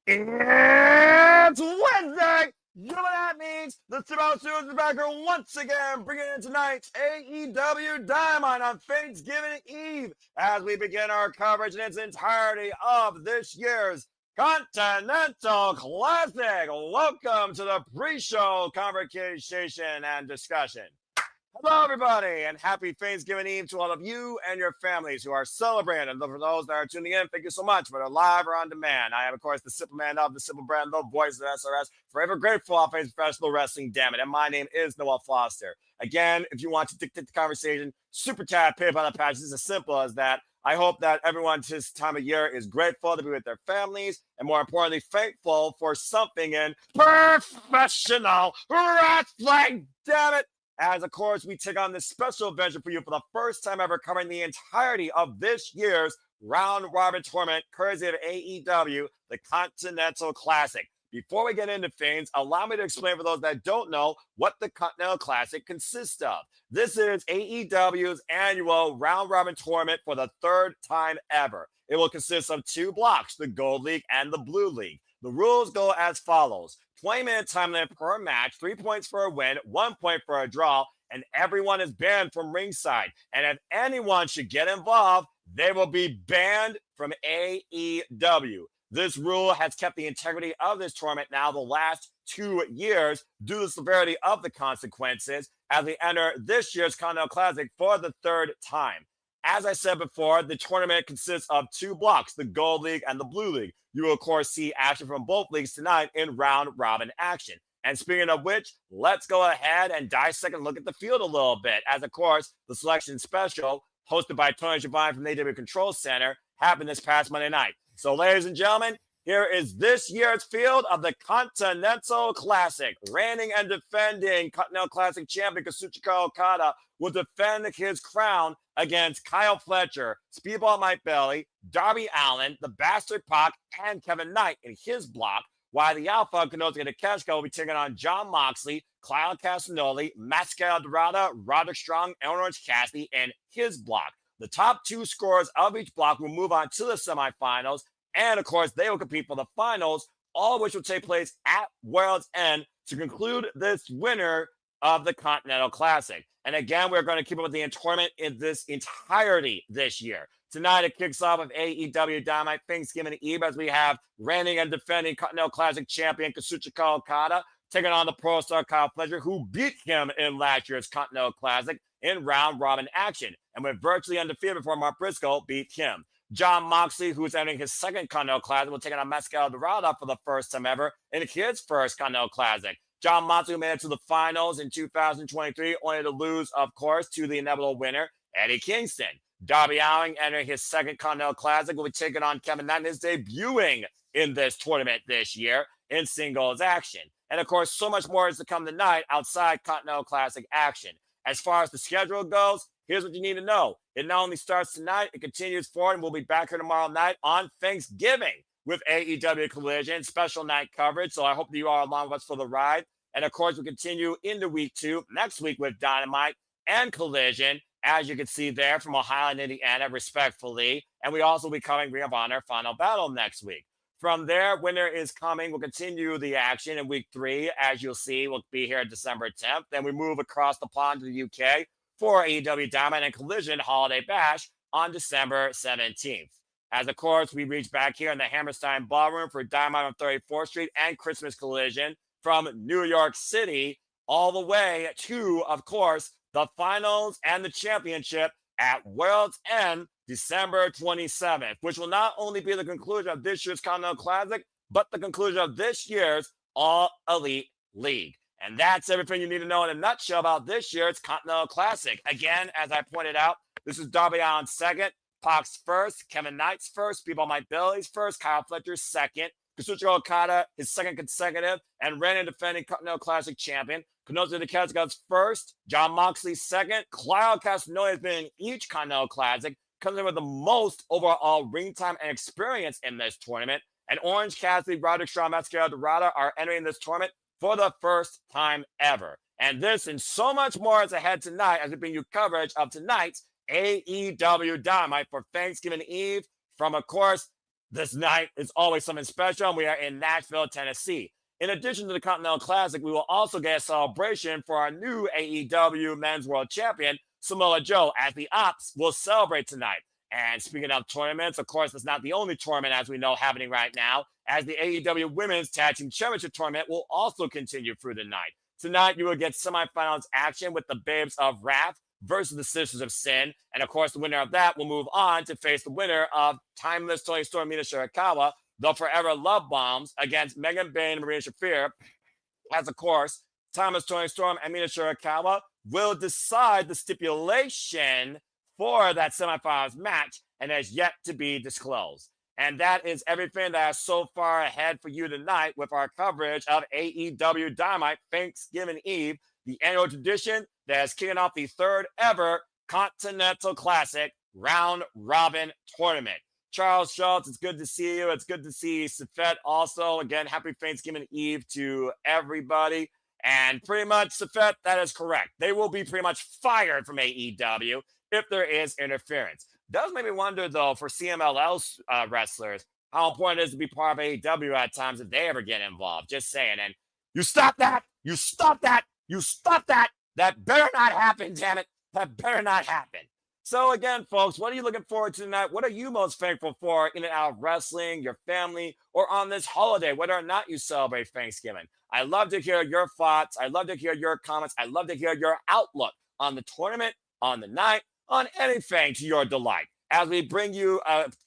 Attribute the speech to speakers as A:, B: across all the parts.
A: It's Wednesday! You know what that means? The Super Studios is back here once again, bringing in tonight's AEW Dynamite on Thanksgiving Eve as we begin our coverage in its entirety of this year's Continental Classic. Welcome to the pre-show conversation and discussion. Hello, everybody, and happy Thanksgiving Eve to all of you and your families who are celebrating. And for those that are tuning in, thank you so much, whether live or on demand. I am, of course, the Simple Man of the Simple Brand, the voice of SRS, forever grateful off professional wrestling, damn it. And my name is Noel Foster. Again, if you want to dictate the conversation, super chat, PayPal, the patch. It's as simple as that. I hope that everyone this time of year is grateful to be with their families and, more importantly, thankful for something in professional wrestling, damn it. As, of course, we take on this special adventure for you for the first time ever, covering the entirety of this year's round robin tournament, courtesy of AEW, the Continental Classic. Before we get into things, allow me to explain for those that don't know what the Continental Classic consists of. This is AEW's annual round robin tournament for the third time ever. It will consist of two blocks, the Gold League and the Blue League. The rules go as follows. 20-minute time limit per match, 3 points for a win, 1 point for a draw, and everyone is banned from ringside. And if anyone should get involved, they will be banned from AEW. This rule has kept the integrity of this tournament now the last 2 years due to the severity of the consequences as we enter this year's Continental Classic for the third time. As I said before, the tournament consists of two blocks, the Gold League and the Blue League. You will, of course, see action from both leagues tonight in round-robin action. And speaking of which, let's go ahead and dissect and look at the field a little bit. As, of course, the selection special, hosted by Tony Schiavone from the AEW Control Center, happened this past Monday night. So, ladies and gentlemen, here is this year's field of the Continental Classic. Reigning and defending Continental Classic champion Kazuchika Okada will defend his crown against Kyle Fletcher, Speedball Mike Bailey, Darby Allin, the Bastard Pac, and Kevin Knight in his block, while the Alpha Konosuke Takeshita will be taking on Jon Moxley, Claudio Castagnoli, Mascara Dorada, Roderick Strong, and Orange Cassidy in his block. The top two scorers of each block will move on to the semifinals, and, of course, they will compete for the finals, all of which will take place at World's End to conclude this winner of the Continental Classic. And again, we're going to keep up with the tournament in this entirety this year. Tonight, it kicks off with AEW Dynamite Thanksgiving Eve as we have reigning and defending Continental Classic champion Kazuchika Okada taking on the Pro Star Kyle Fletcher, who beat him in last year's Continental Classic in round-robin action and went virtually undefeated before Mark Briscoe beat him. Jon Moxley, who is entering his second Continental Classic, will take on Mascara Dorada for the first time ever in his first Continental Classic. Jon Moxley made it to the finals in 2023, only to lose, of course, to the inevitable winner, Eddie Kingston. Darby Allin, entering his second Continental Classic, will be taking on Kevin Knight, his debuting in this tournament this year in singles action. And, of course, so much more is to come tonight outside Continental Classic action. As far as the schedule goes, here's what you need to know. It not only starts tonight, it continues forward, and we'll be back here tomorrow night on Thanksgiving with AEW Collision, special night coverage. So I hope that you are along with us for the ride. And, of course, we continue into week 2 next week with Dynamite and Collision, as you can see there from Ohio and Indiana, respectfully. And we also will be covering Ring of Honor Final Battle next week. From there, winter is coming. We'll continue the action in week 3. As you'll see, we'll be here December 10th. Then we move across the pond to the UK for AEW Dynamite and Collision Holiday Bash on December 17th. As, of course, we reach back here in the Hammerstein Ballroom for Dynamite on 34th Street and Christmas Collision from New York City all the way to, of course, the finals and the championship at World's End December 27th, which will not only be the conclusion of this year's Continental Classic, but the conclusion of this year's All Elite League. And that's everything you need to know in a nutshell about this year's Continental Classic. Again, as I pointed out, this is Darby Allin's second, Pac's first, Kevin Knight's first, Speedball Mike Bailey's first, Kyle Fletcher's second, Kazuchika Okada his second consecutive, and reigning defending Continental Classic champion. Konosuke Takeshita's first, Jon Moxley's second, Claudio Castagnoli has been in each Continental Classic, comes in with the most overall ring time and experience in this tournament. And Orange Cassidy, Roderick Strong, Mascara Dorada are entering this tournament for the first time ever. And this and so much more is ahead tonight as we bring you coverage of tonight's AEW Dynamite for Thanksgiving Eve from, of course, This night is always something special, and we are in Nashville, Tennessee. In addition to the Continental Classic, we will also get a celebration for our new AEW Men's World Champion, Samoa Joe, as the Ops will celebrate tonight. And speaking of tournaments, of course, that's not the only tournament, as we know, happening right now, as the AEW Women's Tag Team Championship Tournament will also continue through the night. Tonight, you will get semifinals action with the Babes of Wrath versus the Sisters of Sin. And of course, the winner of that will move on to face the winner of Timeless Tony Storm, Mina Shirakawa, the Forever Love Bombs, against Megan Bayne and Maria Shafir. As of course, Timeless Tony Storm and Mina Shirakawa will decide the stipulation for that semifinals match, and has yet to be disclosed. And that is everything that is so far ahead for you tonight with our coverage of AEW Dynamite Thanksgiving Eve, the annual tradition that is kicking off the third ever Continental Classic Round Robin Tournament. Charles Schultz, it's good to see you. It's good to see Safet also. Again, happy Thanksgiving Eve to everybody. And pretty much, Safet, that is correct. They will be pretty much fired from AEW if there is interference. Does make me wonder, though, for CMLL wrestlers, how important it is to be part of AEW at times if they ever get involved. Just saying. And you stop that! You stop that! You stop that! That better not happen, damn it! That better not happen. So again, folks, what are you looking forward to tonight? What are you most thankful for in and out of wrestling, your family, or on this holiday, whether or not you celebrate Thanksgiving? I love to hear your thoughts. I love to hear your comments. I love to hear your outlook on the tournament, on the night, on anything to your delight, as we bring you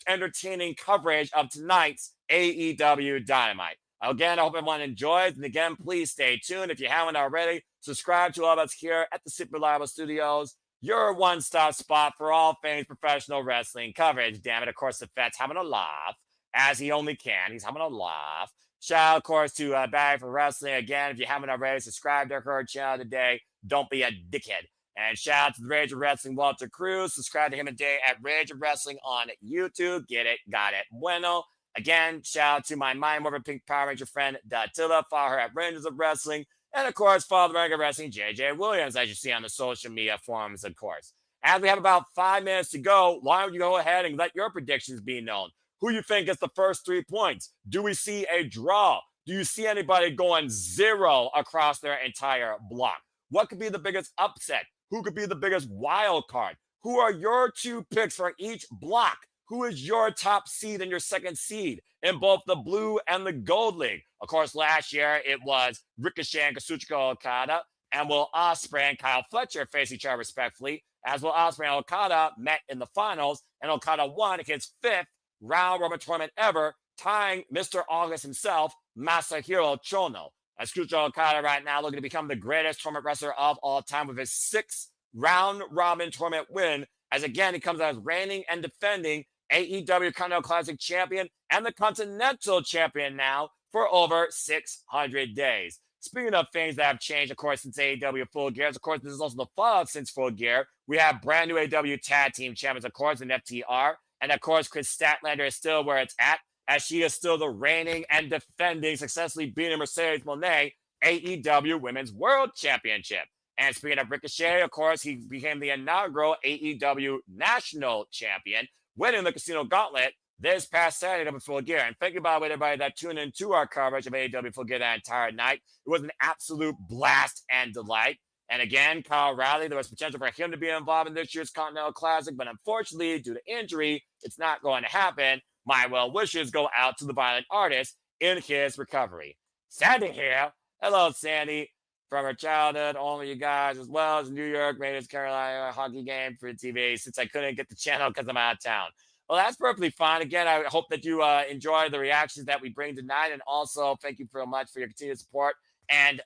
A: entertaining coverage of tonight's AEW Dynamite. Again, I hope everyone enjoys. And again, please stay tuned. If you haven't already, subscribe to all of us here at the Super Reliable Studios, your one-stop spot for all things professional wrestling coverage. Damn it, of course, the Fed's having a laugh, as he only can. He's having a laugh. Shout out, of course, to Barry for Wrestling. Again, if you haven't already, subscribe to her channel today. Don't be a dickhead. And shout out to the Rage of Wrestling, Walter Cruz. Subscribe to him today at Rage of Wrestling on YouTube. Get it, got it, bueno. Again, shout out to my Mind Morphin Pink Power Ranger friend, Datilla. Follow her at Rangers of Wrestling. And, of course, follow the Ring of Wrestling, JJ Williams, as you see on the social media forums, of course. As we have about 5 minutes to go, why don't you go ahead and let your predictions be known? Who you think gets the first 3 points? Do we see a draw? Do you see anybody going 0 across their entire block? What could be the biggest upset? Who could be the biggest wild card? Who are your 2 picks for each block? Who is your top seed and your second seed in both the blue and the gold league? Of course, last year it was Ricochet and Kazuchika Okada, and Will Ospreay and Kyle Fletcher face each other respectfully, as Will Ospreay and Okada met in the finals, and Okada won his 5th round robin tournament ever, tying Mr. August himself, Masahiro Chono. As Kazuchika Okada right now looking to become the greatest tournament wrestler of all time with his 6th round robin tournament win, as again he comes out as reigning and defending AEW Continental Classic champion and the Continental champion now for over 600 days. Speaking of things that have changed, of course, since AEW Full Gear, of course, this is also the follow-up since Full Gear. We have brand new AEW Tag Team Champions, of course, in FTR. And, of course, Chris Statlander is still where it's at, as she is still the reigning and defending, successfully beating Mercedes Moné, AEW Women's World Championship. And speaking of Ricochet, of course, he became the inaugural AEW National Champion, winning the Casino Gauntlet this past Saturday up at Full Gear. And thank you, by the way, to everybody that tuned into our coverage of AEW Full Gear that entire night. It was an absolute blast and delight. And again, Kyle Riley, there was potential for him to be involved in this year's Continental Classic, but unfortunately, due to injury, it's not going to happen. My well wishes go out to the Violent Artist in his recovery. Sandy here. Hello, Sandy. From her childhood, all of you guys, as well as New York Raiders Carolina hockey game for TV, since I couldn't get the channel because I'm out of town. Well, that's perfectly fine. Again, I hope that you enjoy the reactions that we bring tonight. And also, thank you very much for your continued support and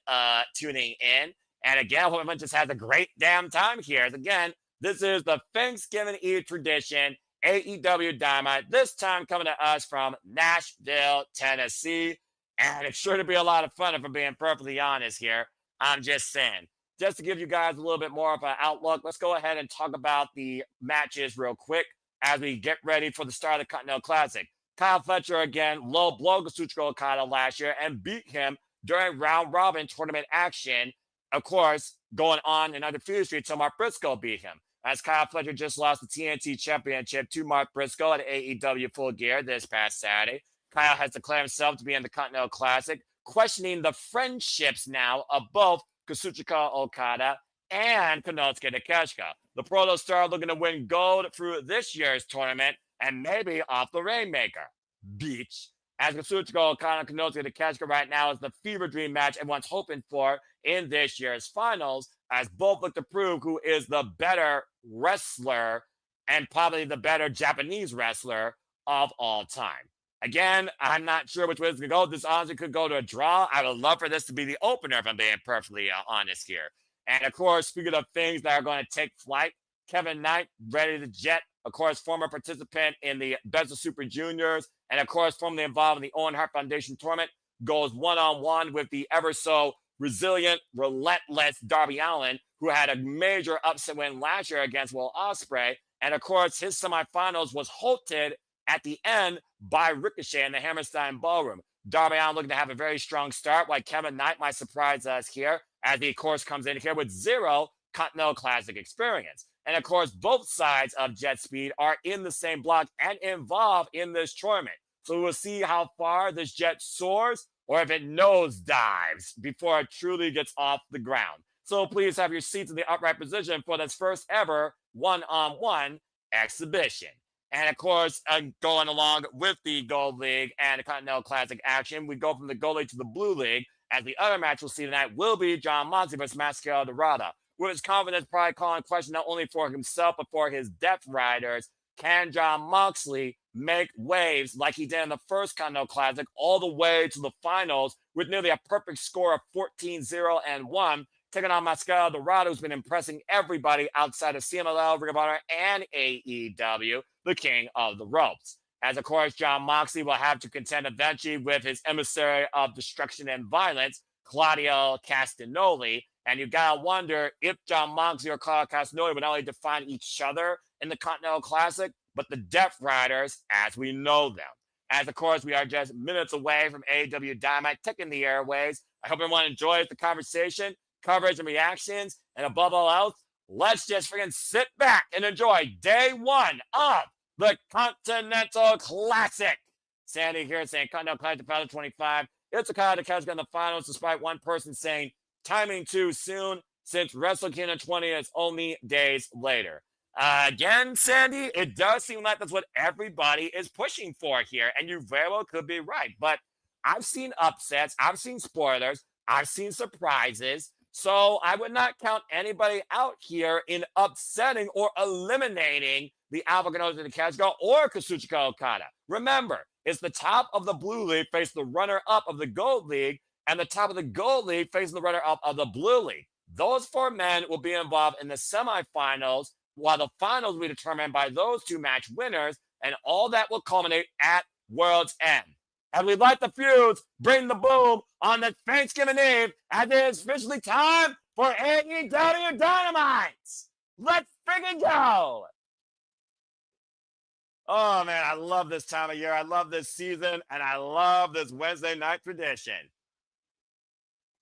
A: tuning in. And again, I hope everyone just has a great damn time here. As again, this is the Thanksgiving Eve tradition, AEW Dynamite, this time coming to us from Nashville, Tennessee. And it's sure to be a lot of fun, if I'm being perfectly honest here. I'm just saying. Just to give you guys a little bit more of an outlook, let's go ahead and talk about the matches real quick as we get ready for the start of the Continental Classic. Kyle Fletcher, again, low blow Kazuchika Okada last year and beat him during round-robin tournament action. Of course, going on in undefeated street until Mark Briscoe beat him. as Kyle Fletcher just lost the TNT Championship to Mark Briscoe at AEW Full Gear this past Saturday. Kyle has declared himself to be in the Continental Classic, questioning the friendships now of both Kazuchika Okada and Konosuke Takeshita. The Proto Star looking to win gold through this year's tournament and maybe off the Rainmaker. Beach. As Kazuchika Okada and Konosuke Takeshita right now is the fever dream match everyone's hoping for in this year's finals, as both look to prove who is the better wrestler and probably the better Japanese wrestler of all time. Again, I'm not sure which way it's going to go. This honestly could go to a draw. I would love for this to be the opener, if I'm being perfectly honest here. And of course, speaking of things that are going to take flight, Kevin Knight ready to jet. Of course, former participant in the Best of Super Juniors, and of course, formerly involved in the Owen Hart Foundation tournament, goes one-on-one with the ever so resilient, relentless Darby Allin, who had a major upset win last year against Will Ospreay. And of course, his semifinals was halted at the end by Ricochet in the Hammerstein Ballroom. Darby Allin looking to have a very strong start, while Kevin Knight might surprise us here, as he, of course, comes in here with zero Continental Classic experience. And of course, both sides of Jet Speed are in the same block and involved in this tournament. So we'll see how far this jet soars or if it nosedives before it truly gets off the ground. So please have your seats in the upright position for this first ever one-on-one exhibition. And of course, going along with the Gold League and the Continental Classic action, we go from the Gold League to the Blue League, as the other match we'll see tonight will be Jon Moxley versus Mascara Dorada. With his confidence probably calling question not only for himself, but for his Death Riders, can Jon Moxley make waves like he did in the first Continental Classic all the way to the finals with nearly a perfect score of 14-0-1, taking on Mascara Dorada, who's been impressing everybody outside of CMLL, Ring of Honor, and AEW, the king of the ropes. As, of course, Jon Moxley will have to contend eventually with his emissary of destruction and violence, Claudio Castagnoli. And you gotta wonder if Jon Moxley or Claudio Castagnoli would not only define each other in the Continental Classic, but the Death Riders as we know them. As, of course, we are just minutes away from AEW Dynamite taking the airways. I hope everyone enjoys the conversation, coverage, and reactions. And above all else, let's just freaking sit back and enjoy day one of the Continental Classic. Sandy here saying Continental Classic 2025. It's Okada Takeshita in the finals, despite one person saying timing too soon, since Wrestle Kingdom 20 is only days later. Again, Sandy, it does seem like that's what everybody is pushing for here, and you very well could be right. But I've seen upsets, I've seen spoilers, I've seen surprises, so I would not count anybody out here in upsetting or eliminating the Alpha Konosuke Takeshita or Kazuchika Okada. Remember, it's the top of the Blue League face the runner-up of the Gold League, and the top of the Gold League facing the runner-up of the Blue League. Those four men will be involved in the semifinals, while the finals will be determined by those two match winners, and all that will culminate at World's End. As we light the fuse, bring the boom on this Thanksgiving Eve, as it is officially time for AEW Dynamite. Let's freaking go! Oh, man, I love this time of year. I love this season, and I love this Wednesday night tradition.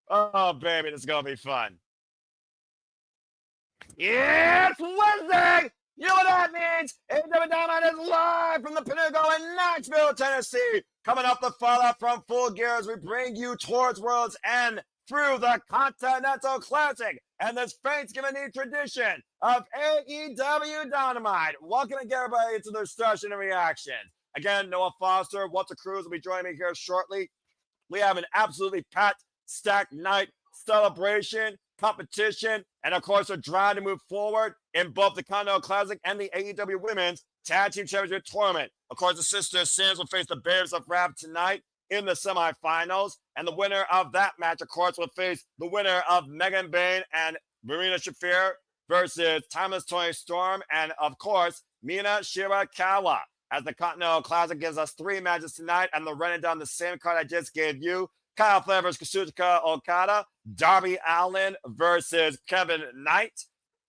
A: Oh, baby, this is going to be fun. It's Wednesday! You know what that means? AEW Dynamite is live from the Pinnacle in Nashville, Tennessee. Coming up the fallout from Full Gear as we bring you towards World's End through the Continental Classic and this Thanksgiving Eve tradition of AEW Dynamite. Welcome to get everybody into their discussion and reaction. Again, Noah Foster, Walter Cruz will be joining me here shortly. We have an absolutely packed, stacked night, celebration, competition, and of course, a drive to move forward in both the Continental Classic and the AEW Women's Tag Team Championship Tournament. Of course, the Sisters Sins will face the Babes of Rap tonight in the semifinals, and the winner of that match, of course, will face the winner of Megan Bayne and Marina Shafir versus Timeless Tony Storm, and of course, Mina Shirakawa. As the Continental Classic gives us three matches tonight, and they're running down the same card I just gave you. Kyle Fletcher versus Kazuchika Okada, Darby Allin versus Kevin Knight,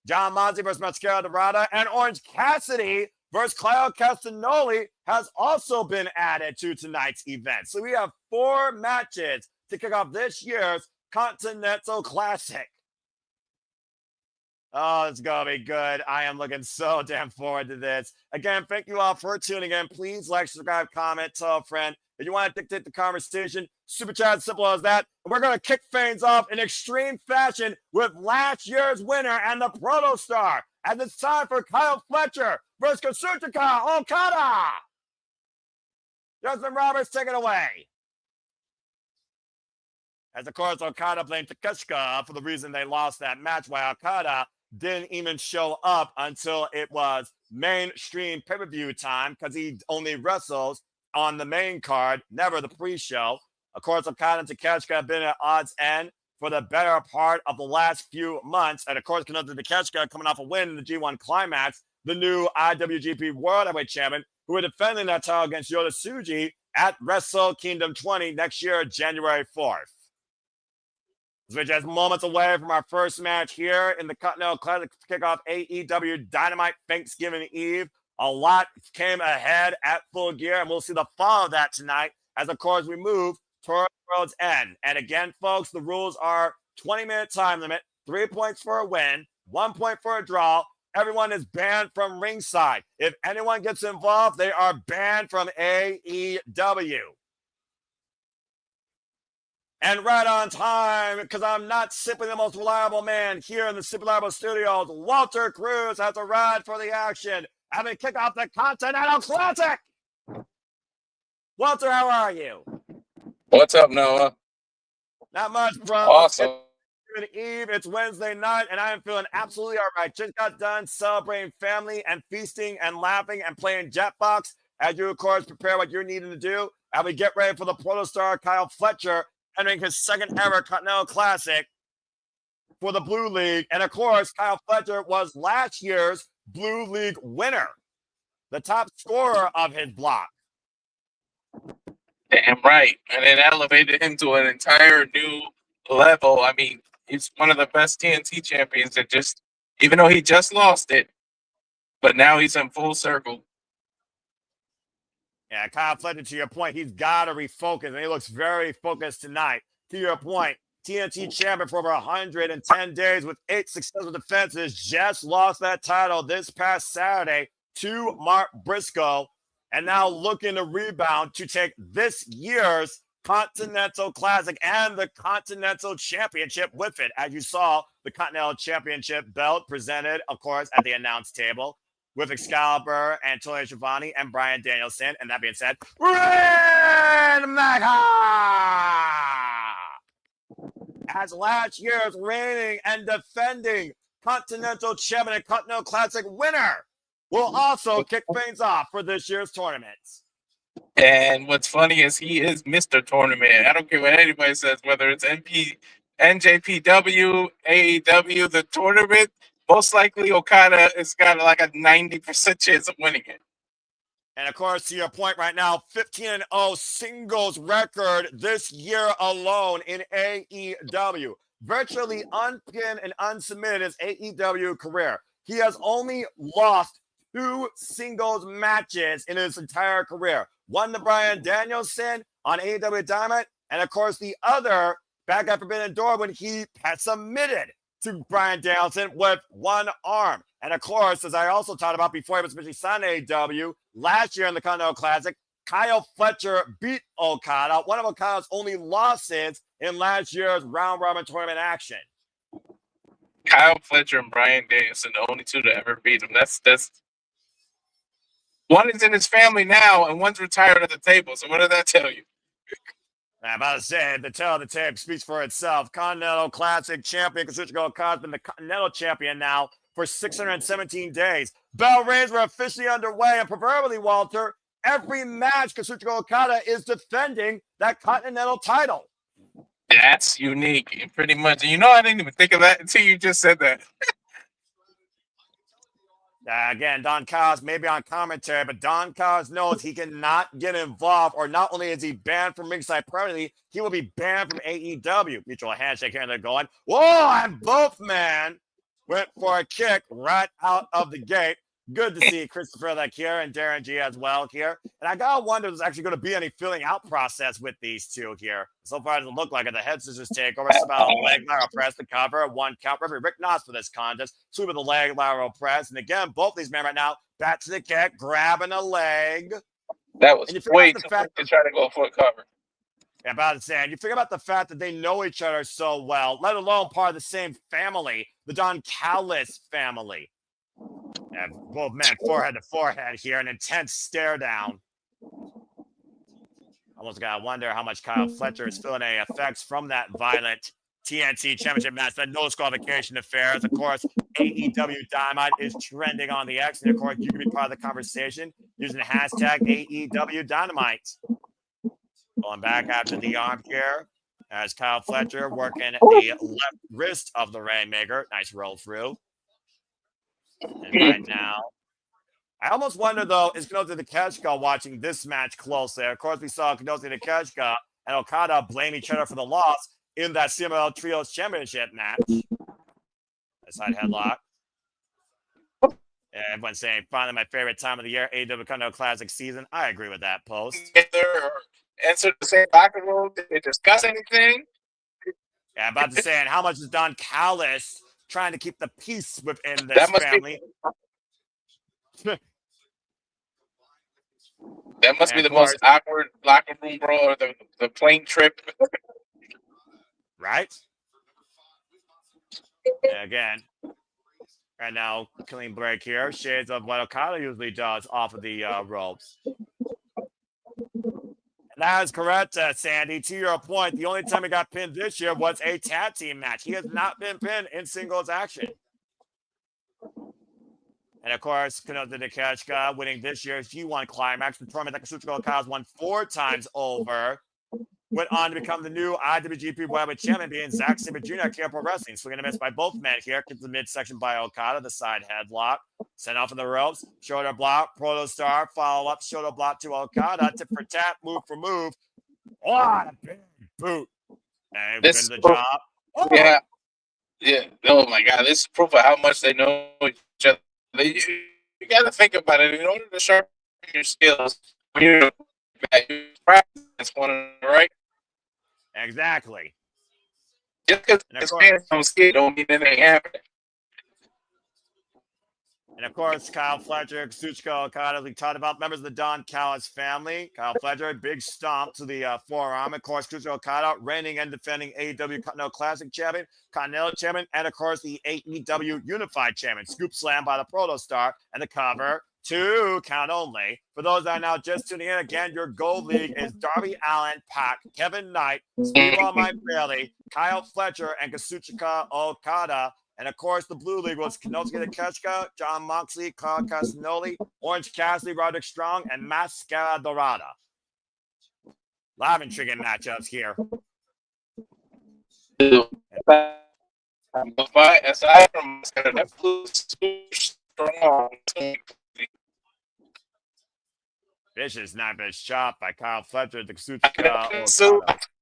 A: Jon Moxley versus Mascara Dorada, and Orange Cassidy versus Claudio Castagnoli has also been added to tonight's event. So we have four matches to kick off this year's Continental Classic. Oh, it's going to be good. I am looking so damn forward to this. Again, thank you all for tuning in. Please like, subscribe, comment, tell a friend. If you want to dictate the conversation, super chat, simple as that. And we're going to kick things off in extreme fashion with last year's winner and the Proto Star. And it's time for Kyle Fletcher versus Kazuchika Okada. Justin Roberts, take it away. As of course, Okada blamed Takeshita for the reason they lost that match, while Okada didn't even show up until it was mainstream pay-per-view time because he only wrestles on the main card, never the pre-show. Of course, Okada and Takeshita have been at odds end for the better part of the last few months. And of course, Kazuchika Takeshita coming off a win in the G1 Climax, the new IWGP World Heavyweight Champion, who are defending that title against Yota Tsuji at Wrestle Kingdom 20 next year, January 4th. We're just moments away from our first match here in the Continental Classic to kick off AEW Dynamite Thanksgiving Eve. A lot came ahead at Full Gear, and we'll see the fall of that tonight as, of course, we move toward World's End. And again, folks, the rules are 20-minute time limit, 3 points for a win, 1 point for a draw. Everyone is banned from ringside. If anyone gets involved, they are banned from AEW. And right on time, because I'm not simply the most reliable man here in the Super Reliable Studios, Walter Cruz has arrived for the action, having kick off the Continental Classic. Walter, how are you?
B: What's up, Noah?
A: Not much, bro.
B: Awesome.
A: Eve, it's Wednesday night, and I am feeling absolutely all right. Just got done celebrating family and feasting and laughing and playing Jetbox as you, of course, prepare what you're needing to do. And we get ready for the Protostar Kyle Fletcher entering his second ever Continental Classic for the Blue League. And of course, Kyle Fletcher was last year's Blue League winner, the top scorer of his block.
B: Damn right. And it elevated him to an entire new level. I mean, he's one of the best TNT champions that just, even though he just lost it, but now he's in full circle.
A: Yeah, Kyle Fletcher, to your point, he's got to refocus, and he looks very focused tonight. To your point, TNT champion for over 110 days with 8 successful defenses, just lost that title this past Saturday to Mark Briscoe, and now looking to rebound to take this year's Continental Classic and the Continental Championship with it. As you saw, the Continental Championship belt presented, of course, at the announce table, with Excalibur, Antonio Schiavone, and Bryan Danielson. And that being said, as last year's reigning and defending Continental Champion and Continental Classic winner, will also kick things off for this year's tournament.
B: And what's funny is he is Mr. Tournament. I don't care what anybody says, whether it's NJPW, AEW, the tournament. Most likely, Okada has got like a 90% chance of winning it.
A: And of course, to your point right now, 15-0 singles record this year alone in AEW. Virtually unpinned and unsubmitted his AEW career. He has only lost 2 singles matches in his entire career. One to Bryan Danielson on AEW Dynamite, and of course the other back at Forbidden Door when he had submitted to Bryan Danielson with one arm. And of course, as I also talked about before he was officially signed to AEW, last year in the Continental Classic, Kyle Fletcher beat Okada, one of Okada's only losses in last year's round robin tournament action.
B: Kyle Fletcher and Bryan Danielson, the only two to ever beat him. That's one is in his family now, and one's retired at the table. So what did that tell you?
A: I'm about to say, the tale of the tape speaks for itself. Continental Classic champion Kazuchika Okada has been the Continental champion now for 617 days. Bell reigns were officially underway, and proverbially, Walter, every match Kazuchika Okada is defending that Continental title.
B: That's unique, pretty much. You know, I didn't even think of that until you just said that.
A: Again, Don Callis may be on commentary, but Don Callis knows he cannot get involved, or not only is he banned from ringside permanently, he will be banned from AEW. Mutual handshake here, and they're going, whoa, and both men went for a kick right out of the gate. Good to see Christopher like here and Darren G as well here. And I gotta wonder if there's actually going to be any filling out process with these two here. So far, it doesn't look like it. The head scissors takeover, about leg lateral press, the cover, 1 count. Referee Rick Knox for this contest. Sweep of the leg lateral press. And again, both these men right now, back to the kick, grabbing a leg.
B: That was way too quick to try to go for a cover.
A: Yeah, about to say, and you figure about the fact that they know each other so well, let alone part of the same family, the Don Callis family. And both men forehead to forehead here, an intense stare down. Almost gotta wonder how much Kyle Fletcher is feeling any effects from that violent TNT Championship match, that no disqualification affairs. Of course, AEW Dynamite is trending on the X, and of course, you can be part of the conversation using the hashtag AEW Dynamite. Going back after the arm here, as Kyle Fletcher working the left wrist of the Rainmaker. Nice roll through. And right now, I almost wonder, though, is Kenosi Takeshita watching this match closely? Of course, we saw Kenosi Takeshita and Okada blame each other for the loss in that CMLL Trios Championship match. A side headlock. Yeah, everyone's saying, finally my favorite time of the year, AEW Continental Classic season. I agree with that post.
B: Answer the same locker room. Did they discuss anything?
A: Yeah, about to say, and how much is Don Callis trying to keep the peace within this family?
B: That must be the most awkward locker room brawl, or the plane trip.
A: Right? And again, right now, clean break here. Shades of what Okada usually does off of the ropes. And that is correct, Sandy. To your point, the only time he got pinned this year was a tag team match. He has not been pinned in singles action. And of course, Kenosi Takeshita winning this year's G1 Climax. The tournament that Kazuchika Okada's won 4 times over. Went on to become the new IWGP World Champion, being Zack Sabre Jr. at Care Pro Wrestling. Swinging a miss by both men here. Gets the midsection by Okada, the side headlock. Sent off in the ropes. Shoulder block, Protostar. Follow up, shoulder block to Okada. Tip for tap, move for move. What a big boot. And good the job.
B: Oh. Yeah. Yeah. Oh my God. This is proof of how much they know each other. You got to think about it. In order to sharpen your skills, when you're practice one, right?
A: Exactly.
B: Just because fans don't see it don't mean it ain't happening.
A: And of course, Kyle Fletcher, Kazuchika Okada, we talked about members of the Don Callis family. Kyle Fletcher, big stomp to the forearm. Of course, Kazuchika Okada, reigning and defending AEW Continental Classic Champion, Continental Champion, and of course, the AEW Unified Champion. Scoop slam by the Protostar and the cover. 2 count only. For those that are now just tuning in, again, your Gold League is Darby Allin, Pac, Kevin Knight, Speedball Mike Bailey, Kyle Fletcher, and Kazuchika Okada. And of course, the Blue League was Kenosuke Takeshita, John Moxley, Carl Castagnoli, Orange Cassidy, Roderick Strong, and Mascara Dorada. A lot of intriguing matchups here.
B: Aside from that blue strong.
A: Vicious Nightmare shot by Kyle Fletcher, the Kazuchika Okada.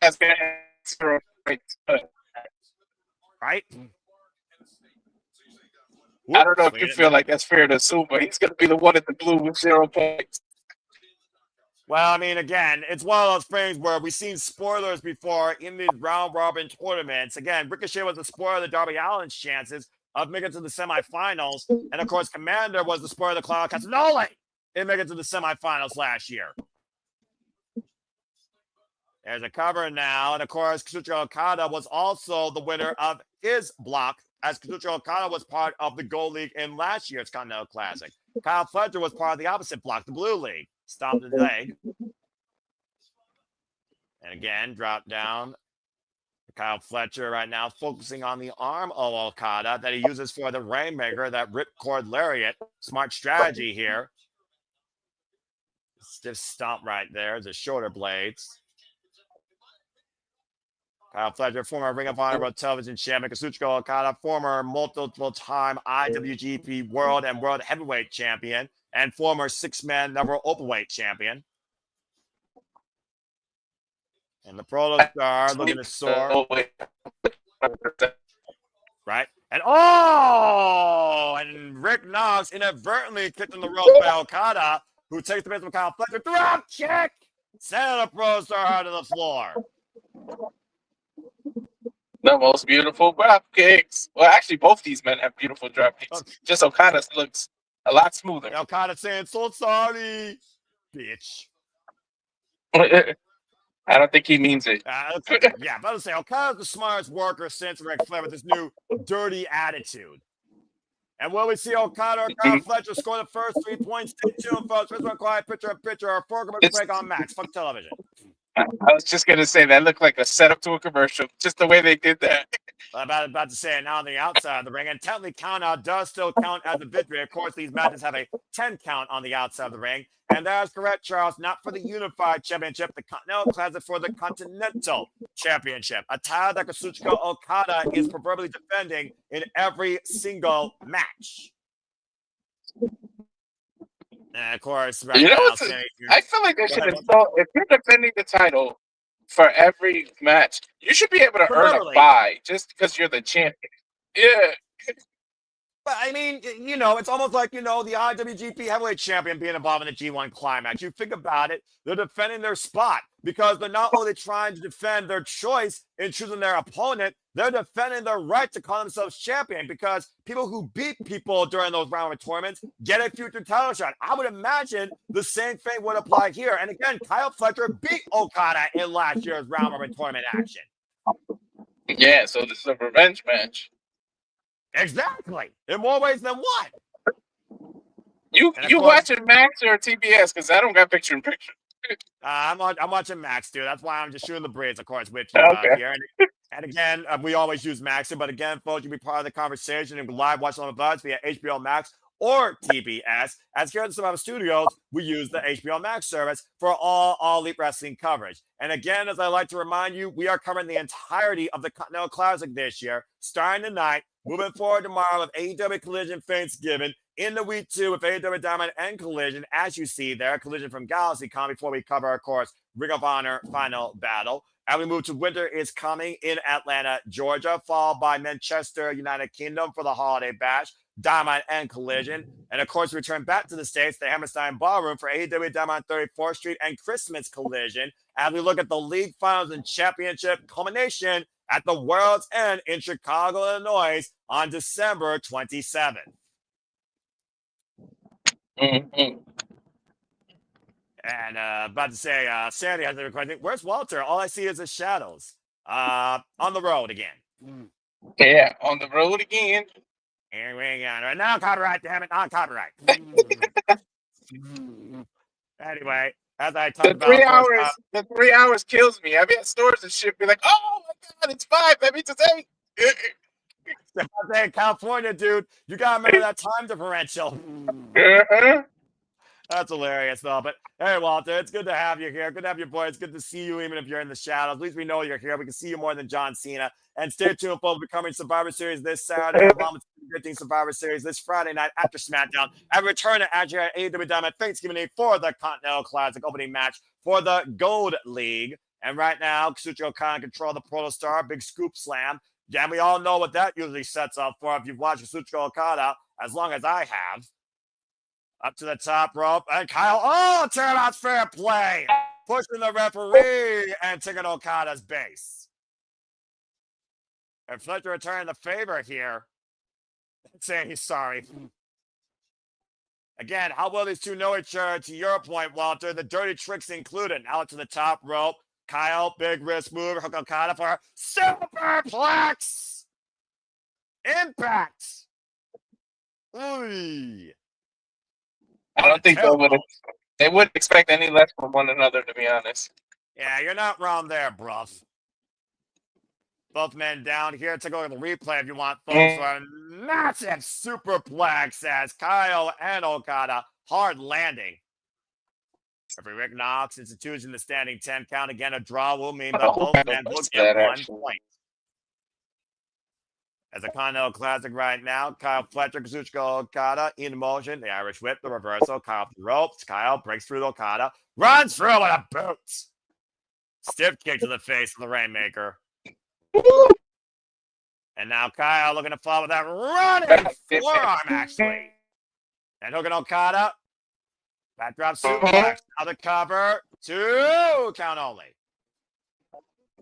A: Right?
B: I don't know if you feel like that's fair to assume, but he's going to be the one at the blue with 0 points.
A: Well, I mean, again, it's one of those things where we've seen spoilers before in these round-robin tournaments. Again, Ricochet was the spoiler of Darby Allin's chances of making it to the semifinals. And, of course, Commander was the spoiler of Claudio Castagnoli in making it to the semifinals last year. There's a cover now. And, of course, Kazuchika Okada was also the winner of his block, as Kazuchika Okada was part of the Gold League in last year's Continental Classic. Kyle Fletcher was part of the opposite block, the Blue League. Stomped the leg. And again, drop down. Kyle Fletcher right now focusing on the arm of Okada that he uses for the Rainmaker, that ripcord lariat. Smart strategy here. Stiff stomp right there, the shoulder blades. Kyle Fletcher, former Ring of Honor World Television Champion. Kazuchika Okada, former multiple-time IWGP World and World Heavyweight Champion, and former 6-man number Openweight Champion. And the Protostar looking to soar. Right? And Rick Knox inadvertently kicked in the ropes by Okada, who takes the base from Kyle Fletcher. Drop kick! Sending the Pro Star hard to the floor.
B: The most beautiful drop kicks. Well, actually, both these men have beautiful drop kicks. Just Okada's looks a lot smoother.
A: Okada saying, so sorry, bitch.
B: I don't think he means it.
A: Yeah, but I was say Okada's the smartest worker since Ric Flair with this new dirty attitude. And will we see Okada or Kyle Fletcher score the first 3 points? Stay tuned, folks. First one, quiet picture, our program break on Max. Fuck television.
B: I was just gonna say that looked like a setup to a commercial, just the way they did that.
A: I'm about to say it now on the outside of the ring, and technically count out does still count as a victory. Of course, these matches have a 10 count on the outside of the ring, and that is correct, Charles. Not for the Unified Championship, the Continental Classic for the Continental Championship, a title that Kazuchika Okada is proverbially defending in every single match. And of course, right
B: you know
A: now,
B: I feel like they should install, if you're defending the title for every match, you should be able to earn a bye just because you're the champion. Yeah.
A: But I mean, you know, it's almost like, you know, the IWGP Heavyweight Champion being involved in the G1 Climax. You think about it, they're defending their spot because they're not only trying to defend their choice in choosing their opponent, they're defending their right to call themselves champion because people who beat people during those round robin tournaments get a future title shot. I would imagine the same thing would apply here. And again, Kyle Fletcher beat Okada in last year's round robin tournament action.
B: Yeah, so this is a revenge match.
A: Exactly. In more ways than one.
B: You watching Max or TBS? Because I don't got picture in picture.
A: I'm watching Max, dude. That's why I'm just shooting the breeze, of course, with you here. And again, we always use Max, but again, folks, you can be part of the conversation and live watch on with us via HBO Max or TBS. As here at the Survivor Studios, we use the HBO Max service for all Elite Wrestling coverage. And again, as I like to remind you, we are covering the entirety of the Continental Classic this year, starting tonight, moving forward tomorrow with AEW Collision Thanksgiving, in the week 2 with AEW Dynamite and Collision, as you see there, Collision from GalaxyCon before we cover, of course, Ring of Honor Final Battle. And we move to Winter is Coming in Atlanta, Georgia, followed by Manchester, United Kingdom for the Holiday Bash, Dynamite and Collision. And of course, we return back to the States, the Hammerstein Ballroom for AEW Dynamite 34th Street and Christmas Collision, as we look at the League Finals and Championship culmination at the World's End in Chicago, Illinois on December 27th.
B: Mm-hmm.
A: And about to say, Sandy has a question. Where's Walter? All I see is his shadows. On the road again.
B: Yeah, on the road again.
A: Here we go. Right now, copyright, damn it, on copyright. Anyway, as I talked about,
B: the 3 hours kills me. I've at stores and shit, be like, oh my god, it's 5. That means it's 8.
A: In California, dude, you gotta remember that time differential. That's hilarious, though. But hey, Walter, it's good to have you here. Good to have you, boy. It's good to see you, even if you're in the shadows. At least we know you're here. We can see you more than John Cena. And stay tuned for becoming Survivor Series this Saturday, along with the Survivor Series this Friday night after SmackDown. And return to Azure at AEW Dynamite Thanksgiving Day for the Continental Classic opening match for the Gold League. And right now, Kazuchika Okada control the Protostar, big scoop slam. Yeah, we all know what that usually sets up for if you've watched Kazuchika Okada, as long as I have. Up to the top rope, and Kyle, turnout's fair play. Pushing the referee and taking Okada's base. And Fletcher returning the favor here, saying he's sorry. Again, how well these two know each other, to your point, Walter, the dirty tricks included. Now to the top rope, Kyle, big wrist move, hook Okada for a superplex. Impact. Ooh.
B: I don't think they wouldn't expect any less from one another, to be honest.
A: Yeah, you're not wrong there, bruv. Both men down here. Take a look at the replay if you want, folks. For a massive superplex as Kyle and Okada hard landing. Referee Rick Knox institutes in the standing 10 count. Again, a draw will mean that both men will get 1 point. As a Continental Classic right now, Kyle Fletcher, Kazuchika Okada in motion. The Irish whip, the reversal. Kyle off the ropes. Kyle breaks through Okada. Runs through with a boot. Stiff kick to the face of the Rainmaker. And now Kyle looking to follow with that running forearm, actually. And hooking Okada. Backdrop suplex. Now the cover. 2 count only.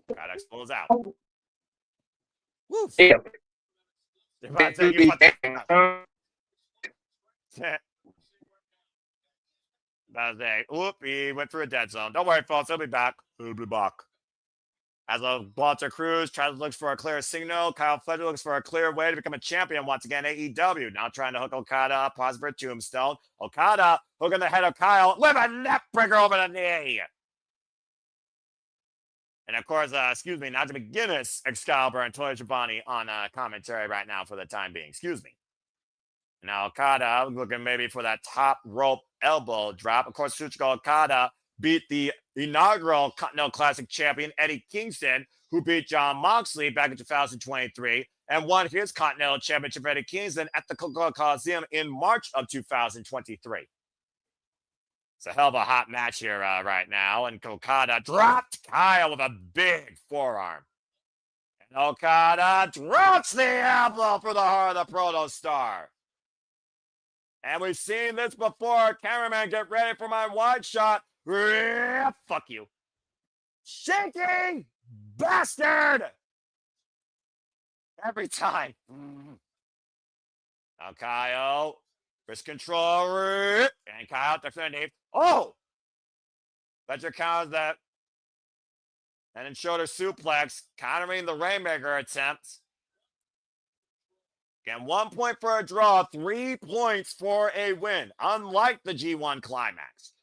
A: Okada pulls out. Woof.
B: Yeah.
A: Oop, he went through a dead zone. Don't worry, folks. He'll be back. He'll be back. As Walter Cruz tries to look for a clear signal, Kyle Fletcher looks for a clear way to become a champion once again. AEW now trying to hook Okada up, pause for a tombstone. Okada hooking the head of Kyle with a neck breaker over the knee. And of course, excuse me, not to McGinnis, Excalibur, and Tony Schiavone on commentary right now for the time being. Excuse me. Now Okada looking maybe for that top rope elbow drop. Of course, Shuchika Okada beat the inaugural Continental Classic champion, Eddie Kingston, who beat Jon Moxley back in 2023 and won his Continental Championship, Eddie Kingston, at the Coca-Cola Coliseum in March of 2023. It's a hell of a hot match here right now. And Okada dropped Kyle with a big forearm. And Okada drops the elbow for the heart of the Proto Star. And we've seen this before. Cameraman, get ready for my wide shot. Fuck you. Shaking bastard. Every time. Now Kyle. Wrist control. And Kyle defending. Oh! Fletcher counters that. And then shoulder suplex. Countering the Rainmaker attempt. Again, 1 point for a draw, 3 points for a win, unlike the G1 Climax.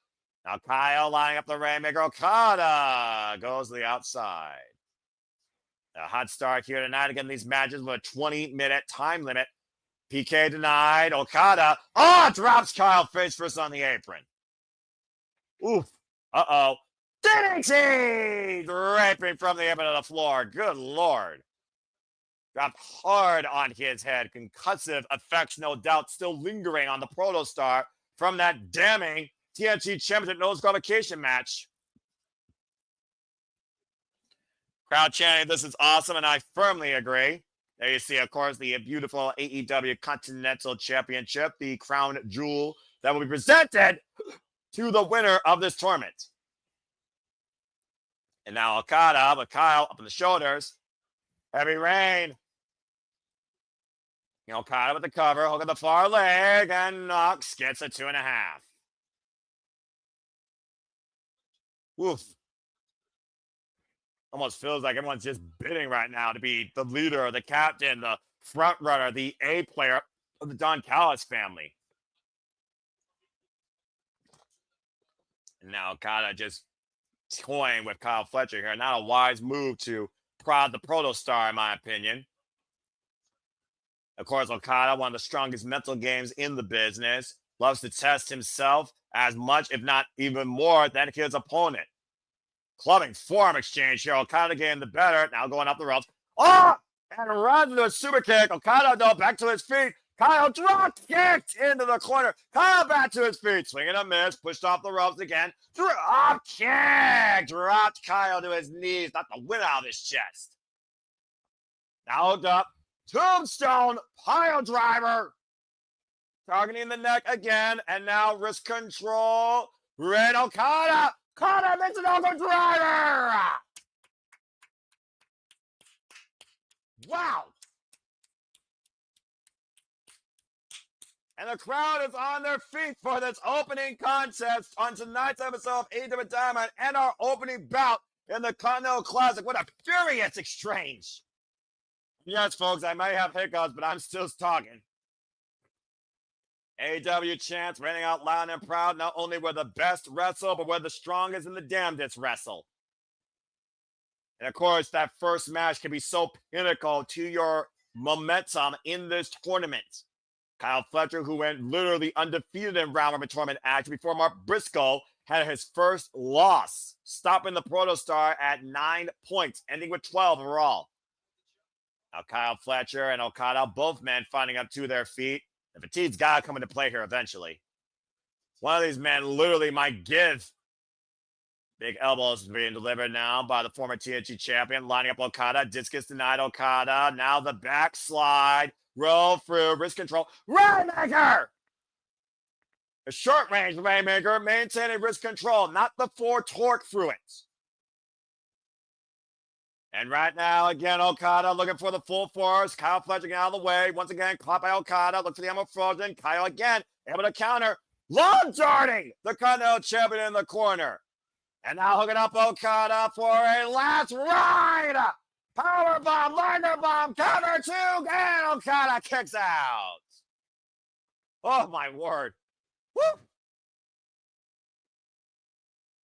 A: Now Kyle lining up the Rainmaker. Okada goes to the outside. A hot start here tonight. Again, these matches with a 20-minute time limit. PK denied. Okada. Drops Kyle face first on the apron. Oof. Uh-oh. DDT! Draping from the apron to the floor. Good Lord. Dropped hard on his head. Concussive effects, no doubt, still lingering on the Protostar from that damning TNT Championship no disqualification match. Crowd chanting, this is awesome, and I firmly agree. There you see, of course, the beautiful AEW Continental Championship, the crown jewel that will be presented to the winner of this tournament. And now Okada with Kyle up on the shoulders. Heavy rain. Okada with the cover, hook at the far leg, and Knox gets a 2.5. Woof. Almost feels like everyone's just bidding right now to be the leader, the captain, the front runner, the A player of the Don Callis family. And now Okada just toying with Kyle Fletcher here. Not a wise move to prod the Protostar, in my opinion. Of course, Okada, one of the strongest mental games in the business, loves to test himself as much, if not even more, than his opponent. Clubbing forearm exchange here. Okada getting the better. Now going up the ropes. And runs into a super kick. Okada, though, back to his feet. Kyle drop kicked into the corner. Kyle back to his feet. Swinging a miss. Pushed off the ropes again. Drop kick. Dropped Kyle to his knees. Not the win out of his chest. Now hooked up. Tombstone pile driver. Targeting the neck again. And now wrist control. Red Okada. Okada makes an over driver. Wow. And the crowd is on their feet for this opening contest on tonight's episode of AEW Dynamite and our opening bout in the Continental Classic. What a furious exchange. Yes, folks, I might have hiccups, but I'm still talking. AEW chants raining out loud and proud. Not only were the best wrestle, but were the strongest and the damnedest wrestle. And of course, that first match can be so pinnacle to your momentum in this tournament. Kyle Fletcher, who went literally undefeated in round robin tournament action before Mark Briscoe had his first loss, stopping the Protostar at 9 points, ending with 12 overall. Now Kyle Fletcher and Okada, both men finding up to their feet. The fatigue's got to come into play here eventually. One of these men literally might give Big elbows being delivered now by the former TNT champion, lining up Okada. Discus denied Okada. Now the backslide. Roll through. Wrist control. Rainmaker! A short range Rainmaker, maintaining wrist control, not the 4 torque through it. And right now, again, Okada looking for the full force. Kyle Fletcher getting out of the way. Once again, caught by Okada. Look for the Emerald Frozen. Kyle again, able to counter. Long darting the Continental Champion in the corner. And now hooking up Okada for a last ride. Power bomb, liner bomb, counter 2, and Okada kicks out. Oh, my word. Woo!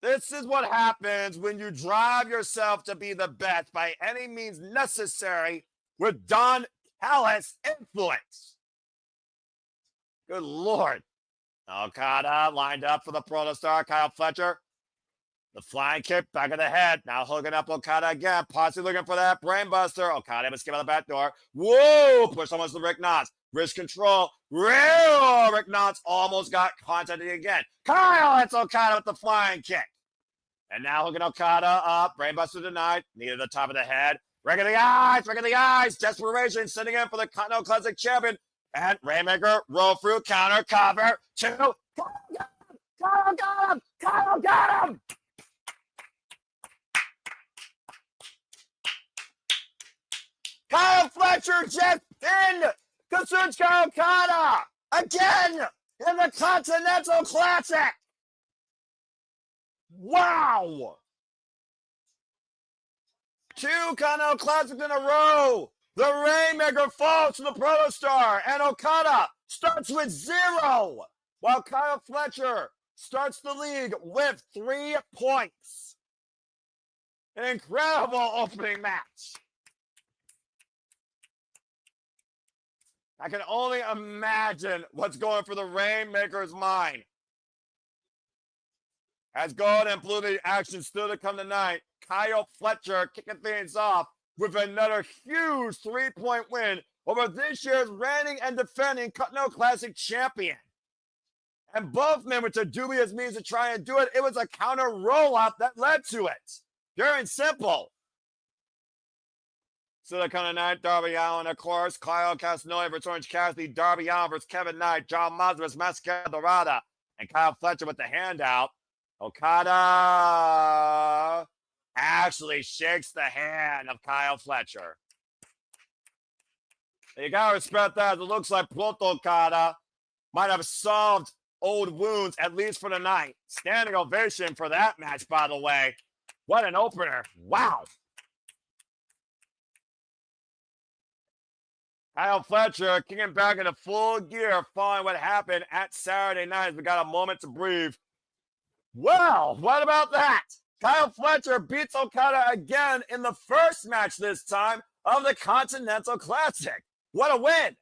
A: This is what happens when you drive yourself to be the best by any means necessary with Don Callis influence. Good Lord. Okada lined up for the protostar, Kyle Fletcher. The flying kick, back of the head. Now hooking up Okada again. Possibly looking for that brainbuster. Okada must skip out the back door. Whoa! Push almost to Rick Knox. Wrist control. Real Rick Knox almost got contacted again. Kyle hits Okada with the flying kick. And now hooking Okada up. Brainbuster denied. Knee to the top of the head. Ring of the eyes. Ring of the eyes. Desperation sending in for the Continental Classic champion. And Rainmaker roll through. Counter. Cover. 2. Kyle got him. Kyle got him. Kyle Fletcher just pinned Kazuchika Okada again in the Continental Classic. Wow! 2 Continental Classics in a row. The Rainmaker falls to the Protostar, and Okada starts with 0, while Kyle Fletcher starts the league with 3 points. An incredible opening match. I can only imagine what's going through the Rainmaker's mind. As gold and blue the action still to come tonight, Kyle Fletcher kicking things off with another huge 3-point win over this year's reigning and defending Continental Classic champion. And both men with their dubious means to try and do it, it was a counter roll-up that led to it. Pure and simple. So the coming tonight, Darby Allin, of course, Kyle Casanova versus Orange Cassidy, Darby Allin versus Kevin Knight, John Mazza versus Mascara Dorada, and Kyle Fletcher with the handout. Okada actually shakes the hand of Kyle Fletcher. You gotta respect that. It looks like Pronto Okada might have solved old wounds, at least for the night. Standing ovation for that match, by the way. What an opener. Wow. Kyle Fletcher kicking back into full gear following what happened at Saturday night. We got a moment to breathe. Well, what about that? Kyle Fletcher beats Okada again in the first match this time of the Continental Classic. What a win.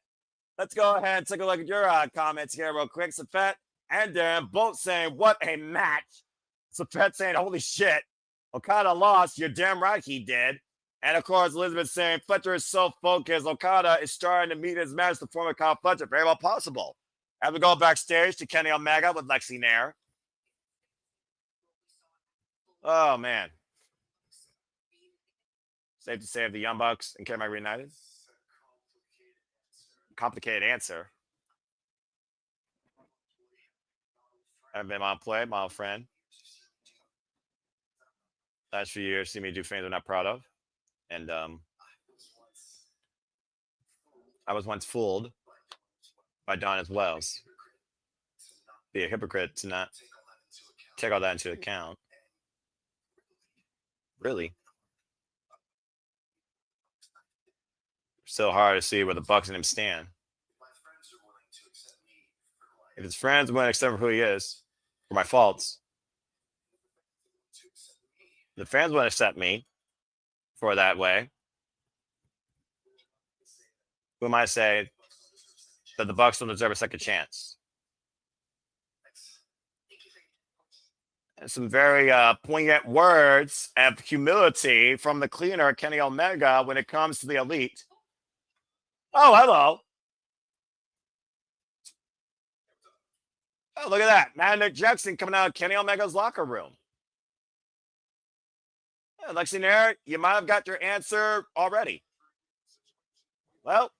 A: Let's go ahead and take a look at your comments here real quick. Safet and Darren both saying, what a match. Safet saying, holy shit. Okada lost. You're damn right he did. And, of course, Elizabeth saying, Fletcher is so focused. Okada is starting to meet his match to former Kyle Fletcher. Very well possible. As we go backstage to Kenny Omega with Lexi Nair. Oh, man. Safe to say of the Young Bucks and Kenny Omega reunited? Complicated answer. Haven't been on play, my old friend. Last few years, see me do things I'm not proud of. And I was once fooled by Don as well. Be a hypocrite to not take all that into account. Really? So hard to see where the Bucks and him stand. If his friends won't accept for who he is, for my faults, the fans won't accept me for that way. Who might say that the Bucks don't deserve a second chance? And some very poignant words of humility from the cleaner Kenny Omega when it comes to the elite. Oh, hello. Oh, look at that. Mad Nick Jackson coming out of Kenny Omega's locker room. Lexinair, you might have got your answer already. Well,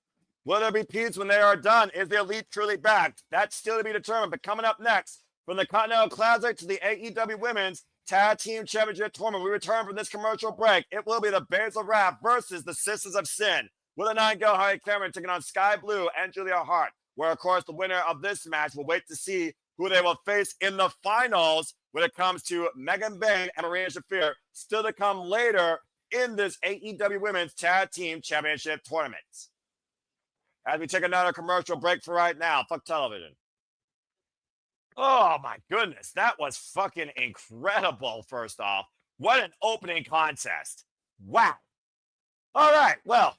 A: will there be peace when they are done? Is the Elite truly back? That's still to be determined. But coming up next, from the Continental Classic to the AEW Women's Tag Team Championship Tournament, we return from this commercial break. It will be the Babes of Wrath versus the Sisters of Sin. Will the 9-go Harley Cameron taking on Sky Blue and Julia Hart, where, of course, the winner of this match will wait to see who they will face in the finals when it comes to Megan Bayne and Marina Shafir, still to come later in this AEW Women's Tag Team Championship Tournament. As we take another commercial break for right now, fuck television. Oh my goodness, that was fucking incredible, first off. What an opening contest. Wow. All right, well,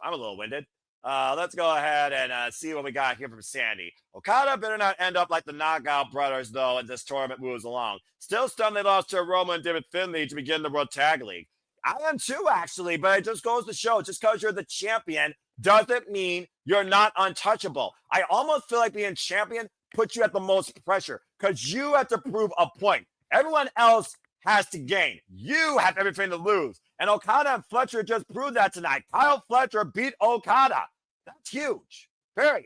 A: I'm a little winded. Let's go ahead and see what we got here from Sandy. Okada better not end up like the Knockout Brothers, though, as this tournament moves along. Still stunned they lost to Roman and David Finlay to begin the World Tag League. I am too, actually, but it just goes to show, just because you're the champion doesn't mean you're not untouchable. I almost feel like being champion puts you at the most pressure because you have to prove a point. Everyone else has to gain. You have everything to lose. And Okada and Fletcher just proved that tonight. Kyle Fletcher beat Okada. That's huge. Period.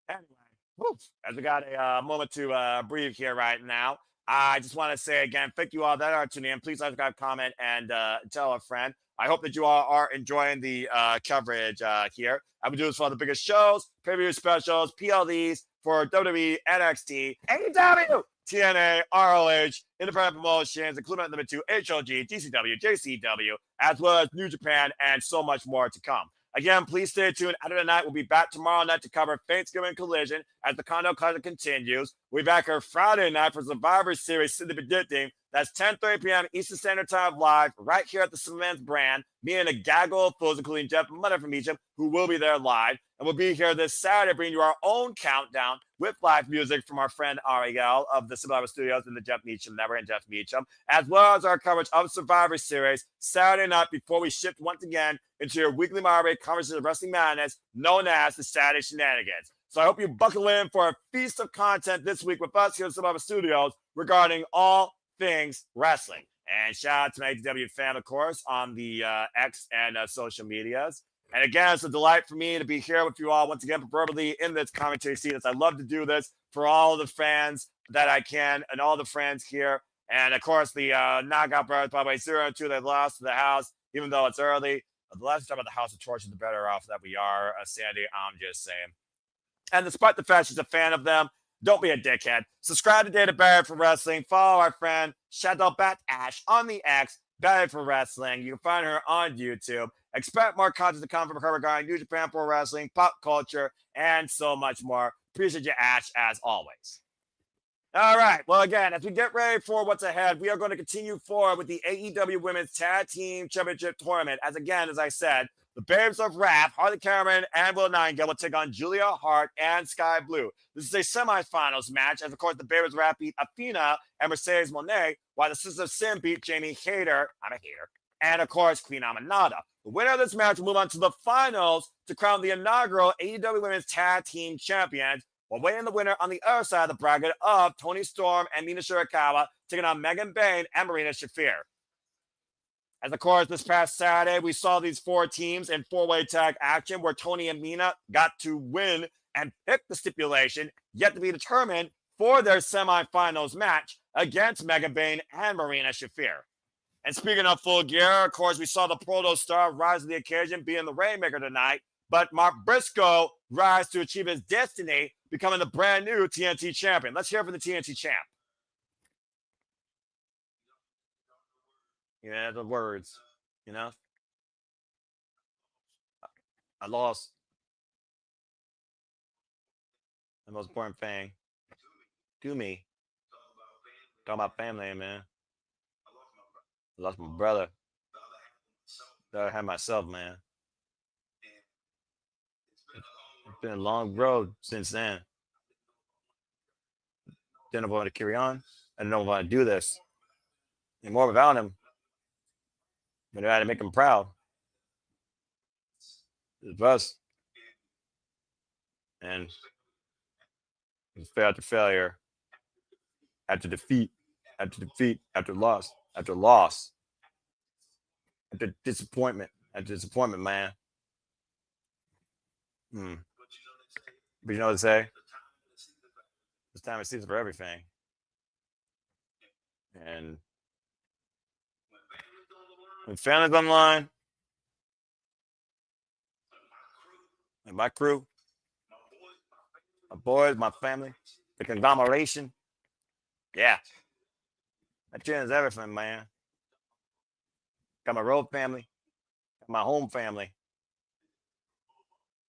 A: Anyway, as we got a moment to breathe here right now, I just want to say again, thank you all that are tuning in. Please subscribe, comment, and tell a friend. I hope that you all are enjoying the coverage here. I've been doing this for all the biggest shows, pay-per-view specials, PLDs for WWE, NXT, AEW, TNA, ROH, independent promotions, including number 2, HOG, DCW, JCW, as well as New Japan, and so much more to come. Again, please stay tuned. Out of the night, we'll be back tomorrow night to cover Thanksgiving Collision as the Condo Classic continues. We'll be back here Friday night for Survivor Series, Simply Predicting. That's 10:30 p.m. Eastern Standard Time live, right here at the Cements brand. Me and a gaggle of fools, including Jeff Mudder from Egypt, who will be there live. And we'll be here this Saturday, bringing you our own countdown with live music from our friend Ariel of the Survivor Studios and the Jeff Meacham Network and Jeff Meacham, as well as our coverage of Survivor Series Saturday night before we shift once again into your weekly moderate conversation of wrestling madness known as the Saturday Shenanigans. So I hope you buckle in for a feast of content this week with us here at Survivor Studios regarding all things wrestling. And shout out to my AEW fan, of course, on the X and social medias. And again, it's a delight for me to be here with you all once again, preferably in this commentary seat, as I love to do this for all the fans that I can and all the friends here. And of course, the Knockout Brothers, by the way, 0-2, they've lost to the house, even though it's early. The less time about the House of Torches, the better off that we are, Sandy. I'm just saying. And despite the fact she's a fan of them, don't be a dickhead. Subscribe to Data Barrett for Wrestling. Follow our friend Shadowbat Ash on the X, Barrett for Wrestling. You can find her on YouTube. Expect more content to come from her regarding New Japan Pro Wrestling, pop culture, and so much more. Appreciate you, Ash, as always. All right. Well, again, as we get ready for what's ahead, we are going to continue forward with the AEW Women's Tag Team Championship Tournament. As again, as I said, the Babes of Wrath, Harley Cameron, and Will Nightingale will take on Julia Hart and Sky Blue. This is a semifinals match, as of course the Babes of Wrath beat Athena and Mercedes Moné, while the Sisters of Sin beat Jamie Hayter, I'm a hater, and of course Queen Aminata. The winner of this match will move on to the finals to crown the inaugural AEW Women's Tag Team Champions, while waiting the winner on the other side of the bracket of Toni Storm and Mina Shirakawa taking on Megan Bayne and Marina Shafir. As of course, this past Saturday, we saw these 4 teams in 4-way tag action where Toni and Mina got to win and pick the stipulation yet to be determined for their semifinals match against Megan Bayne and Marina Shafir. And speaking of Full Gear, of course, we saw the Proto Star rise to the occasion, being the Rainmaker tonight, but Mark Briscoe rise to achieve his destiny, becoming the brand new TNT champion. Let's hear from the TNT champ. Yeah, the words, you know. I lost. The most important thing to me. Talking about family, man. I lost my brother. I had myself, man. It's been a long road since then. Didn't know if I want to carry on. I didn't know if I want to do this anymore without him. But I had to make him proud. It's us. And it's failure after failure, after defeat, after defeat, after loss, The disappointment. A disappointment, man. But you know what they say? This time of season for everything. And when family's online, and my crew, my boys, my family, the conglomeration, yeah. That changes everything, man. Got my road family, got my home family.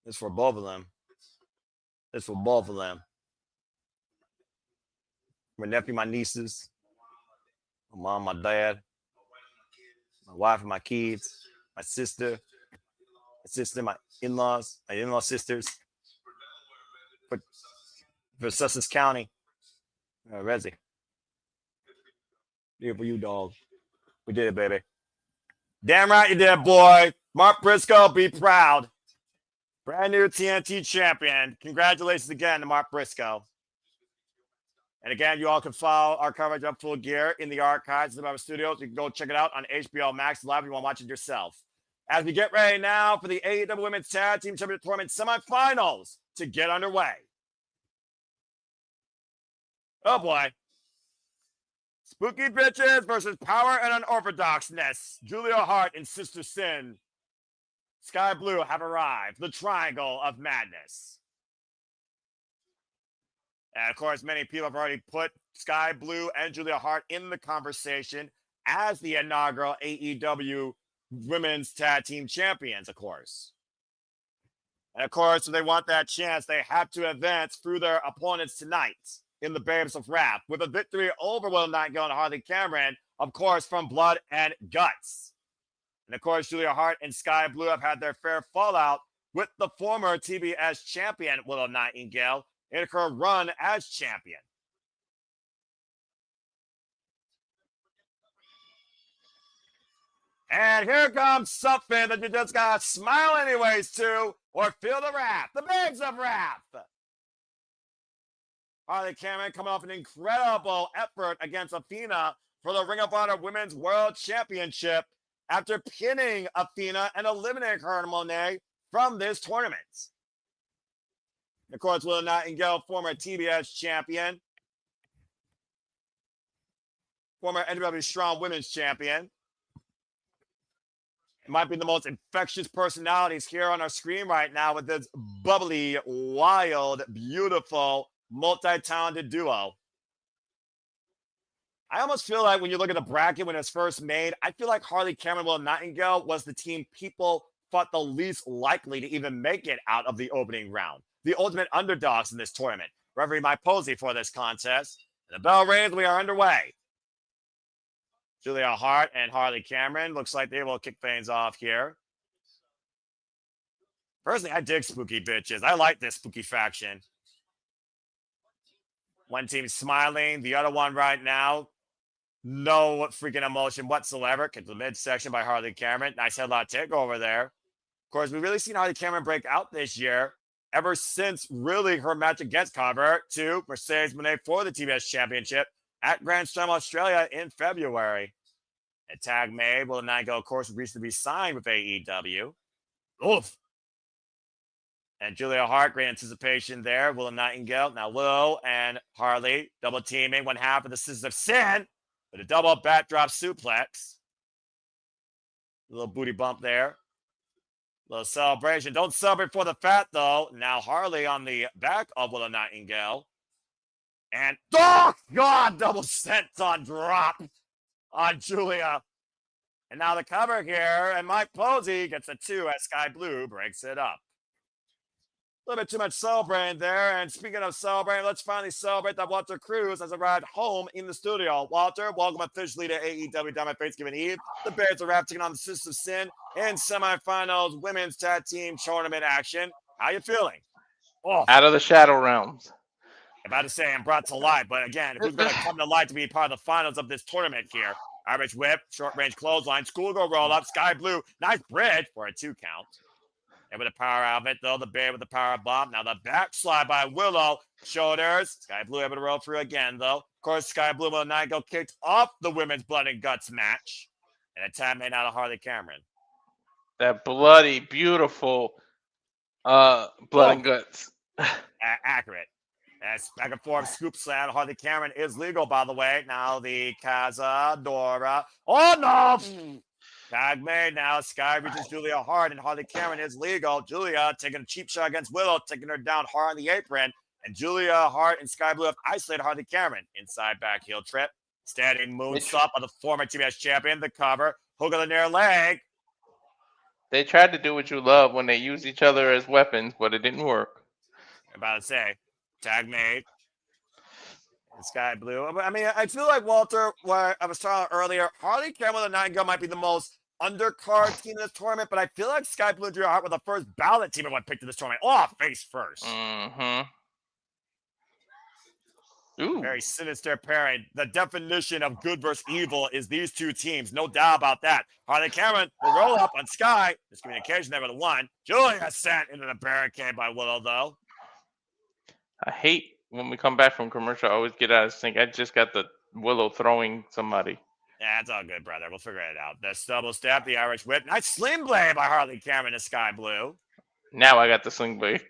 A: This for both of them. This for both of them. My nephew, my nieces, my mom, my dad, my wife and my kids, my sister, my in-laws, my in-law sisters. For Sussex County, Resi. Here for you, dog. We did it, baby. Damn right you did, boy. Mark Briscoe, be proud. Brand new TNT champion. Congratulations again to Mark Briscoe. And again, you all can follow our coverage of Full Gear in the archives of our studios. You can go check it out on HBO Max Live if you want to watch it yourself. As we get ready now for the AEW Women's Tag Team Championship Tournament semifinals to get underway. Oh, boy. Spooky Bitches versus Power and Unorthodoxness. Julia Hart and Sister Sin. Sky Blue have arrived. The Triangle of Madness. And of course, many people have already put Sky Blue and Julia Hart in the conversation as the inaugural AEW Women's Tag Team Champions, of course. And of course, if they want that chance, they have to advance through their opponents tonight in the Babes of Wrath with a victory over Will Nightingale and Harley Cameron, of course, from Blood and Guts. And of course, Julia Hart and Sky Blue have had their fair fallout with the former TBS champion, Willow Nightingale, in her run as champion. And here comes something that you just gotta smile anyways to, or feel the wrath, the Babes of Wrath. Harley Cameron coming off an incredible effort against Athena for the Ring of Honor Women's World Championship after pinning Athena and eliminating her and Monet from this tournament. Of course, Willow Nightingale, former TBS champion, former NWA Strong Women's champion. It might be the most infectious personalities here on our screen right now with this bubbly, wild, beautiful, multi-talented duo. I almost feel like when you look at the bracket when it was first made, I feel like Harley Cameron, Willow Nightingale was the team people thought the least likely to even make it out of the opening round. The ultimate underdogs in this tournament. Referee Mike Posey for this contest. And the bell rings, we are underway. Julia Hart and Harley Cameron. Looks like they will kick things off here. Personally, I dig Spooky Bitches. I like this spooky faction. One team smiling, the other one right now, no freaking emotion whatsoever. Get to the midsection by Harley Cameron. Nice headlock takeover there. Of course, we've really seen Harley Cameron break out this year ever since really her match against Carver to Mercedes Moné for the TBS Championship at Grand Slam Australia in February. A tag made. Will Nightingale, of course, recently be signed with AEW. Oof. And Julia Hart, great anticipation there. Willow Nightingale. Now Willow and Harley double teaming one half of the Sisters of Sin with a double backdrop suplex. A little booty bump there. Little celebration. Don't celebrate for the fat, though. Now Harley on the back of Willow Nightingale. And, oh, God, double senton drop on Julia. And now the cover here. And Mike Posey gets a 2 as Sky Blue breaks it up. A little bit too much celebrating there. And speaking of celebrating, let's finally celebrate that Walter Cruz has arrived home in the studio. Walter, welcome officially to AEW Dynamite Thanksgiving Eve. The Bears are taking on the Sisters of Sin in semifinals women's tag team tournament action. How you feeling?
C: Oh. Out of the Shadow Realms.
A: About to say I'm brought to life, but again, who's going to come to life to be part of the finals of this tournament here? Irish whip, short range clothesline, schoolgirl roll up, Sky Blue, nice bridge for a 2 count. And with the power out of it, though, the Bear with the power bomb. Now the backslide by Willow. Shoulders. Sky Blue able to roll through again, though. Of course, Sky Blue will not go kicked off the women's Blood and Guts match. And a tag made out of Harley Cameron.
C: That bloody, beautiful blood and guts.
A: Accurate. As back and forth scoop slam. Harley Cameron is legal, by the way. Now the Cazadora. Oh, no! Tag made now. Sky reaches Julia Hart, and Harley Cameron is legal. Julia taking a cheap shot against Willow, taking her down hard on the apron. And Julia Hart and Sky Blue have isolated Harley Cameron. Inside back heel trip. Standing moonsault by the former TBS champion. The cover. Hook of the near leg.
C: They tried to do what you love when they use each other as weapons, but it didn't work.
A: I'm about to say, tag made. And Sky Blue. I mean, I feel like, Walter, what I was talking about earlier, Harley Cameron and the Nightingale might be the most undercard team in this tournament, but I feel like Sky Blue and Julia Hart were the first ballot team everyone picked in this tournament. Oh, face first.
C: Ooh.
A: Very sinister pairing. The definition of good versus evil is these two teams. No doubt about that. Harley Cameron will roll up on Sky. Miscommunication there with a 1. Julia sent into the barricade by Willow, though.
C: I hate when we come back from commercial, I always get out of sync. I just got the Willow throwing somebody.
A: Yeah, it's all good, brother. We'll figure it out. The double step, the Irish whip. Nice sling blade by Harley Cameron to Sky Blue.
C: Now I got the sling blade.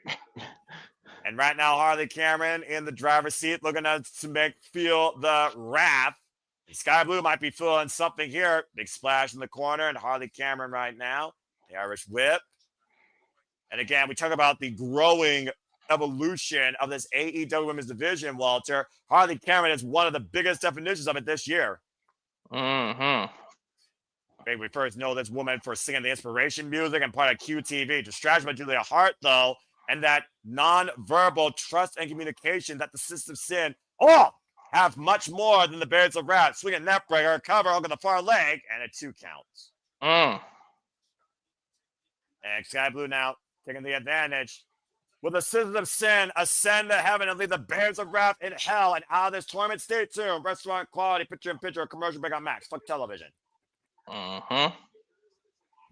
A: And right now, Harley Cameron in the driver's seat, looking to feel the wrath. And Sky Blue might be feeling something here. Big splash in the corner, and Harley Cameron right now. The Irish whip. And again, we talk about the growing evolution of this AEW Women's Division, Walter. Harley Cameron is one of the biggest definitions of it this year. Maybe we first know this woman for singing the inspiration music and part of QTV. Distraction by Julia Hart, though, and that non-verbal trust and communication that the System of Sin have much more than the Bears of Wrath. Swinging neck breaker, cover over the far leg, and a 2 count. And Sky Blue now taking the advantage. Will the System of Sin ascend to heaven and leave the Bears of Wrath in hell and out of this tournament? Stay tuned. Restaurant quality, picture-in-picture, commercial break on Max. Fuck television.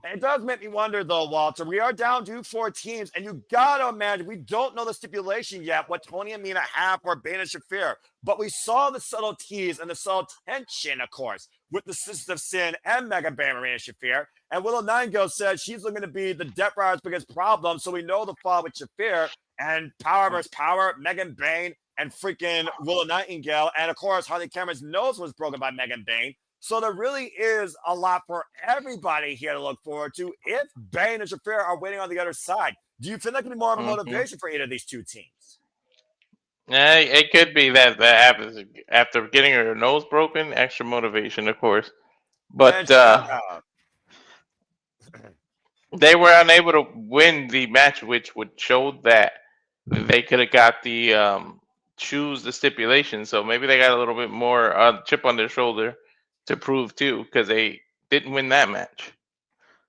A: It does make me wonder, though, Walter. We are down to 4 teams, and you got to imagine we don't know the stipulation yet, what Tony and Mina have for Bane and Shafir. But we saw the subtleties and the subtle tension, of course, with the Sisters of Sin and Megan Bane, Marina Shafir. And Willow Nightingale said she's looking to be the Death Rider's biggest problem, so we know the fall with Shafir. And power versus power, Megan Bane and freaking Willow Nightingale. And, of course, Harley Cameron's nose was broken by Megan Bane. So there really is a lot for everybody here to look forward to if Bane and Shafir are waiting on the other side. Do you feel that could be more of a motivation for either of these two teams?
C: Yeah, it could be that happens after getting her nose broken. Extra motivation, of course. But they were unable to win the match, which would show that they could have got the choose the stipulation. So maybe they got a little bit more chip on their shoulder to prove too, because they didn't win that match.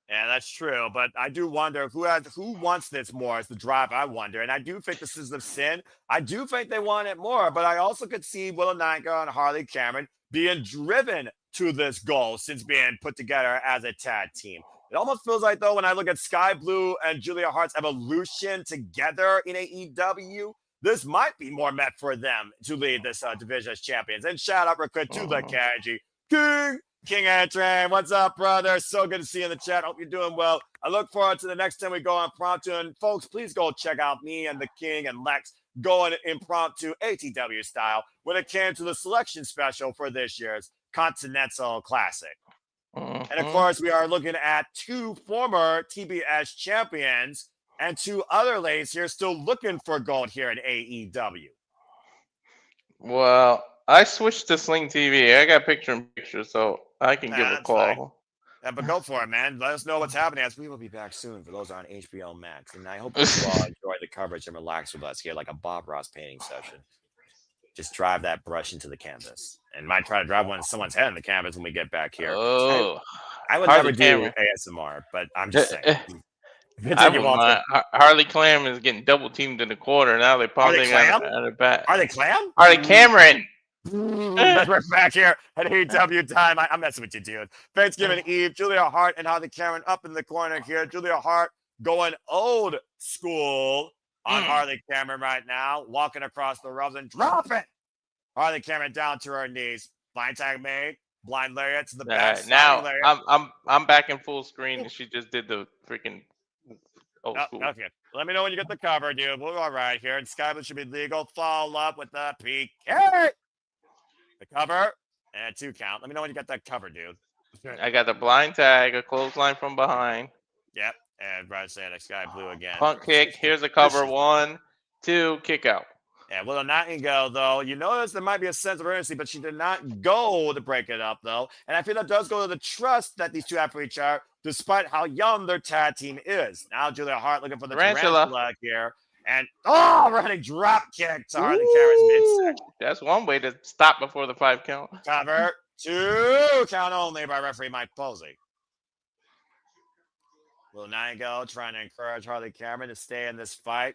A: Yeah, that's true. But I do wonder who wants this more as the drive, I wonder. And I do think the Sisters of Sin, I do think they want it more, but I also could see Willow Nightingale and Harley Cameron being driven to this goal since being put together as a tag team. It almost feels like, though, when I look at Sky Blue and Julia Hart's evolution together in AEW, this might be more meant for them to lead this division as champions. And shout out real quick to the KG. King Antran, what's up, brother? So good to see you in the chat. Hope you're doing well. I look forward to the next time we go impromptu. And folks, please go check out me and the King and Lex going impromptu ATW style when it came to the selection special for this year's Continental Classic. And of course, we are looking at 2 former TBS champions and 2 other ladies here still looking for gold here in AEW.
C: Well, I switched to Sling TV. I got picture-in-picture, so I can give a call.
A: Yeah, but go for it, man. Let us know what's happening as we will be back soon for those on HBO Max. And I hope you all enjoy the coverage and relax with us here like a Bob Ross painting session. Just drive that brush into the canvas. And might try to drive someone's head in the canvas when we get back here.
C: Oh,
A: I would never do ASMR, but I'm just saying.
C: Harley Clam is getting double teamed in the corner. Now they're popping out of the back.
A: Harley Clam?
C: Harley Cameron.
A: We're back here at AEW Dynamite. I'm messing with you, dude. Thanksgiving Eve. Julia Hart and Harley Cameron up in the corner here. Julia Hart going old school on Harley Cameron right now. Walking across the ropes and dropping Harley Cameron down to her knees. Flying tag made. Blind lariat to the
C: All
A: back.
C: right, now
A: Sliding lariat.
C: I'm back in full screen, and she just did the freaking old
A: Oh,
C: school.
A: okay. Let me know when you get the cover, dude. We're all right here. And Sky Blue should be legal. Follow up with the PK. The cover and 2 count. Let me know when you get that cover, dude.
C: I got the blind tag, a clothesline from behind,
A: Yep. And Brian saying Sky Blue again.
C: punt kick. Here's a cover. 1, 2, kick out.
A: Yeah, Willow Nightingale, though, you notice there might be a sense of urgency, but she did not go to break it up, though. And I feel that does go to the trust that these two have for each other, despite how young their tag team is. Now Julia Hart looking for the tarantula here. And, running drop kick to Harley Cameron's midsection.
C: That's one way to stop before the 5 count.
A: Cover. 2 count only by referee Mike Posey. Willow Nightingale trying to encourage Harley Cameron to stay in this fight.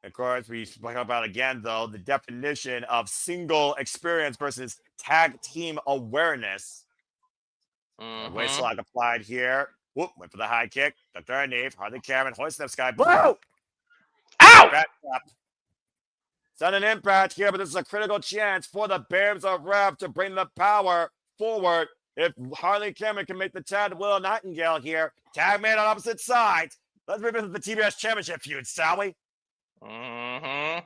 A: Of course, we spoke about again, though, the definition of single experience versus tag team awareness. Waist lock applied here. Whoop, went for the high kick. The third knee. Harley Cameron hoisting up Sky Blue.
C: Ow!
A: Back up. It's not an impact here, but this is a critical chance for the Bears of Rev to bring the power forward. If Harley Cameron can make the tag to Willow Nightingale here, tag made on opposite sides. Let's revisit the TBS Championship feud, shall we? And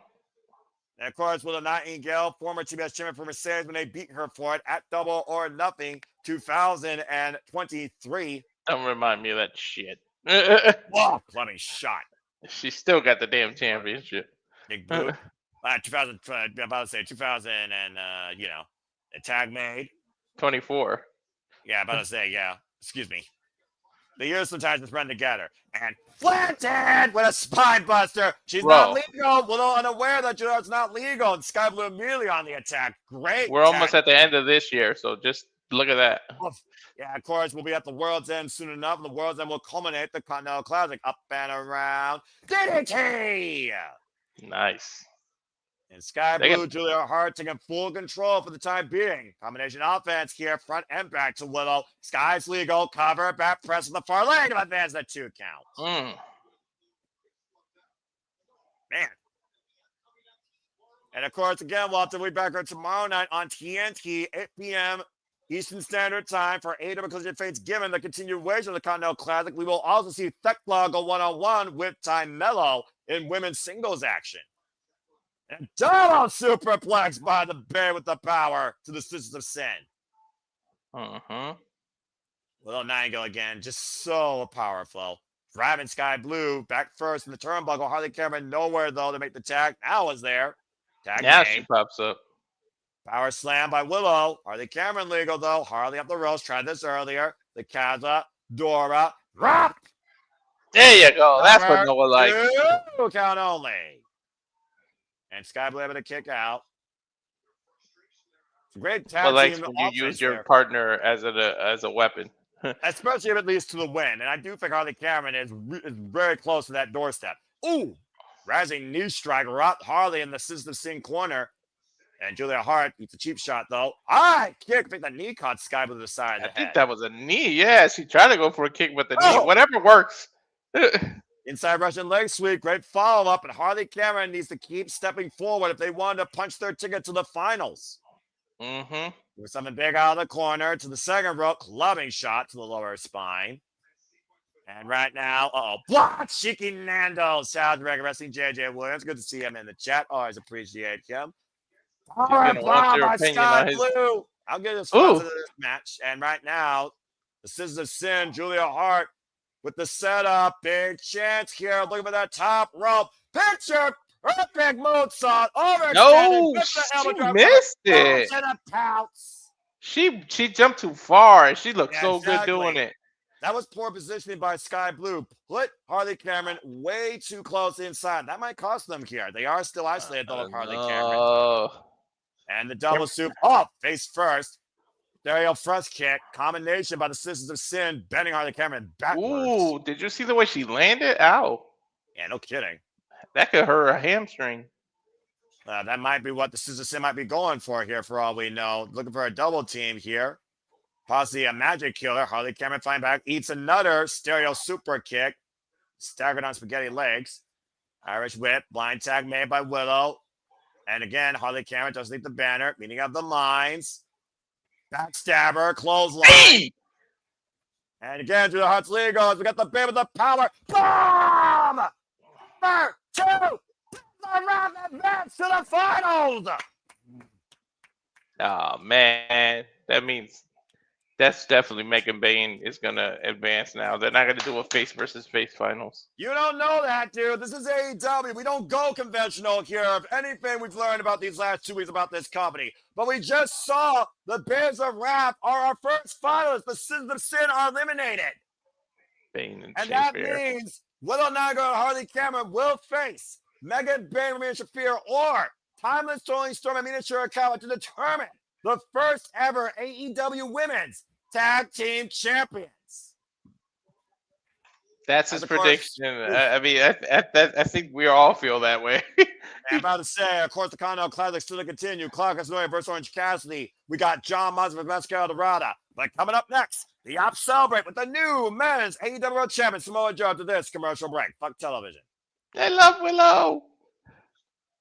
A: of course, Willow Nightingale, former TBS champion for Mercedes, when they beat her for it at Double or Nothing 2023.
C: Don't remind me of that shit.
A: Whoa, plumbing shot.
C: She still got the damn championship.
A: Big boot. 2000, I'm about to say 2000 and, the tag made.
C: 24.
A: Yeah, about to say, yeah. Excuse me. The years sometimes just run together. And planted with a spine buster. She's not legal. Willow unaware that it's not legal. And Sky Blue immediately on the attack. Great.
C: We're almost at the end of this year, so just look at that.
A: Yeah, of course, we'll be at the World's End soon enough. And the World's End will culminate the Continental Classic. Up and around. DDT!
C: Nice.
A: And Sky Blue, Julia Hart taking full control for the time being. Combination offense here, front and back to Willow. Sky's legal, cover, back press with the far leg to advance the 2 count. Man. And of course, again, we'll have to be back here tomorrow night on TNT, 8 p.m. Eastern Standard Time for AEW Collision Fates, given the continuation of the Continental Classic. We will also see Thekla go one-on-one with Ty Mello in women's singles action. And double superplex by the Bear with the power to the Sisters of Sin. Willow Nightingale again, just so powerful. Driving Sky Blue back first in the turnbuckle. Harley Cameron nowhere, though, to make the tag. Now is there. Tag
C: now
A: game.
C: She pops up.
A: Power slam by Willow. Harley Cameron legal, though. Harley up the ropes. Tried this earlier. The Kaza, Dora, drop.
C: There you go. That's what Noah likes.
A: 2 count only. And Sky Blue able to kick out. It's a great tag
C: likes
A: team.
C: when you use your partner as a weapon.
A: Especially if it leads to the win. And I do think Harley Cameron is very close to that doorstep. Ooh, rising knee strike. Harley in the Sisters of Sin corner. And Julia Hart eats a cheap shot, though. Kick. I think the knee caught Sky Blue to the side of the head.
C: I think that was a knee. Yeah, she tried to go for a kick, but the knee, whatever works.
A: Inside Russian leg sweep. Great follow-up. And Harley Cameron needs to keep stepping forward if they wanted to punch their ticket to the finals. With something big out of the corner to the second rope. Clubbing shot to the lower spine. And right now, block Shiki Nando. South Dragon Wrestling JJ Williams. Good to see him in the chat. Always appreciate him. Power bomb by Sky Blue. I'll get his thoughts into this match. And right now, the Sisters of Sin, Julia Hart with the setup. Big chance here. Looking for that top rope. Picture perfect moonsault.
C: No, she missed it. She jumped too far, and she looked so good doing it.
A: That was poor positioning by Sky Blue. Put Harley Cameron way too close inside. That might cost them here. They are still isolated, though, with Harley Cameron. And the double soup face first. Aerial thrust kick. Combination by the Sisters of Sin, bending Harley Cameron backwards.
C: Ooh, did you see the way she landed? Ow.
A: Yeah, no kidding.
C: That could hurt her hamstring.
A: That might be what the Sisters of Sin might be going for here, for all we know. Looking for a double team here. Possibly a magic killer. Harley Cameron fighting back. Eats another stereo super kick. Staggered on spaghetti legs. Irish whip. Blind tag made by Willow. And again, Harley Cameron does leave the banner. Meeting of the minds. Backstabber, clothesline.
C: Hey!
A: And again, through the Hearts League goes. We got the Babe with the power. Bomb! 2, the round advance to the finals.
C: Oh man, that means that's definitely Megan Bain is gonna advance now. They're not gonna do a face versus face finals.
A: You don't know that, dude. This is AEW. We don't go conventional here. If anything we've learned about these last 2 weeks about this company. But we just saw the Bears of Wrath are our first finalists. The Sins of Sin are eliminated.
C: Bain
A: And that means Willow Niagara and Harley Cameron will face Megan Bain, Ramina Shafir, or Timeless Tony Storm and Mina Shirakawa to determine the first ever AEW Women's Tag Team Champions.
C: That's his prediction. I mean, I think we all feel that way.
A: I'm about to say, of course, the Continental Classic still to continue. Clark Casanova versus Orange Cassidy. We got John Moss versus Mascara Dorada. But coming up next, the Ops celebrate with the new men's AEW World Champion Samoa Joe after this commercial break. Fuck television.
C: I love Willow.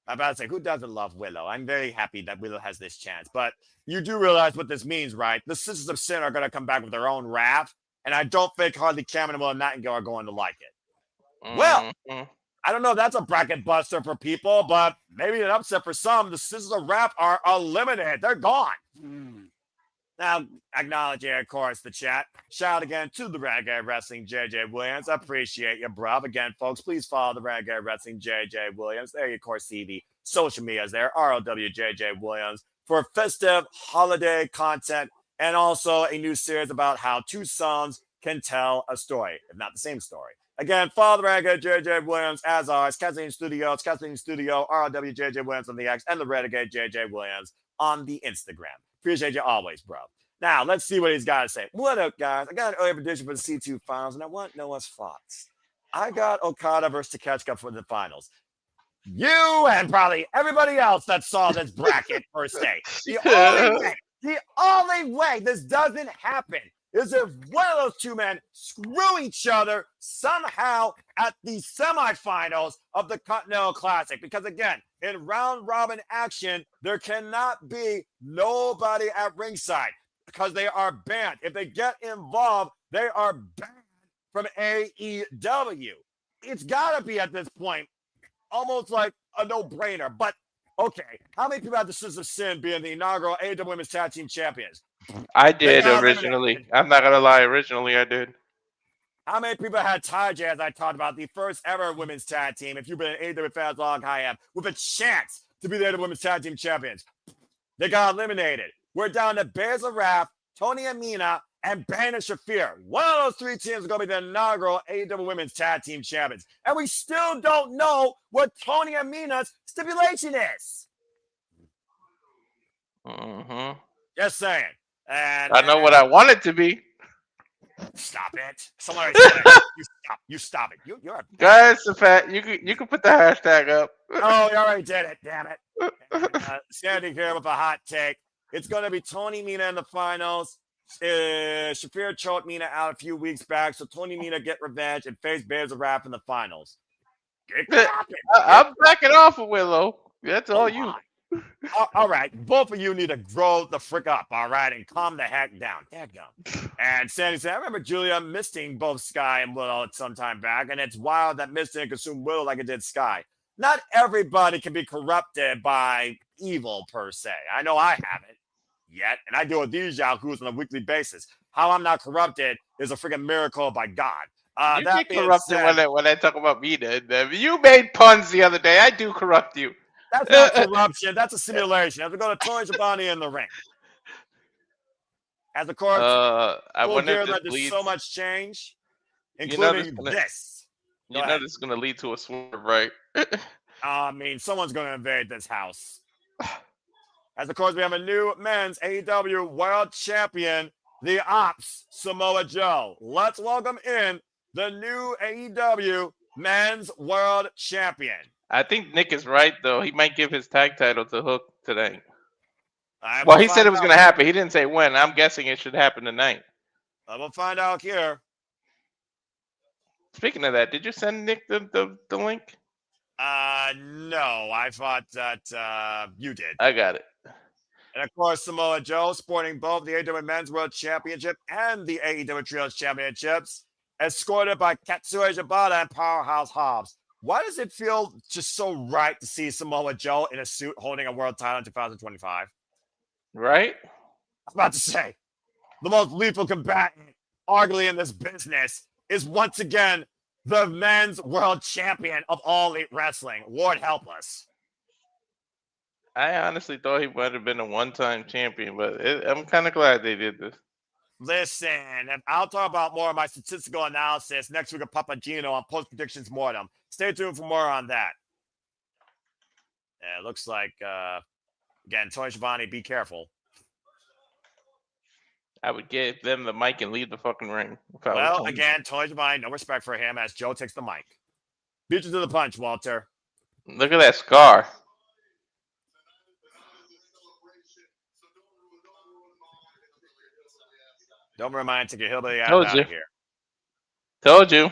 A: I'm about to say, who doesn't love Willow? I'm very happy that Willow has this chance. But you do realize what this means, right? The Sisters of Sin are going to come back with their own wrath. And I don't think Harley Cameron and Willow Nightingale are going to like it. Well, I don't know. That's a bracket buster for people, but maybe an upset for some. The Sisters of Wrath are eliminated. They're gone. Now, acknowledging, of course, the chat. Shout out again to the Renegade Wrestling JJ Williams. I appreciate you, bruv. Again, folks, please follow the Renegade Wrestling JJ Williams. There you, of course, see the social medias there. ROWJJ Williams for festive holiday content and also a new series about how two sons can tell a story, if not the same story. Again, follow the Renegade JJ Williams as always. Casting Studio, it's Casting Studio, ROWJJ Williams on the X, and the Renegade JJ Williams on the Instagram. Appreciate you always, bro. Now, let's see what he's got to say. What up, guys? I got an early prediction for the C2 finals, and I want Noah's thoughts. I got Okada versus Takeshita for the finals. You and probably everybody else that saw this bracket, per se. The only way this doesn't happen is if one of those two men screw each other somehow at the semifinals of the Continental Classic. Because again, in round robin action, there cannot be nobody at ringside because they are banned. If they get involved, they are banned from AEW. It's got to be at this point almost like a no-brainer. But okay, how many people had the Sisters of Sin being the inaugural AEW Women's Tag Team Champions?
C: I did originally. I'm not gonna lie. Originally, I did.
A: How many people had Taj, as I talked about, the first ever women's tag team? If you've been an AEW fan as long as I have, with a chance to be the AEW Women's Tag Team Champions, they got eliminated. We're down to Bears of Wrath, Tony Amina, and Banner Shafir. One of those three teams is going to be the inaugural AEW Women's Tag Team Champions, and we still don't know what Tony Amina's stipulation is. Just saying. And
C: I know what I want it to be.
A: Stop it! Someone already said it. You stop it. You're a
C: Guys, the fact you can put the hashtag up.
A: Oh, you already did it. Damn it! Standing here with a hot take. It's going to be Tony Mina in the finals. Shafir choked Mina out a few weeks back, so Tony Mina get revenge and face Bears of Wrath in the finals.
C: I'm backing off of Willow. That's all you.
A: All right, both of you need to grow the frick up, all right, and calm the heck down. Dadgum. And Sandy said, I remember Julia misting both Sky and Willow at some time back, and it's wild that misting consumed Willow like it did Sky. Not everybody can be corrupted by evil, per se. I know I haven't yet, and I deal with these yahoos on a weekly basis. How I'm not corrupted is a freaking miracle by God.
C: You get corrupted when I talk about me. You made puns the other day. I do corrupt you.
A: That's not corruption. That's a simulation. As we go to Tony Schiavone in the ring. As of course,
C: I wonder if
A: there's so much change, including this.
C: You know this is going to lead to a swerve, right?
A: I mean, someone's going to invade this house. As of course, we have a new men's AEW World Champion, the Ops, Samoa Joe. Let's welcome in the new AEW Men's World Champion.
C: I think Nick is right, though. He might give his tag title to Hook today. Well, he said it was going to happen. He didn't say when. I'm guessing it should happen tonight.
A: We'll find out here.
C: Speaking of that, did you send Nick the link?
A: No. I thought that you did.
C: I got it.
A: And of course, Samoa Joe sporting both the AEW Men's World Championship and the AEW Trios Championships, escorted by Katsuya Shibata and Powerhouse Hobbs. Why does it feel just so right to see Samoa Joe in a suit holding a world title in 2025?
C: Right?
A: I was about to say, the most lethal combatant, arguably in this business, is once again the men's world champion of All Elite Wrestling. Lord help us.
C: I honestly thought he might have been a one-time champion, but I'm kind of glad they did this.
A: Listen, I'll talk about more of my statistical analysis next week of Papagino on Post Predictions Mortem. Stay tuned for more on that. Yeah, it looks like, again, Tony Schiavone, be careful.
C: I would give them the mic and leave the fucking ring. If I was
A: Well,
C: Tony.
A: again, Tony Schiavone, no respect for him as Joe takes the mic. Beat you to the punch, Walter.
C: Look at that scar.
A: Don't remind to get hillbilly ass
C: Told
A: out
C: you.
A: of here.
C: Told you.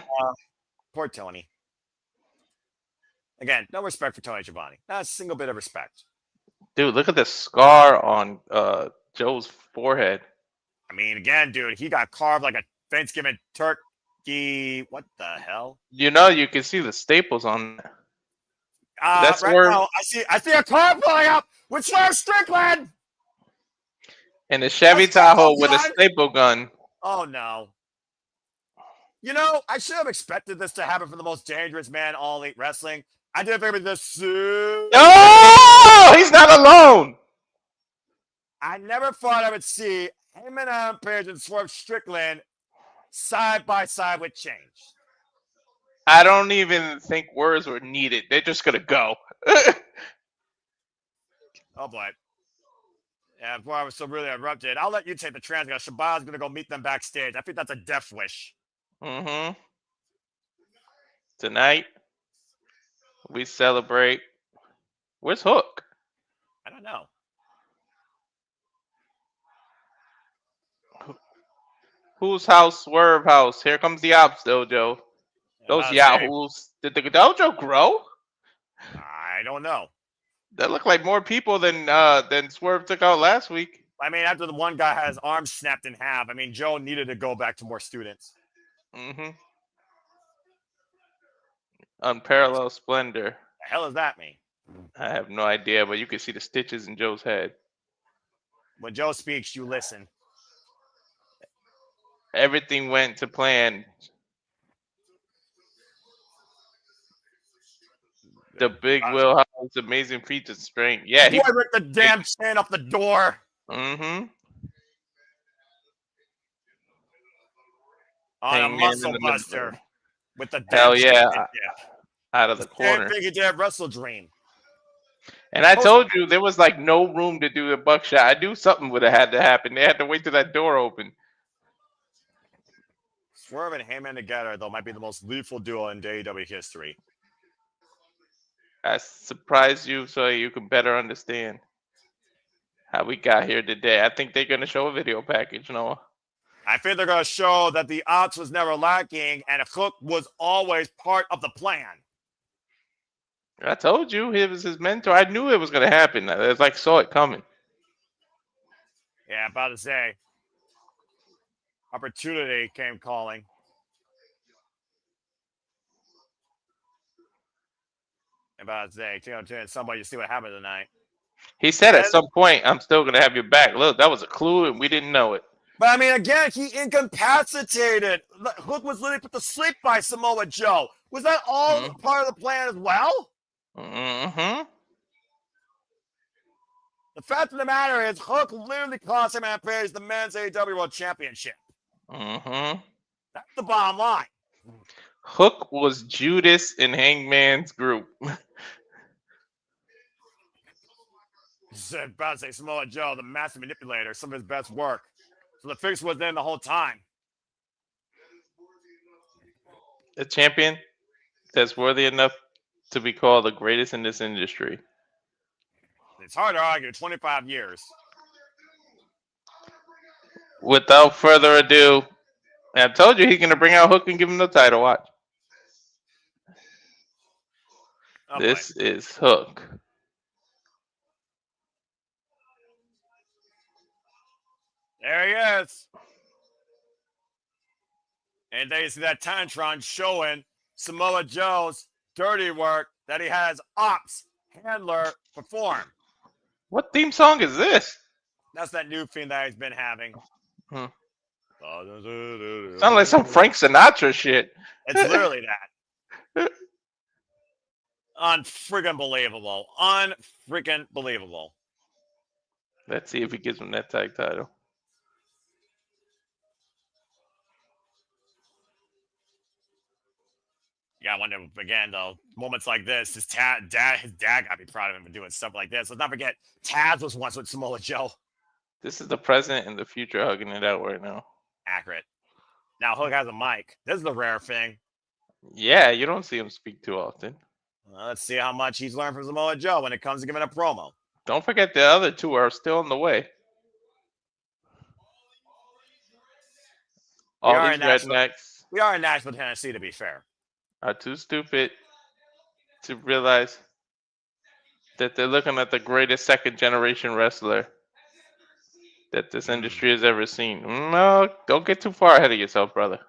A: Poor Tony. Again, no respect for Tony Schiavone. Not a single bit of respect.
C: Dude, look at the scar on Joe's forehead.
A: I mean, again, dude, he got carved like a Thanksgiving turkey. What the hell?
C: You know, you can see the staples on that. That's
A: right
C: where-
A: now, I see a car pulling up with Swerve Strickland.
C: And a Chevy
A: A staple
C: Tahoe with a
A: gun?
C: staple gun.
A: Oh no. You know, I should have expected this to happen from the most dangerous man in All Elite Wrestling. I didn't think it was this soon.
C: Oh, he's not alone.
A: I never thought I would see Heyman Adam Page and Swerve Strickland side by side with change.
C: I don't even think words were needed. They're just gonna go.
A: Oh boy. Yeah, before I was so really erupted, I'll let you take the transfer. Shabazz gonna go meet them backstage. I think that's a death wish.
C: Mm-hmm. Tonight, we celebrate. Where's Hook?
A: I don't know.
C: Whose house? Swerve house. Here comes the Ops Dojo. Those yahoos. Did the dojo grow?
A: I don't know.
C: That looked like more people than Swerve took out last week.
A: I mean, after the one guy had his arm snapped in half, I mean, Joe needed to go back to more students.
C: Mm-hmm. Unparalleled splendor.
A: The hell does that mean?
C: I have no idea, but you can see the stitches in Joe's head.
A: When Joe speaks, you listen.
C: Everything went to plan. The big Will House, amazing feats of strength. Yeah,
A: Boy, ripped the damn chain off the door.
C: Mm-hmm.
A: On a
C: Hangman
A: muscle
C: in the middle.
A: buster. With the
C: Hell
A: damn
C: yeah.
A: championship.
C: Out of the
A: Damn
C: corner.
A: Biggie Dad Wrestle Dream.
C: And I told you there was like no room to do the buckshot. I knew something would have had to happen. They had to wait till that door opened.
A: Swerve and Heyman together, though, might be the most lethal duo in AEW history.
C: I surprised you so you can better understand how we got here today. I think they're going to show a video package, Noah.
A: I think they're going to show that the odds was never lacking and Hook was always part of the plan.
C: I told you he was his mentor. I knew it was going to happen. I like saw it coming.
A: Yeah, about to say. Opportunity came calling. About to say, tune in somebody to see what happened tonight.
C: He said at some point, I'm still going to have your back. Look, that was a clue and we didn't know it.
A: But I mean, again, he incapacitated. Hook was literally put to sleep by Samoa Joe. Was that all part of the plan as well?
C: Mm-hmm.
A: The fact of the matter is, Hook literally cost him and Page the men's AEW World Championship.
C: Mm-hmm.
A: That's the bottom line.
C: Hook was Judas in Hangman's group.
A: Said about to say Samoa Joe, the master manipulator, some of his best work. So the fix was in the whole time.
C: A champion that's worthy enough to be called the greatest in this industry.
A: It's hard to argue. 25 years.
C: Without further ado, I told you he's going to bring out Hook and give him the title. Watch.
A: Oh,
C: this is Hook.
A: There he is. And there you see that Tantron showing Samoa Joe's dirty work that he has Ops Handler perform.
C: What theme song is this?
A: That's that new theme that he's been having.
C: Hmm. Sound like some Frank Sinatra shit.
A: It's literally that. Unfreaking believable. Unfreaking believable.
C: Let's see if he gives him that tag title.
A: Yeah, I wonder again though. Moments like this, his dad gotta be proud of him for doing stuff like this. Let's not forget, Taz was once with Samoa Joe.
C: This is the present and the future hugging it out right now.
A: Accurate. Now Hook has a mic. This is the rare thing.
C: Yeah, you don't see him speak too often.
A: Well, let's see how much he's learned from Samoa Joe when it comes to giving a promo.
C: Don't forget the other two are still on the way. All these rednecks
A: We are in Nashville, Tennessee, to be fair.
C: are too stupid to realize that they're looking at the greatest second generation wrestler that this industry has ever seen. No, don't get too far ahead of yourself, brother.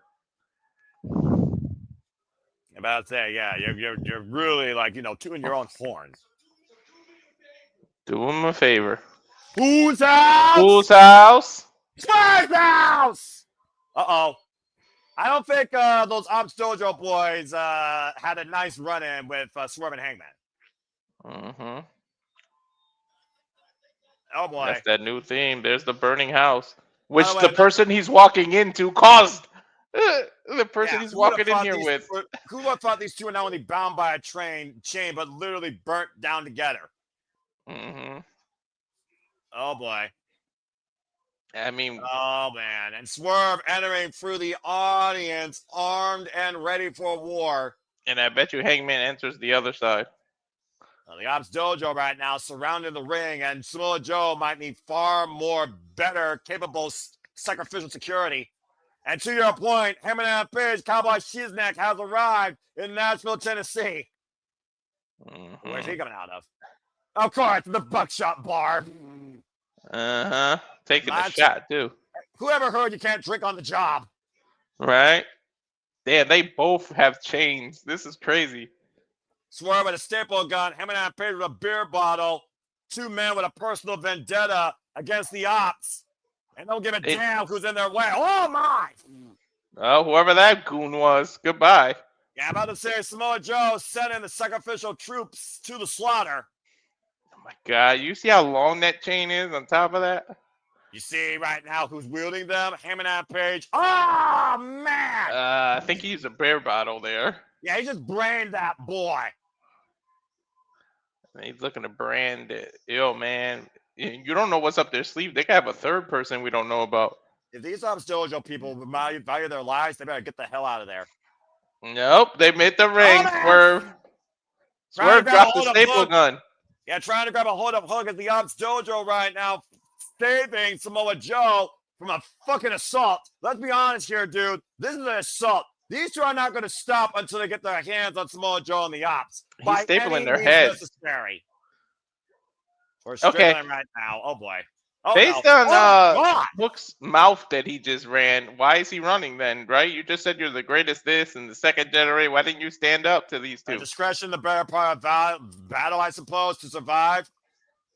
A: About to say, yeah, you're really like, tooting your own horn.
C: Do him a favor.
A: Whose house?
C: Whose house?
A: Spurs house! Uh-oh. I don't think those Ops Dojo boys had a nice run-in with Swerve and Hangman.
C: Mm-hmm.
A: Oh, boy.
C: That's that new theme. There's the burning house, which
A: By
C: the
A: way,
C: person he's walking into caused. The person he's walking in here with.
A: Who would have thought these two are not only bound by a chain, but literally burnt down together?
C: Mm-hmm.
A: Oh, boy.
C: I mean,
A: oh, man. And Swerve entering through the audience, armed and ready for war.
C: And I bet you Hangman enters the other side.
A: Well, the Ops Dojo right now surrounding the ring, and Samoa Joe might need far more better, capable sacrificial security. And to your point, Hangman Page, Cowboy Shiznak has arrived in Nashville, Tennessee.
C: Mm-hmm.
A: Where's he coming out of? Of course, the Buckshot Bar.
C: Uh-huh. Taking a shot, too.
A: Whoever heard you can't drink on the job?
C: Right? Yeah, they both have chains. This is crazy.
A: Swerve with a staple gun, Hangman Page with a beer bottle, two men with a personal vendetta against the Ops. And don't give a damn who's in their way. Oh, my!
C: Oh, whoever that goon was, goodbye.
A: Yeah, I'm about to say Samoa Joe sending the sacrificial troops to the slaughter.
C: Oh, my God. You see how long that chain is on top of that?
A: You see right now who's wielding them? Hangman Page. Oh, man!
C: I think he used a beer bottle there.
A: Yeah, he just brained that boy.
C: He's looking to brand it. Yo, man. You don't know what's up their sleeve. They could have a third person we don't know about.
A: If these Ops Dojo people value their lives, they better get the hell out of there.
C: Nope, they made the ring. Swerve dropped the staple gun.
A: Yeah, trying to grab a hold of Hook at the Ops Dojo right now, saving Samoa Joe from a fucking assault. Let's be honest here, dude. This is an assault. These two are not going to stop until they get their hands on Samoa Joe and the Ops.
C: He's stapling their heads.
A: Necessary. We're struggling right now. Oh, boy. Oh,
C: based on Hook's mouth that he just ran, why is he running then, right? You just said you're the greatest this and the second generation. Why didn't you stand up to these two?
A: Discretion, the better part of battle, I suppose, to survive.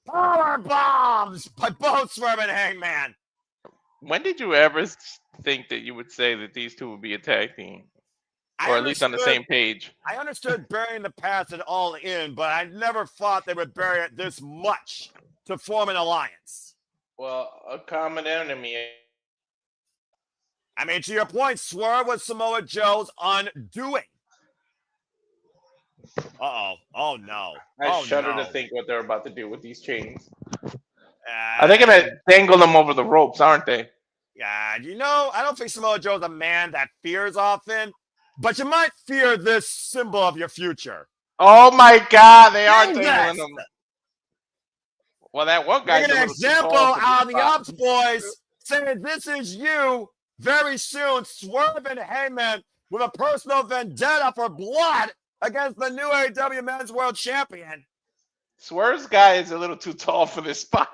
A: Power bombs by both Swerve and Hangman.
C: When did you ever think that you would say that these two would be a tag team? Or at least on the same page?
A: I understood burying the past and all in, but I never thought they would bury it this much to form an alliance.
C: Well, a common enemy.
A: I mean, to your point, Swerve was Samoa Joe's undoing. Uh-oh. Oh, no.
C: I shudder to think what they're about to do with these chains.
A: Are
C: they going to dangle them over the ropes, aren't they?
A: Yeah, I don't think Samoa Joe's a man that fears often, but you might fear this symbol of your future.
C: Oh, my God. They are dangling them. Well, that one guy.
A: An example out of the Ops boys saying this is you very soon. Swerve and Heyman with a personal vendetta for blood against the new AEW Men's World Champion.
C: Swerve's guy is a little too tall for this spot.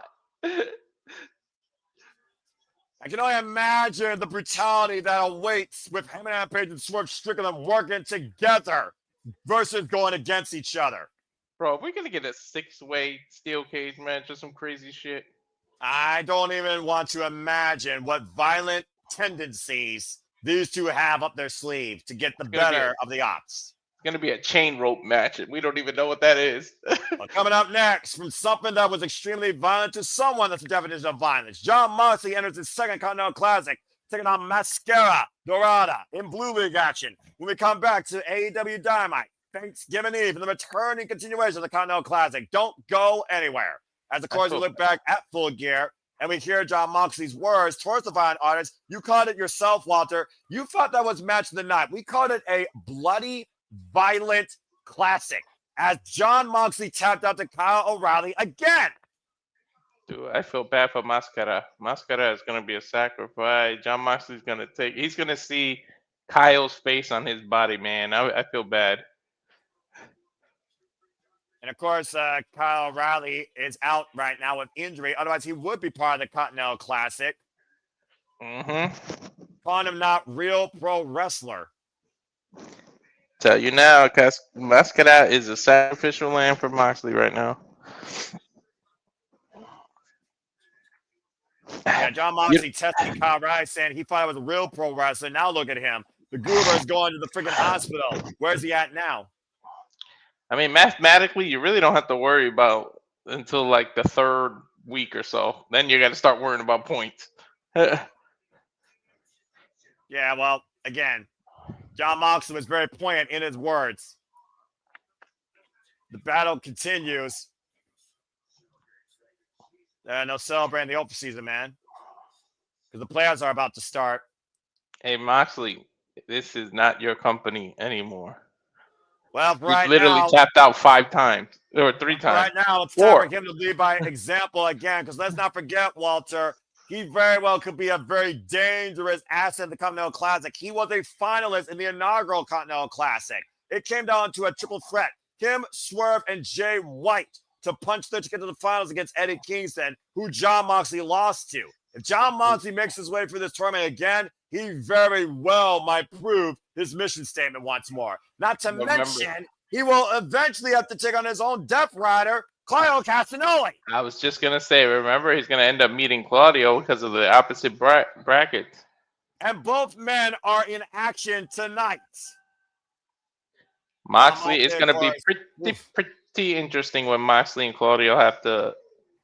A: I can only imagine the brutality that awaits with Hangman Page and Swerve Strickland working together versus going against each other.
C: Bro, we're gonna get a 6-way steel cage match or some crazy shit.
A: I don't even want to imagine what violent tendencies these two have up their sleeve to get the better of the odds.
C: It's gonna be a chain rope match. We don't even know what that is.
A: Well, coming up next, from something that was extremely violent to someone that's the definition of violence, Jon Moxley enters his second Continental Classic, taking on Mascara Dorada in Blue League action. When we come back to AEW Dynamite, Thanksgiving Eve, and the returning continuation of the Continental Classic. Don't go anywhere. As of course, we look back at Full Gear and we hear Jon Moxley's words towards the violent audience. You called it yourself, Walter. You thought that was match of the night. We called it a bloody, violent classic as Jon Moxley tapped out to Kyle O'Reilly again.
C: Dude, I feel bad for Mascara. Mascara is going to be a sacrifice. Jon Moxley's going to he's going to see Kyle's face on his body, man. I feel bad.
A: And of course, Kyle O'Reilly is out right now with injury. Otherwise, he would be part of the Continental Classic. Calling him not real pro wrestler.
C: Tell you now, because Mascara is a sacrificial lamb for Moxley right now.
A: Yeah, Jon Moxley testing Kyle O'Reilly, saying he thought I was a real pro wrestler. Now look at him. The goober is going to the freaking hospital. Where's he at now?
C: I mean, mathematically, you really don't have to worry about until like the third week or so. Then you got to start worrying about points.
A: Yeah, well, again, Jon Moxley was very poignant in his words. The battle continues. No celebrating the open season, man. Because the playoffs are about to start.
C: Hey, Moxley, this is not your company anymore.
A: Well, right
C: literally
A: now,
C: tapped out 5 times or 3 times.
A: Right now, it's time for him to lead by example again. Because let's not forget, Walter, he very well could be a very dangerous asset in the Continental Classic. He was a finalist in the inaugural Continental Classic. It came down to a triple threat. Him, Swerve, and Jay White to punch the ticket to the finals against Eddie Kingston, who Jon Moxley lost to. If Jon Moxley makes his way through this tournament again, he very well might prove his mission statement once more. Not to mention, he will eventually have to take on his own Death Rider, Claudio Castagnoli.
C: I was just going to say, remember, he's going to end up meeting Claudio because of the opposite brackets.
A: And both men are in action tonight.
C: Moxley is going to be pretty interesting when Moxley and Claudio have to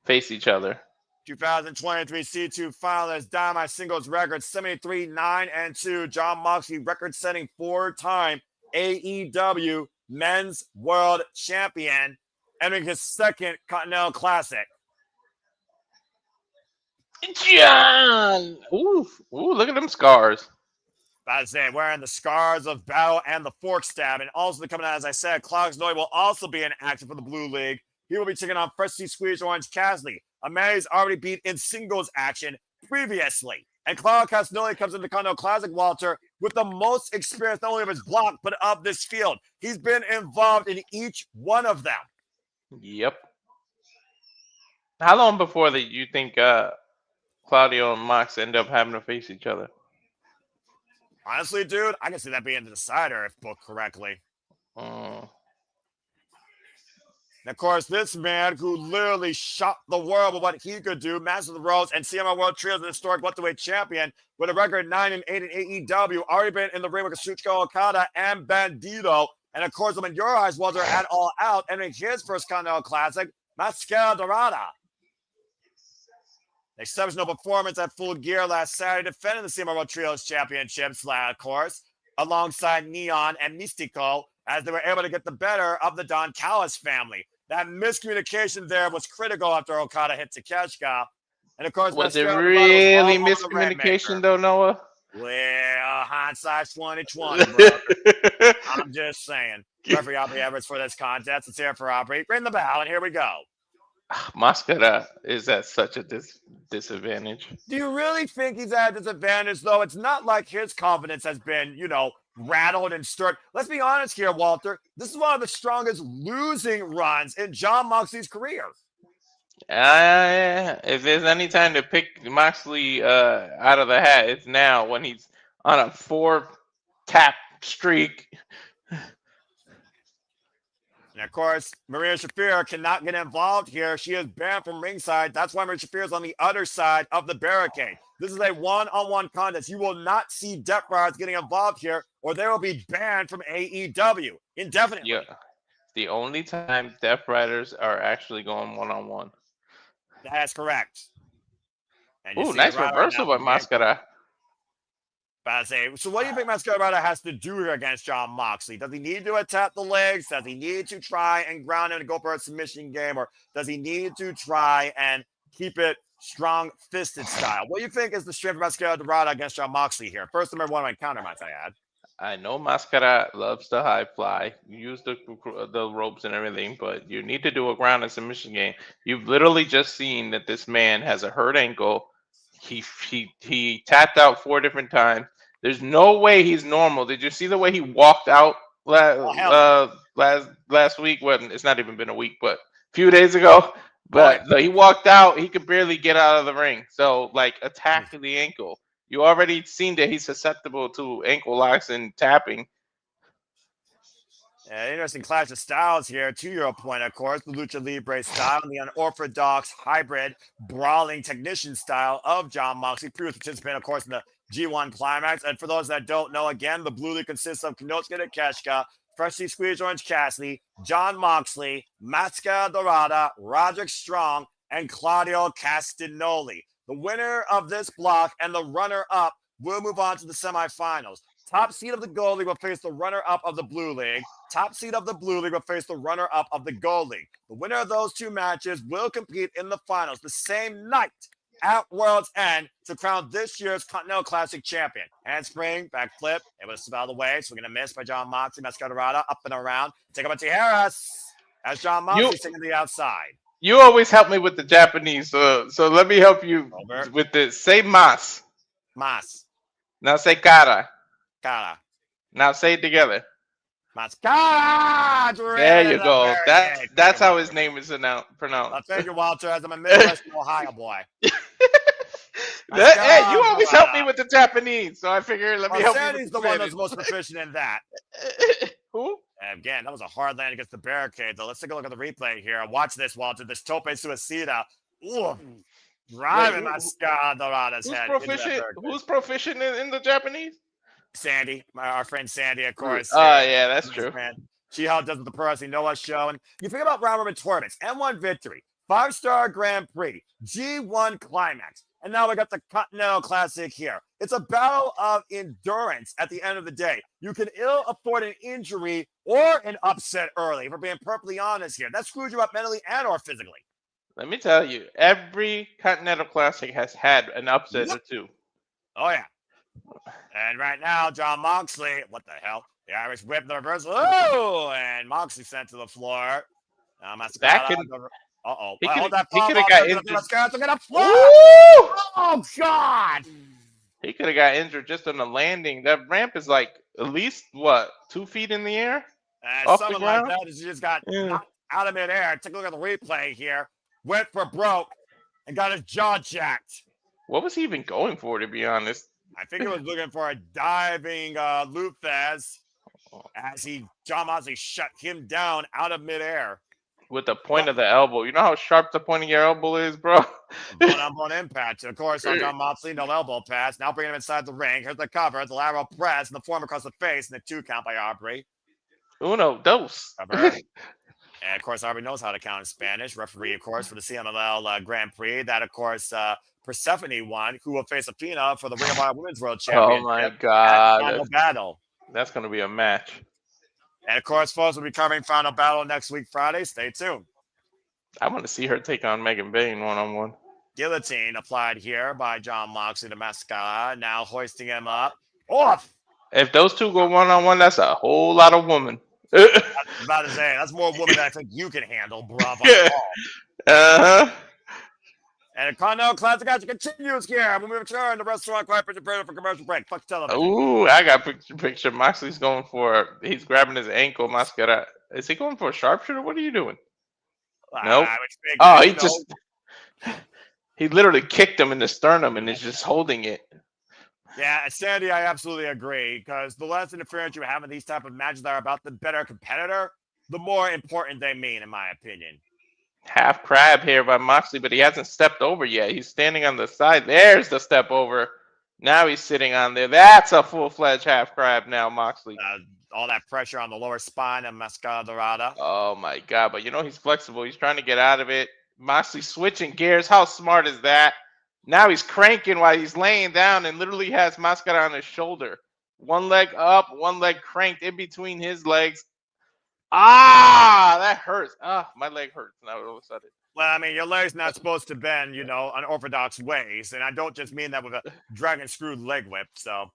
C: face each other.
A: 2023 C2 finalist, Dynamite singles record 73-9-2. Jon Moxley, record-setting 4-time AEW Men's World Champion, entering his second Continental Classic.
C: John! Ooh, look at them scars.
A: About to say, wearing the scars of battle and the fork stab. And also coming out, as I said, Castagnoli will also be in action for the Blue League. He will be taking on freshly squeezed Orange Cassidy, a man he's already beat in singles action previously. And Claudio Castagnoli comes into the Continental Classic, Walter, with the most experience, not only of his block, but of this field. He's been involved in each one of them.
C: Yep. How long before that you think Claudio and Mox end up having to face each other?
A: Honestly, dude, I can see that being the decider if booked correctly. And of course, this man who literally shocked the world with what he could do, Master of the Rose and CMR World Trios, an historic welterweight champion with a record 9-8 in AEW, already been in the ring with Kazuchika Okada and Bandito. And of course, in your eyes, Walter at All Out, entering his first Continental Classic, Mascara Dorada. Exceptional performance at Full Gear last Saturday, defending the CMR World Trios Championships, of course, alongside Neon and Mystico, as they were able to get the better of the Don Callis family. That miscommunication there was critical after Okada hit Takeshita. And of course,
C: was it really miscommunication though, Noah?
A: Well, hindsight 2020, brother. I'm just saying. Referee Aubrey Everett for this contest. Let's hear it for Aubrey. Ring the bell, and here we go.
C: Mascara is at such a disadvantage.
A: Do you really think he's at a disadvantage, though? It's not like his confidence has been, rattled and stirred. Let's be honest here, Walter. This is one of the strongest losing runs in Jon Moxley's career.
C: If there's any time to pick Moxley out of the hat, it's now when he's on a 4-tap streak.
A: And of course, Maria Shafir cannot get involved here. She is banned from ringside. That's why Maria Shafir is on the other side of the barricade. This is a one-on-one contest. You will not see Death Riders getting involved here, or they will be banned from AEW indefinitely.
C: Yeah, the only time Death Riders are actually going one-on-one.
A: That is correct.
C: Ooh, nice reversal by Mascara.
A: So what do you think Mascara has to do here against Jon Moxley? Does he need to attack the legs? Does he need to try and ground him to go for a submission game? Or does he need to try and keep it strong-fisted style? What do you think is the strength of Mascara against Jon Moxley here? First number one encounter, might I add.
C: I know Mascara loves the high fly, use the ropes and everything, but you need to do a ground and submission game. You've literally just seen that this man has a hurt ankle. He tapped out 4 different times. There's no way he's normal. Did you see the way he walked out last week? Well, it's not even been a week, but a few days ago. But he walked out. He could barely get out of the ring. So, like, attack the ankle. You already seen that he's susceptible to ankle locks and tapping.
A: Interesting clash of styles here. To your point, of course, the Lucha Libre style and the unorthodox hybrid brawling technician style of Jon Moxley. Previous participant, of course, in the G1 Climax. And for those that don't know, again, the Blue League consists of Konosuke Takeshita, Freshly Squeezed Orange Cassidy, Jon Moxley, Mascara Dorada, Roderick Strong, and Claudio Castagnoli. The winner of this block and the runner-up will move on to the semifinals. Top seed of the Gold League will face the runner-up of the Blue League. Top seed of the Blue League will face the runner-up of the Gold League. The winner of those 2 matches will compete in the finals the same night at World's End to crown this year's Continental Classic champion. Handspring, backflip, it was out of the way, so we're going to miss by Jon Moxley. Mascara up and around. Take up a Tijeras as Jon Moxley sitting to the outside.
C: You always help me with the Japanese, so let me help you with this. Say mas.
A: Mas.
C: Now say cara.
A: Cara.
C: Now say it together.
A: Mascara!
C: There you go. That's how his name is pronounced.
A: Thank you, Walter, as I'm a Midwestern Ohio boy.
C: Hey, you always help me with the Japanese, so I figured let me help you.
A: Sandy's the one that's most proficient in that.
C: Who?
A: And again, that was a hard land against the barricade, though. Let's take a look at the replay here. Watch this, Walter. This tope suicida. Ooh. Driving Mascara Dorada's head.
C: Who's proficient in the Japanese?
A: Sandy, our friend Sandy, of course.
C: Yeah, that's true.
A: She helped us with the Pro Wrestling Noah show. And you think about round robin tournaments, M1 victory, 5-star Grand Prix, G1 Climax, and now we got the Continental Classic here. It's a battle of endurance at the end of the day. You can ill afford an injury or an upset early, if we're being perfectly honest here. That screws you up mentally and or physically.
C: Let me tell you, every Continental Classic has had an upset or 2.
A: Oh, yeah. And right now, Jon Moxley, what the hell? The Irish whip, the reversal. Oh, and Moxley sent to the floor. Uh-oh.
C: He could have got injured.
A: Oh, God.
C: He could have got injured just on the landing. That ramp is like at least, 2 feet in the air?
A: Something like that. He just got knocked out of midair. Take a look at the replay here. Went for broke and got his jaw jacked.
C: What was he even going for, to be honest?
A: I think he was looking for a diving Luthez as Jon Moxley shut him down out of midair.
C: With the point of the elbow. You know how sharp the point of your elbow is, bro?
A: Bone-on-bone impact. Of course, on Jon Moxley, no elbow pass. Now bringing him inside the ring. Here's the cover, the lateral press, and the form across the face, and the 2 count by Aubrey.
C: Uno, dos.
A: And, of course, Aubrey knows how to count in Spanish. Referee, of course, for the CMLL Grand Prix. That, of course, Persephone won, who will face Athena for the Ring of Honor Women's World Championship.
C: Oh, my God.
A: Final battle.
C: That's going to be a match.
A: And, of course, folks, we'll be covering Final Battle next week, Friday. Stay tuned.
C: I want to see her take on Megan Bayne one-on-one.
A: Guillotine applied here by Jon Moxley to Mascara. Now hoisting him up. Off!
C: If those 2 go one-on-one, that's a whole lot of woman.
A: I was about to say, that's more women than I think you can handle, bravo.
C: Uh-huh.
A: And the Continental Classic actually continues here. When we return, the restaurant quiet prepared for commercial break. Fuck television.
C: Ooh, I got picture. Moxley's going he's grabbing his ankle. Mascara. Is he going for a sharpshooter? What are you doing? Nope.
A: Oh,
C: He literally kicked him in the sternum and is just holding it.
A: Yeah, Sandy, I absolutely agree, because the less interference you have in these type of matches that are about the better competitor, the more important they mean, in my opinion.
C: Half crab here by Moxley, but he hasn't stepped over yet. He's standing on the side. There's the step over. Now he's sitting on there. That's a full-fledged half crab now, Moxley.
A: All that pressure on the lower spine of Mascara Dorada.
C: Oh my God! But he's flexible. He's trying to get out of it. Moxley switching gears. How smart is that? Now he's cranking while he's laying down and literally has Mascara on his shoulder. One leg up, one leg cranked in between his legs. Ah, that hurts. Ah, my leg hurts now all of a sudden.
A: Well, I mean, your leg's not supposed to bend, unorthodox ways. And I don't just mean that with a dragon screwed leg whip. So,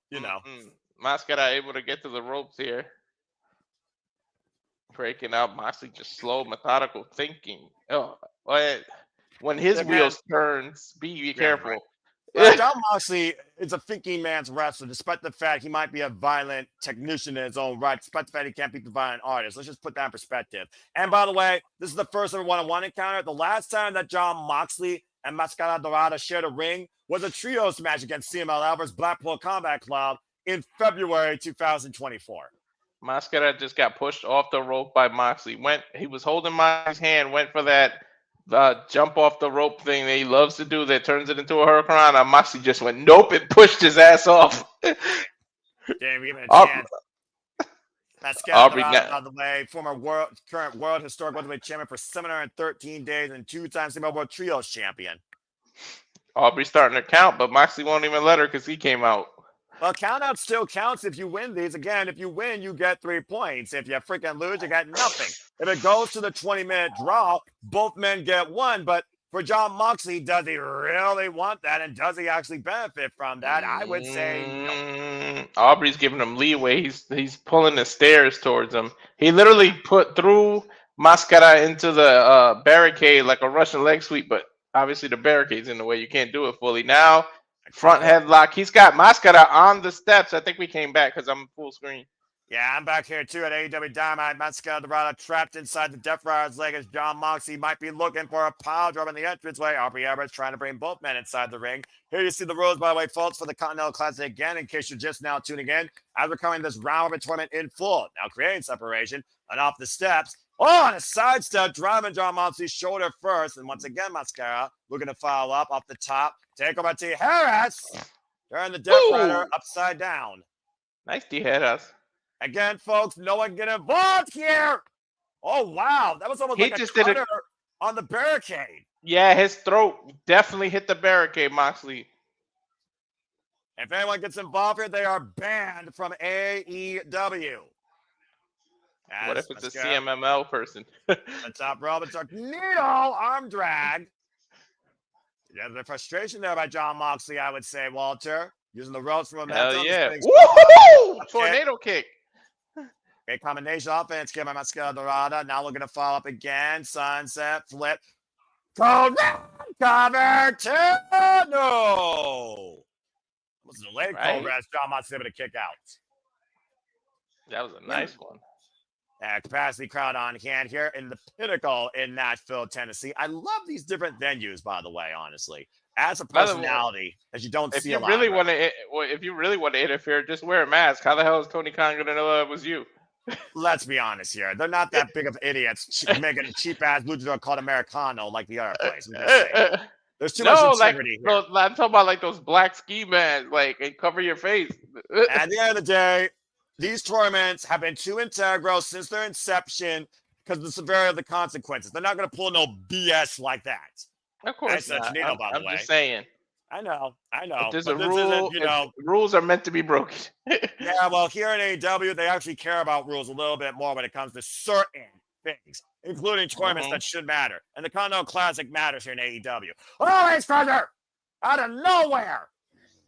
C: Mascara able to get to the ropes here. Breaking out. Moxley just slow, methodical thinking. Oh, when his wheels turns, be careful.
A: Right. Well, John Moxley is a thinking man's wrestler, despite the fact he might be a violent technician in his own right, despite the fact he can't beat the violent artist. Let's just put that in perspective. And by the way, this is the first ever one-on-one encounter. The last time that John Moxley and Mascara Dorada shared a ring was a trios match against CML Alvarez Blackpool Combat Club in February 2024.
C: Mascara just got pushed off the rope by Moxley. He was holding Moxley's hand, went for that jump off the rope thing that he loves to do that turns it into a hurricane. And Moxley just went nope and pushed his ass off.
A: Damn, give me a chance. Mascara Dorada, by the way, current world historic welterweight champion for 713 days and 2-time CML World Trios champion.
C: Aubrey's starting to count, but Moxley won't even let her because he came out.
A: Well, count out still counts if you win these. Again, if you win, you get 3 points. If you freaking lose, you got nothing. If it goes to the 20-minute draw, both men get 1. But for John Moxley, does he really want that? And does he actually benefit from that? I would say no.
C: Aubrey's giving him leeway. He's pulling the stairs towards him. He literally threw Mascara into the barricade like a Russian leg sweep, but obviously the barricade's in the way. You can't do it fully. Now, front headlock. He's got Mascara on the steps. I think we came back because I'm full screen.
A: Yeah, I'm back here too at AEW Dynamite. Mascara Dorada trapped inside the Death Rider's leg as John Moxley might be looking for a pile driver in the entranceway. Aubrey Everett's trying to bring both men inside the ring. Here you see the rules, by the way, folks, for the Continental Classic again, in case you're just now tuning in. As we're covering this round robin tournament in full. Now creating separation and off the steps. Oh, and a sidestep, driving John Moxley's shoulder first. And once again, Mascara looking to follow up off the top. Take over to Harris. Turn the Death Rider upside down.
C: Nice Tijeras.
A: Again, folks, no one get involved here. Oh, wow. That was almost like a cutter on the barricade.
C: Yeah, his throat definitely hit the barricade, Moxley.
A: If anyone gets involved here, they are banned from AEW.
C: What if it's a CMML person?
A: The top rope, it's a needle arm drag. Yeah, the frustration there by John Moxley, I would say, Walter. Using the ropes from momentum.
C: Hell yeah. Woo-hoo! Tornado kick.
A: Great combination offense given by Mascara Dorada. Now looking to follow up again. Sunset flip. Cover 2. No. It was a delayed Cobra as John Moxley able to kick out.
C: That was a nice one.
A: Capacity crowd on hand here in the Pinnacle in Nashville, Tennessee. I love these different venues, by the way, honestly. As a personality, as you don't see a lot.
C: If you really want to interfere, just wear a mask. How the hell is Tony Khan going to know that was you?
A: Let's be honest here. They're not that big of idiots making a cheap-ass luchador called Americano like the other place. There's too much integrity here.
C: I'm talking about like those black ski masks, and cover your face.
A: At the end of the day, these tournaments have been too integral since their inception because of the severity of the consequences. They're not going to pull no BS like that.
C: Of course not. I'm just saying.
A: I know.
C: If there's a rule, rules are meant to be broken.
A: Yeah, well, here in AEW, they actually care about rules a little bit more when it comes to certain things, including tournaments that should matter. And the Continental Classic matters here in AEW. Oh, Ace Crusher! Out of nowhere!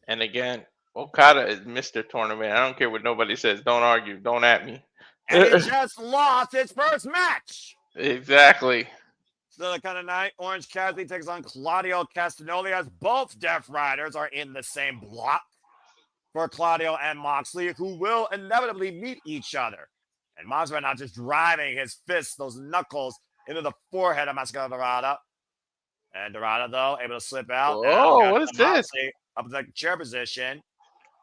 C: And again, Okada is Mr. Tournament. I don't care what nobody says. Don't argue. Don't at me.
A: And he just lost his first match.
C: Exactly.
A: Still the kind of night. Orange Cassidy takes on Claudio Castagnoli as both Death Riders are in the same block for Claudio and Moxley, who will inevitably meet each other. And Moxley not just driving his fists, those knuckles, into the forehead of Mascara Dorada. And Dorada, though, able to slip out. Now
C: Oh,
A: got
C: what is
A: Jon
C: this?
A: Moxley up in the chair position.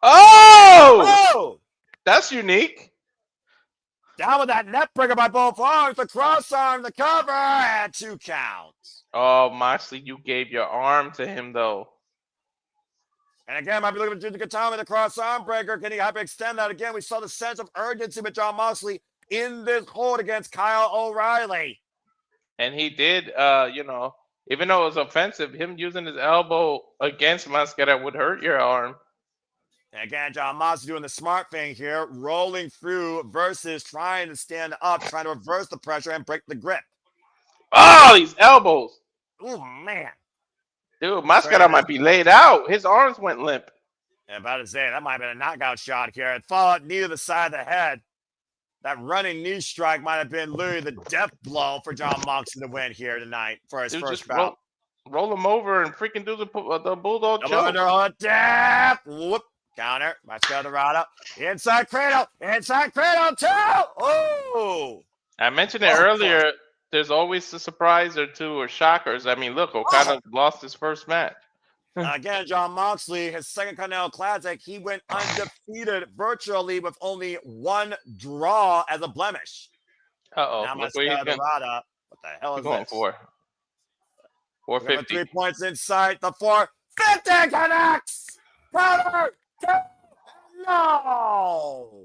C: Oh,
A: Oh!
C: that's unique.
A: Down with that net breaker by both arms. The cross arm, the cover, and 2 counts.
C: Oh, Moxley, you gave your arm to him, though.
A: And again, might be looking to Katana, the cross arm breaker. Can he hyperextend that again? We saw the sense of urgency with Jon Moxley in this hold against Kyle O'Reilly.
C: And he did, even though it was offensive, him using his elbow against Mascara would hurt your arm.
A: And again, Jon Moxley doing the smart thing here, rolling through versus trying to stand up, trying to reverse the pressure and break the grip.
C: Oh, these elbows.
A: Oh, man.
C: Dude, Mascara might be laid out. His arms went limp.
A: Yeah, about to say, that might have been a knockout shot here. It followed knee to the side of the head. That running knee strike might have been literally the death blow for Jon Moxley to win here tonight for his first bout.
C: Roll him over and freaking do the bulldog choke.
A: Under death. Whoop. Counter. Mascara Dorada. Inside cradle. Inside cradle too. Oh.
C: I mentioned it earlier. There's always a surprise or two or shockers. I mean, look, Okada lost his first match.
A: Again, Jon Moxley, his second Continental Classic, he went undefeated virtually with only 1 draw as a blemish.
C: Uh-oh.
A: Now Mascara Dorada. What the hell is
C: going
A: this?
C: for 450.
A: 3 points inside the 450 connects. Counter. No.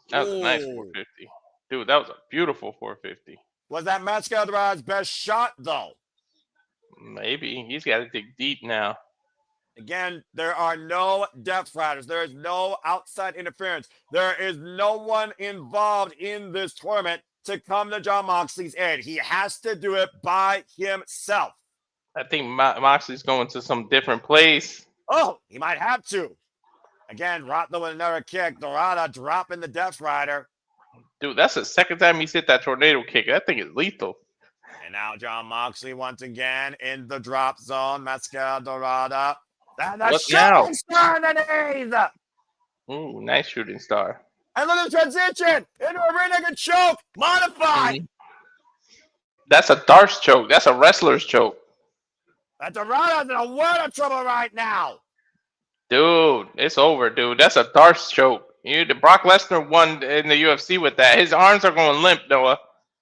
C: That was a nice 450. Dude, that was a beautiful 450.
A: Was that Mascara Dorada's best shot, though?
C: Maybe. He's got to dig deep now.
A: Again, there are no depth riders. There is no outside interference. There is no one involved in this tournament to come to Jon Moxley's aid. He has to do it by himself.
C: I think Moxley's going to some different place.
A: Oh, he might have to. Again, Rotno with another kick. Dorada dropping the Death Rider.
C: Dude, that's the second time he's hit that tornado kick. That thing is lethal.
A: And now Jon Moxley once again in the drop zone. Mascara Dorada. And the shooting star in the knees.
C: Ooh, nice shooting star.
A: And look at the transition into a rear naked choke. Modified.
C: Mm-hmm. That's a Darce choke. That's a wrestler's choke.
A: That Dorada's in a world of trouble right now.
C: Dude, it's over, dude. That's a Darce choke. Brock Lesnar won in the UFC with that. His arms are going limp, Noah.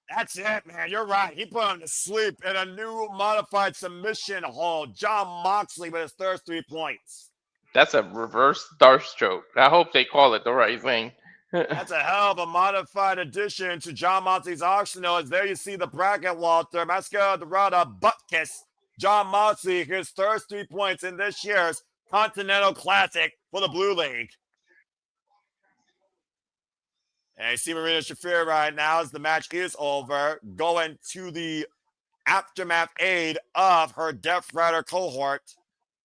A: That's it, man. You're right. He put him to sleep in a new modified submission hold. Jon Moxley with his first 3 points.
C: That's a reverse Darce choke. I hope they call it the right thing.
A: That's a hell of a modified addition to Jon Moxley's arsenal. As there you see the bracket, Walter. Mascara Dorada, butt kiss. Jon Moxley, his first 3 points in this year's Continental Classic for the Blue League. And you see Marina Shafir right now as the match is over, going to the aftermath aid of her Death Rider cohort.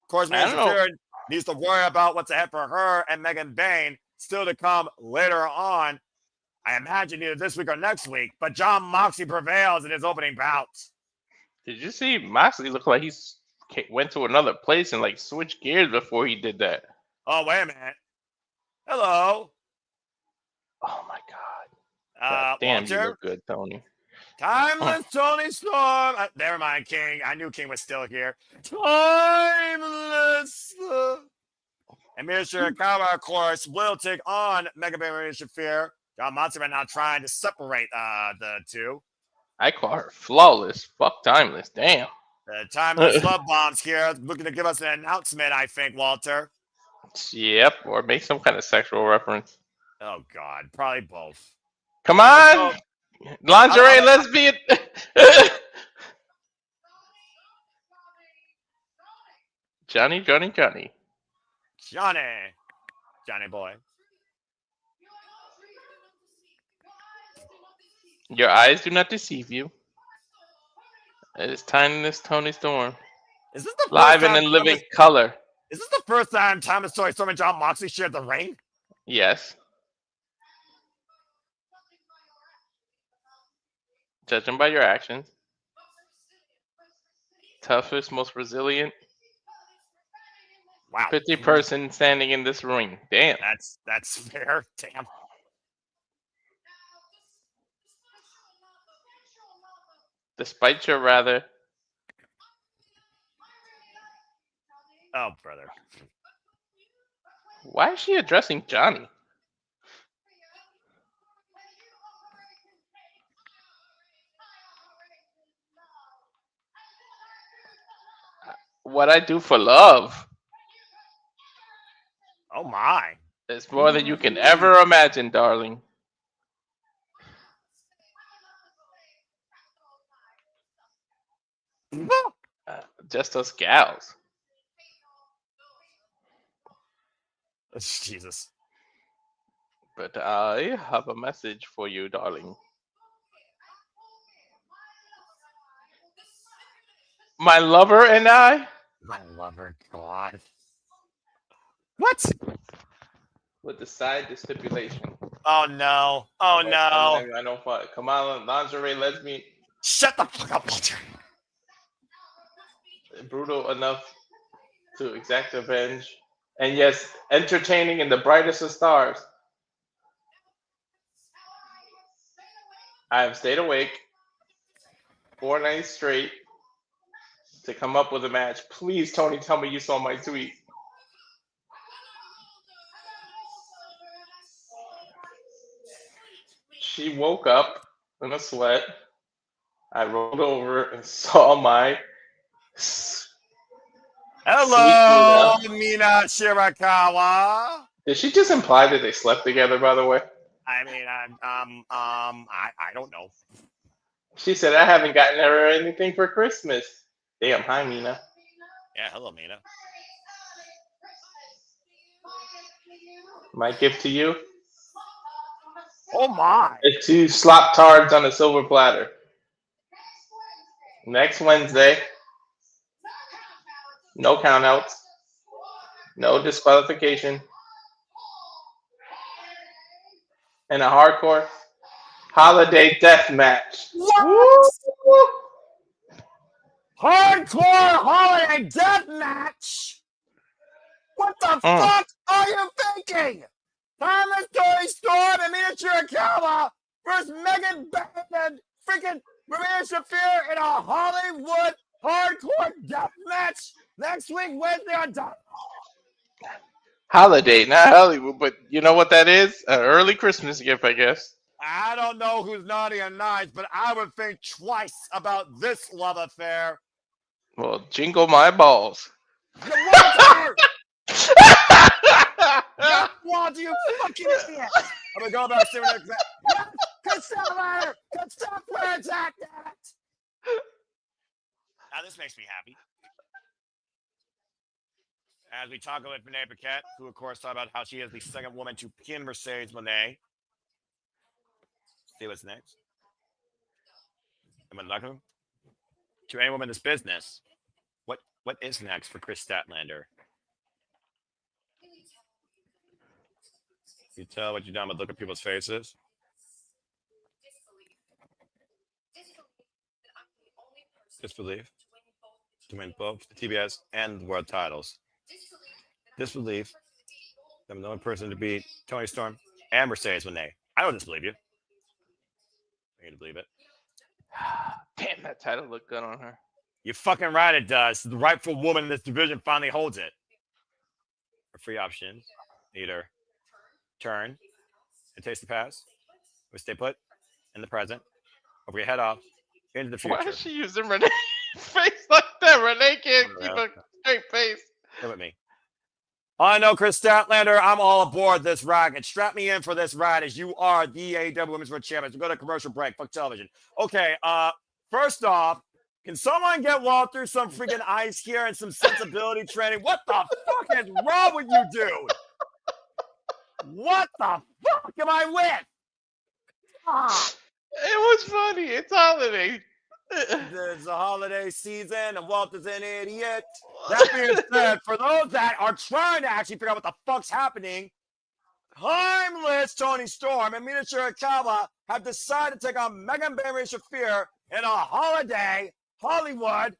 A: Of course, Marina Shafir needs to worry about what's ahead for her and Megan Bain still to come later on. I imagine either this week or next week, but Jon Moxley prevails in his opening bout.
C: Did you see Moxley look like he went to another place and like switched gears before he did that?
A: Oh, wait a minute. Hello.
C: Oh my God. Damn,
A: Walter?
C: you look good, Tony.
A: Timeless Tony Storm. Never mind, King. I knew King was still here. Timeless. And Mr. Akawa, of course, will take on Mega Bain Marina Shafir. Jon Moxley right now trying to separate the two.
C: I call her flawless. Fuck Timeless. Damn.
A: The Timeless Love Bombs here looking to give us an announcement, I think, Walter.
C: Yep, or make some kind of sexual reference.
A: Oh, God. Probably both.
C: Come on! Lingerie lesbian! Johnny
A: boy.
C: Your eyes do not deceive you. It is Timeless Tony Storm.
A: Is this the
C: live and in living color?
A: Is this the first time Timeless Tony Storm and Jon Moxley shared the ring?
C: Yes. Judging by your actions. Toughest, most resilient.
A: Wow.
C: 50 person standing in this ring. Damn.
A: That's fair. Damn.
C: Despite your rather
A: Oh, brother.
C: Why is she addressing Johnny? What I do for love
A: Oh, my.
C: is more than you can ever imagine, darling. Just us gals.
A: Jesus.
C: But I have a message for you, darling. My lover and I
A: My lover, God. What?
C: would decide the stipulation.
A: Oh, no. Oh, no.
C: I don't fight. Kamala, lingerie, lesbian,
A: Shut the fuck up, Walter.
C: brutal enough to exact revenge, and yes, entertaining in the brightest of stars. I have stayed awake 4 nights straight to come up with a match. Please, Tony, tell me you saw my tweet. She woke up in a sweat. I rolled over and saw my
A: Hello,
C: sweet
A: Mina Shirakawa.
C: Did she just imply that they slept together, by the way?
A: I mean, I don't know.
C: She said, I haven't gotten her anything for Christmas. Damn, hi, Mina.
A: Yeah, hello, Mina.
C: My gift to you?
A: Oh, my.
C: It's 2 slop tards on a silver platter. Next Wednesday, no countouts, no disqualification, and a hardcore holiday death match.
A: What? Hardcore holiday death match? What the fuck are you thinking? Thomas Tori Storm and Mina Shirakawa versus Megan Band and freaking Maria Shafir in a Hollywood hardcore death match next week, Wednesday on Dynamite.
C: Holiday, not Hollywood, but you know what that is? An early Christmas gift, I guess.
A: I don't know who's naughty and nice, but I would think twice about this love affair.
C: Well, jingle my balls.
A: Walter! Walter, you fucking idiot! I'm gonna go back to the next. Yes! Concealer! Concealer attack that! Now this makes me happy. As we talk about Renee Paquette, who of course talked about how she is the second woman to pin Mercedes Moné. See what's next. And when lucky to any woman in this business, what is next for Chris Statlander? You tell what you've done with look at people's faces. Disbelief to win both the TBS and the world titles. Disbelief that I'm the only person to beat Tony Storm and Mercedes Moné. I don't disbelieve you. I need to believe it.
C: Damn, that title looked good on her.
A: You're fucking right, it does. The rightful woman in this division finally holds it. Our free options. Either turn and taste the past, or stay put in the present, or we head off into the future.
C: Why is she using Renee's face like that? Renee can't keep a straight face.
A: Come with me. I know, Chris Statlander, I'm all aboard this ride. And strap me in for this ride as you are the AEW Women's World Champions. We'll go to commercial break. Fuck television. Okay, first off, can someone get Walter some freaking ice here and some sensibility training? What the fuck is wrong with you, dude? What the fuck am I with?
C: It was funny. It's holiday.
A: It's a holiday season and Walter's an idiot. That being said, for those that are trying to actually figure out what the fuck's happening, timeless Tony Storm and Mina Shirakawa have decided to take on Megan Berry Shafir in a holiday Hollywood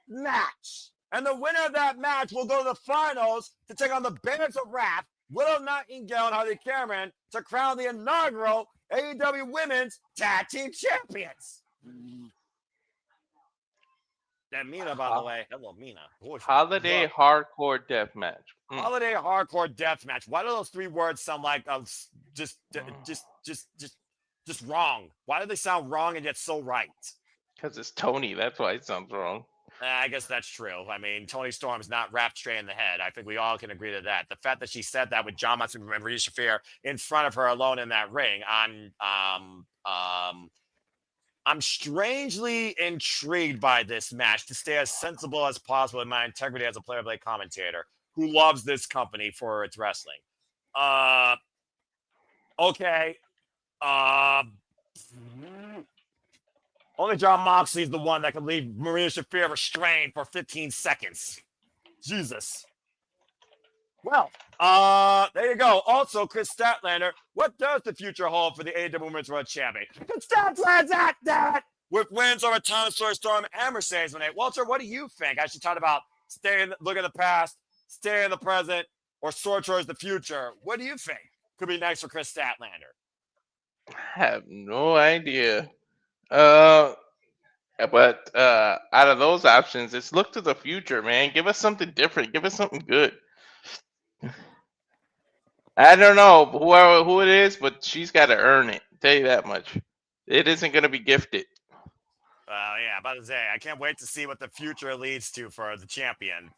A: match. And the winner of that match will go to the finals to take on the Bandits of Wrath, Willow Nightingale and Harley Cameron to crown the inaugural AEW Women's Tag Team Champions. And Mina, by the way. Hello, Mina.
C: Holiday hardcore death match.
A: Holiday hardcore death match. Why do those 3 words sound like just wrong? Why do they sound wrong and yet so right?
C: Because it's Tony. That's why it sounds wrong.
A: I guess that's true. I mean, Tony Storm's not wrapped straight in the head. I think we all can agree to that. The fact that she said that with John Moxley and Rhea Shafir in front of her alone in that ring, I'm strangely intrigued by this match to stay as sensible as possible in my integrity as a play-by-play commentator who loves this company for its wrestling. Okay. Only John Moxley is the one that can leave Maria Shafir restrained for 15 seconds. Jesus. Well, there you go. Also, Chris Statlander, what does the future hold for the AEW Women's World Champion? Chris Statlander, that with wins over Thomas Storm and Mercedes Moné. Walter, what do you think? I should talk about look at the past, stay in the present, or soar towards the future. What do you think could be next for Chris Statlander?
C: I have no idea. But out of those options, it's look to the future, man. Give us something different. Give us something good. I don't know who it is, but she's got to earn it. Tell you that much. It isn't going to be gifted.
A: Yeah, about to say, I can't wait to see what the future leads to for the champion.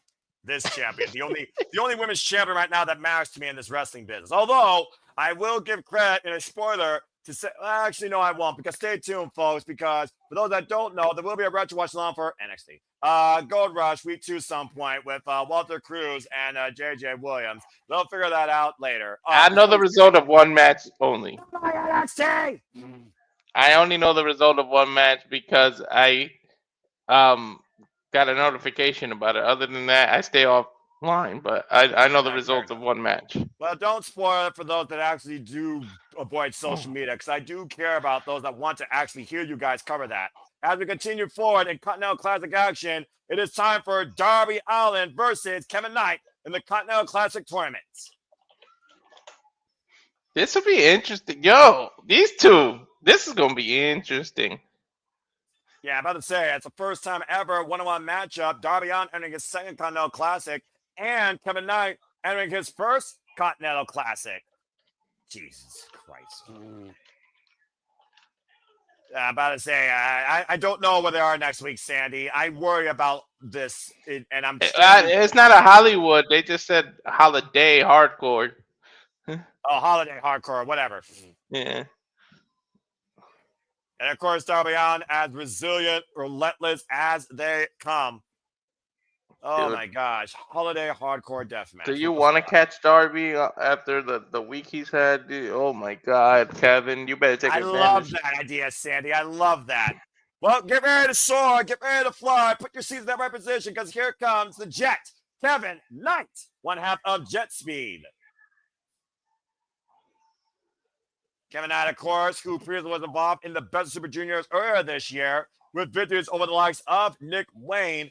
A: This champion, the only women's champion right now that matters to me in this wrestling business. Although I will give credit in a spoiler to say, well, actually, no, I won't, because stay tuned, folks, because for those that don't know, there will be a retro watch along for NXT. Gold Rush Week 2 some point with Walter Cruz and JJ Williams. They'll figure that out later.
C: I know the result of one match only.
A: NXT!
C: I only know the result of one match because I got a notification about it. Other than that, I stay offline, but I know the result of one match.
A: Well, don't spoil it for those that actually do avoid social media, because I do care about those that want to actually hear you guys cover that. As we continue forward in Continental Classic action, it is time for Darby Allin versus Kevin Knight in the Continental Classic Tournament.
C: This will be interesting. Yo, these two. This is going to be interesting.
A: Yeah, I'm about to say, it's the first time ever one-on-one matchup. Darby Allin entering his second Continental Classic, and Kevin Knight entering his first Continental Classic. Jesus Christ. I'm about to say, I don't know where they are next week, Sandy. I worry about this, and I'm...
C: It's not a Hollywood. They just said holiday hardcore.
A: Oh, holiday hardcore, whatever.
C: Yeah.
A: And of course, Darby Allin as resilient, relentless as they come. Oh my gosh, holiday hardcore deathmatch.
C: Do you want to catch Darby after the week he's had? Oh my God, Kevin, you better take advantage.
A: I love that idea, Sandy. I love that. Well, get ready to soar, get ready to fly, put your seats in that right position, because here comes the Jet, Kevin Knight, one half of Jet Speed. Kevin Knight, of course, who previously was involved in the Best of Super Juniors earlier this year with victories over the likes of Nick Wayne.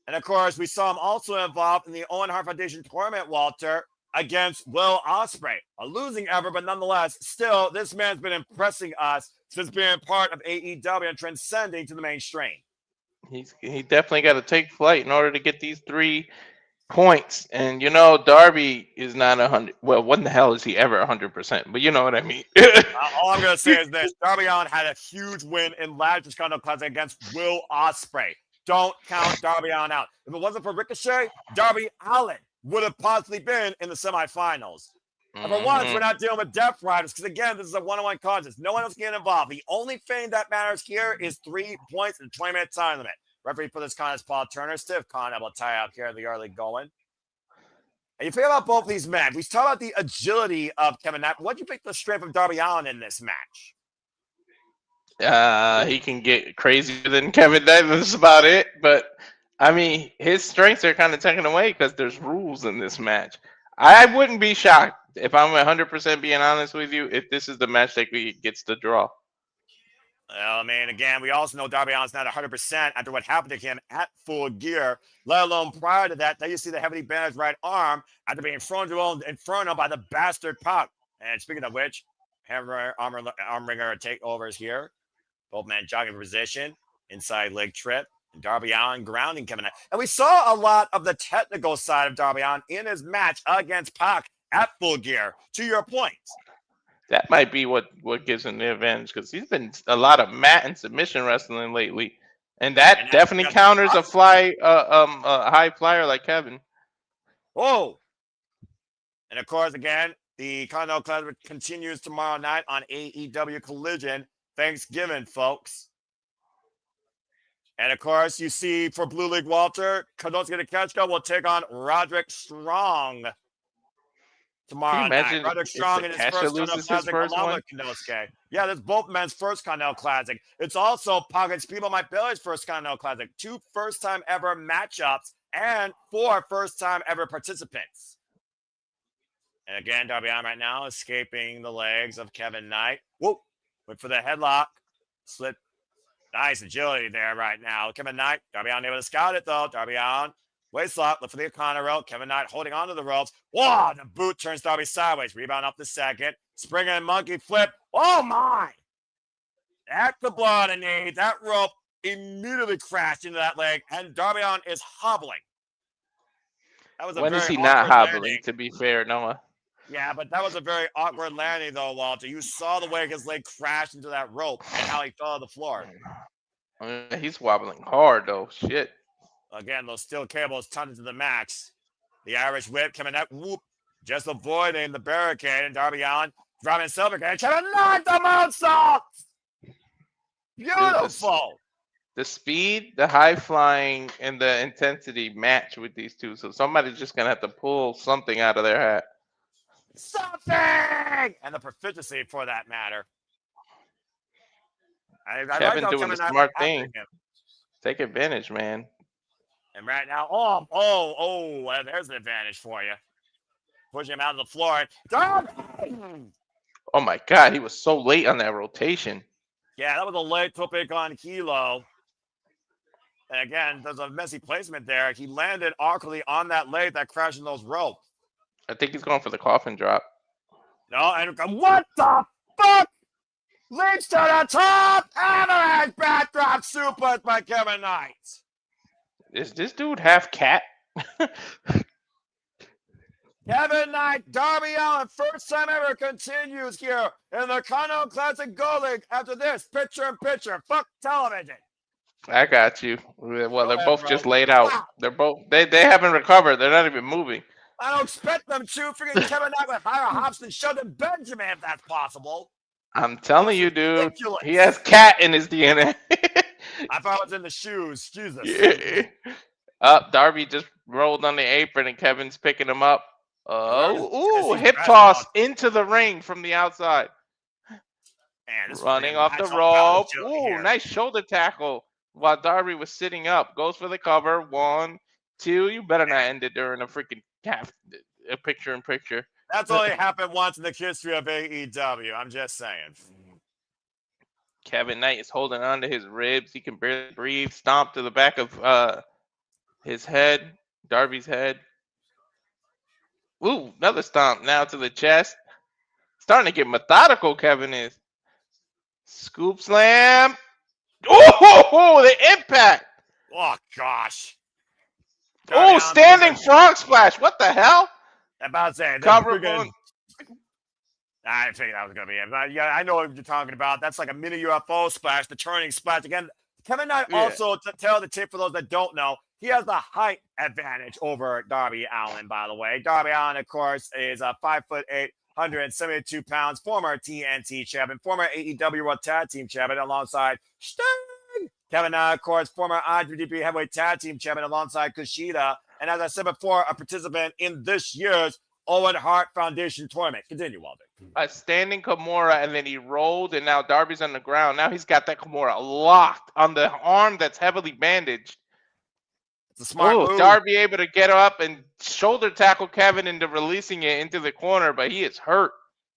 A: And, of course, we saw him also involved in the Owen Hart Foundation tournament, Walter, against Will Ospreay. A losing effort, but nonetheless, still, this man's been impressing us since being part of AEW and transcending to the mainstream.
C: He definitely got to take flight in order to get these 3 points. And Darby is not 100. Well, when the hell is he ever 100%? But you know what I mean.
A: All I'm gonna say is this: Darby Allin had a huge win in last year's Continental Classic against Will Ospreay. Don't count Darby Allin out. If it wasn't for Ricochet, Darby Allin would have possibly been in the semifinals. And for once, we're not dealing with Death Riders, because again, this is a one-on-one contest. No one else getting involved. The only thing that matters here is 3 points and 20-minute time limit. Referee for this contest, Paul Turner. Stiff con able to tie up here in the early going. And you think about both these men. We talk about the agility of Kevin Knight. What do you think the strength of Darby Allin in this match?
C: He can get crazier than Kevin Knight. That's about it. But I mean, his strengths are kind of taken away because there's rules in this match. I wouldn't be shocked, if I'm 100% being honest with you, if this is the match that gets the draw.
A: Well, I mean, again, we also know Darby Allin's not 100% after what happened to him at Full Gear, let alone prior to that. Then you see the heavily bandaged right arm after being thrown to Inferno by the bastard Pac. And speaking of which, Hammer arm ringer takeovers here. Both men jogging for position, inside leg trip. And Darby Allin grounding Kevin Knight. And we saw a lot of the technical side of Darby Allin in his match against Pac at Full Gear, to your point.
C: That might be what gives him the advantage because he's been a lot of mat and submission wrestling lately, and that definitely counters a high flyer like Kevin.
A: Whoa! And of course, again, the Continental Classic continues tomorrow night on AEW Collision. Thanksgiving, folks. And of course, you see for Blue League Walter, Konosuke Takeshita will take on Roderick Strong tomorrow night. Roderick Strong in his first Continental Classic along with Konosuke. Yeah, that's both men's first Continental Classic. It's also Pockets People Mike Bailey's first Continental Classic. 2 first-time ever matchups and 4 first-time ever participants. And again, Darby Allin right now escaping the legs of Kevin Knight. Whoop! Went for the headlock. Slip. Nice agility there right now. Kevin Knight, Darby Allin able to scout it though. Darby Allin, waist lock, look for the O'Connor rope. Kevin Knight holding onto the ropes. Whoa, the boot turns Darby sideways. Rebound up the second. Spring and monkey flip. Oh my! That's the blow on the knee. That rope immediately crashed into that leg, and Darby Allin is hobbling. That was
C: when is he not hobbling, landing. To be fair, Noah?
A: Yeah, but that was a very awkward landing, though, Walter. You saw the way his leg crashed into that rope and how he fell to the floor.
C: I mean, he's wobbling hard, though. Shit.
A: Again, those steel cables tuned to the max. The Irish whip coming up, whoop, just avoiding the barricade. And Darby Allin driving silver cage. Kevin Knight, the moonsault! Beautiful.
C: Dude, the speed, the high flying, and the intensity match with these two. So somebody's just going to have to pull something out of their hat.
A: Something! And the proficiency for that matter.
C: Kevin doing the smart thing. Take advantage, man.
A: And right now, there's an advantage for you. Pushing him out of the floor.
C: Oh my God, he was so late on that rotation.
A: Yeah, that was a late tope con hilo. And again, there's a messy placement there. He landed awkwardly on that leg that crashed in those ropes.
C: I think he's going for the coffin drop.
A: No, and what the fuck? Leaps to the top. Avalanche backdrop suplex by Kevin Knight.
C: Is this dude half cat?
A: Kevin Knight, Darby Allin, first time ever continues here in the Continental Classic Gold League. After this, picture-in-picture, fuck television.
C: I got you. Well, they're both just laid out. Wow. They're both they haven't recovered. They're not even moving.
A: I don't expect them to. Freaking Kevin Knight with higher hops than Sheldon Benjamin, if that's possible.
C: I'm telling you, dude. Ridiculous. He has cat in his DNA.
A: I thought it was in the shoes. Jesus.
C: Yeah. Darby just rolled on the apron, and Kevin's picking him up. Hip toss into the ring from the outside. Man, running off the rope. Nice shoulder tackle while Darby was sitting up. Goes for the cover. 1, 2. You better not end it during a freaking picture-in-picture.
A: That's only happened once in the history of AEW. I'm just saying.
C: Kevin Knight is holding on to his ribs. He can barely breathe. Stomp to the back of his head, Darby's head. Ooh, another stomp now to the chest. Starting to get methodical, Kevin is. Scoop slam. Oh, the impact.
A: Oh, gosh.
C: Oh, standing frog splash. What the hell?
A: I'm about to say.
C: Cover.
A: I figured that was going to be it. Yeah, I know what you're talking about. That's like a mini UFO splash, the turning splash. Again, Kevin Knight also, to tell the tip for those that don't know, he has the height advantage over Darby Allin, by the way. Darby Allin, of course, is a 5'8", 172 pounds, former TNT champion, former AEW World Tag Team champion alongside Sting. Kevin Knight, of course, former IWGP Heavyweight Tag Team champion alongside Kushida. And as I said before, a participant in this year's Owen Hart Foundation tournament. Continue, Walter.
C: A standing Kimura, and then he rolled, and now Darby's on the ground. Now he's got that Kimura locked on the arm that's heavily bandaged.
A: It's a smart move.
C: Darby able to get up and shoulder tackle Kevin into releasing it into the corner, but he is hurt.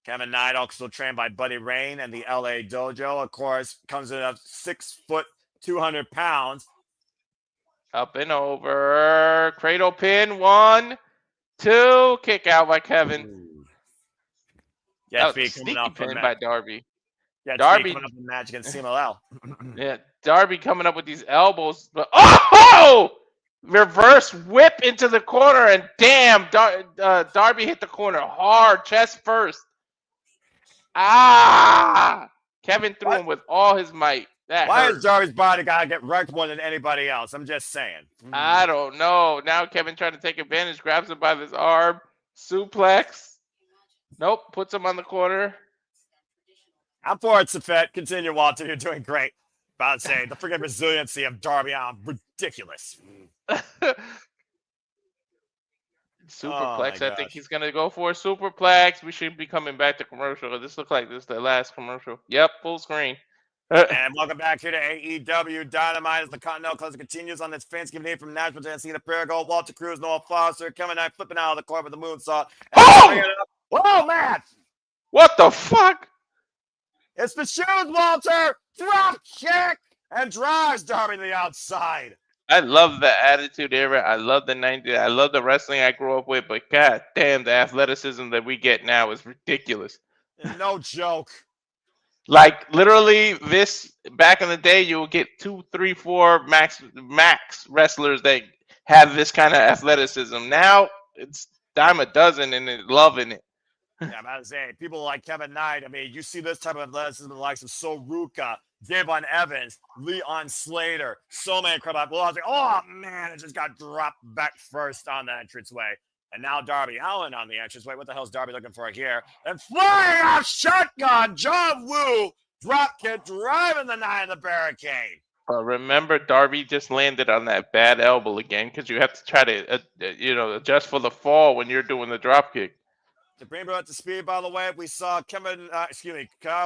A: Kevin Knight, also trained by Buddy Rain and the LA Dojo, of course, comes in at 6 foot, 200 pounds.
C: Up and over. Cradle pin. 1, 2. Kick out by Kevin.
A: Yeah,
C: sneaky pin by Darby.
A: Yeah,
C: Darby
A: coming up in the match against CMLL.
C: Yeah, Darby coming up with these elbows, but reverse whip into the corner, and damn, Darby hit the corner hard, chest first. Kevin threw him with all his might. That
A: Why
C: hurt.
A: is Darby's body gotta get wrecked more than anybody else? I'm just saying.
C: I don't know. Now Kevin trying to take advantage, grabs him by his arm, suplex. Nope, puts him on the corner.
A: I'm for it, Safet. Continue, Walter. You're doing great. About to say the freaking resiliency of Darby Allin, ridiculous.
C: Superplex. I think he's gonna go for a superplex. We should be coming back to commercial. This looks like this is the last commercial. Yep, full screen.
A: And welcome back here to AEW Dynamite as the Continental Classic continues on this Thanksgiving Day from Nashville, Tennessee. The Pinnacle, Walter Cruz, Noah Foster, Kevin Knight flipping out of the corner with the moonsault. Whoa, man!
C: What the fuck?
A: It's the shoes, Walter! Drop kick! And drives Darby to the outside.
C: I love the Attitude Era. I love the 90s. I love the wrestling I grew up with, but god damn, the athleticism that we get now is ridiculous.
A: No joke.
C: Like literally, this back in the day, you would get 2, 3, 4 max wrestlers that have this kind of athleticism. Now it's dime a dozen and they're loving it.
A: Yeah, I'm about to say, people like Kevin Knight, I mean, you see this type of athleticism in the likes of Soruka, Devon Evans, Leon Slater, so many incredible. Well, I was like, oh man, it just got dropped back first on the entranceway. And now Darby Allin on the entranceway. What the hell is Darby looking for here? And flying off shotgun, John Woo, drop kick, driving the Knight in the barricade.
C: Remember, Darby just landed on that bad elbow again because you have to try to, adjust for the fall when you're doing the drop kick.
A: To bring it up to speed, by the way, we saw Kyle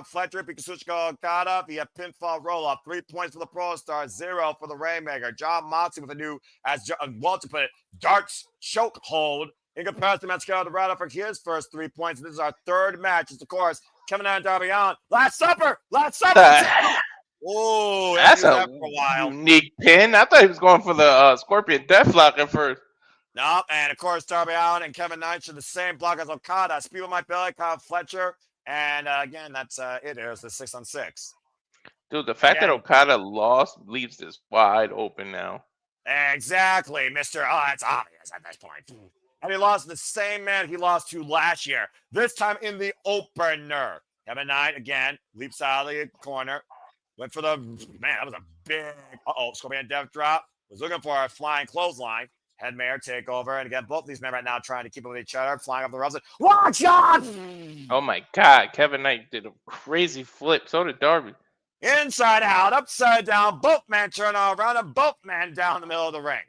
A: Fletcher, Pikachuchka Okada via pinfall roll-up. 3 points for the Pro Star, 0 for the Rainmaker. John Moxley with a new, as Walter put it, darts choke hold. In comparison to Mascara Dorado for his first 3 points. This is our third match. It's, of course, Kevin and Darby Allin. Last Supper! Oh,
C: that's a
A: for a while.
C: Unique pin. I thought he was going for the Scorpion Deathlock at first.
A: No, and of course, Darby Allin and Kevin Knight should the same block as Okada. Speed with my belly, Kyle Fletcher. And again, that's it. It was the 6-on-6.
C: Dude, the fact that Okada lost leaves this wide open now.
A: Exactly, Mr. Oh, it's obvious at this point. And he lost the same man he lost to last year. This time in the opener. Kevin Knight, again, leaps out of the corner. Went for the, man, that was a big, Scorpion Death drop. Was looking for a flying clothesline. Headmare takeover. And again, both of these men right now trying to keep up with each other, flying up the ropes. Watch out!
C: Oh my God. Kevin Knight did a crazy flip. So did Darby.
A: Inside out, upside down, both men turn all around, and both men down the middle of the ring.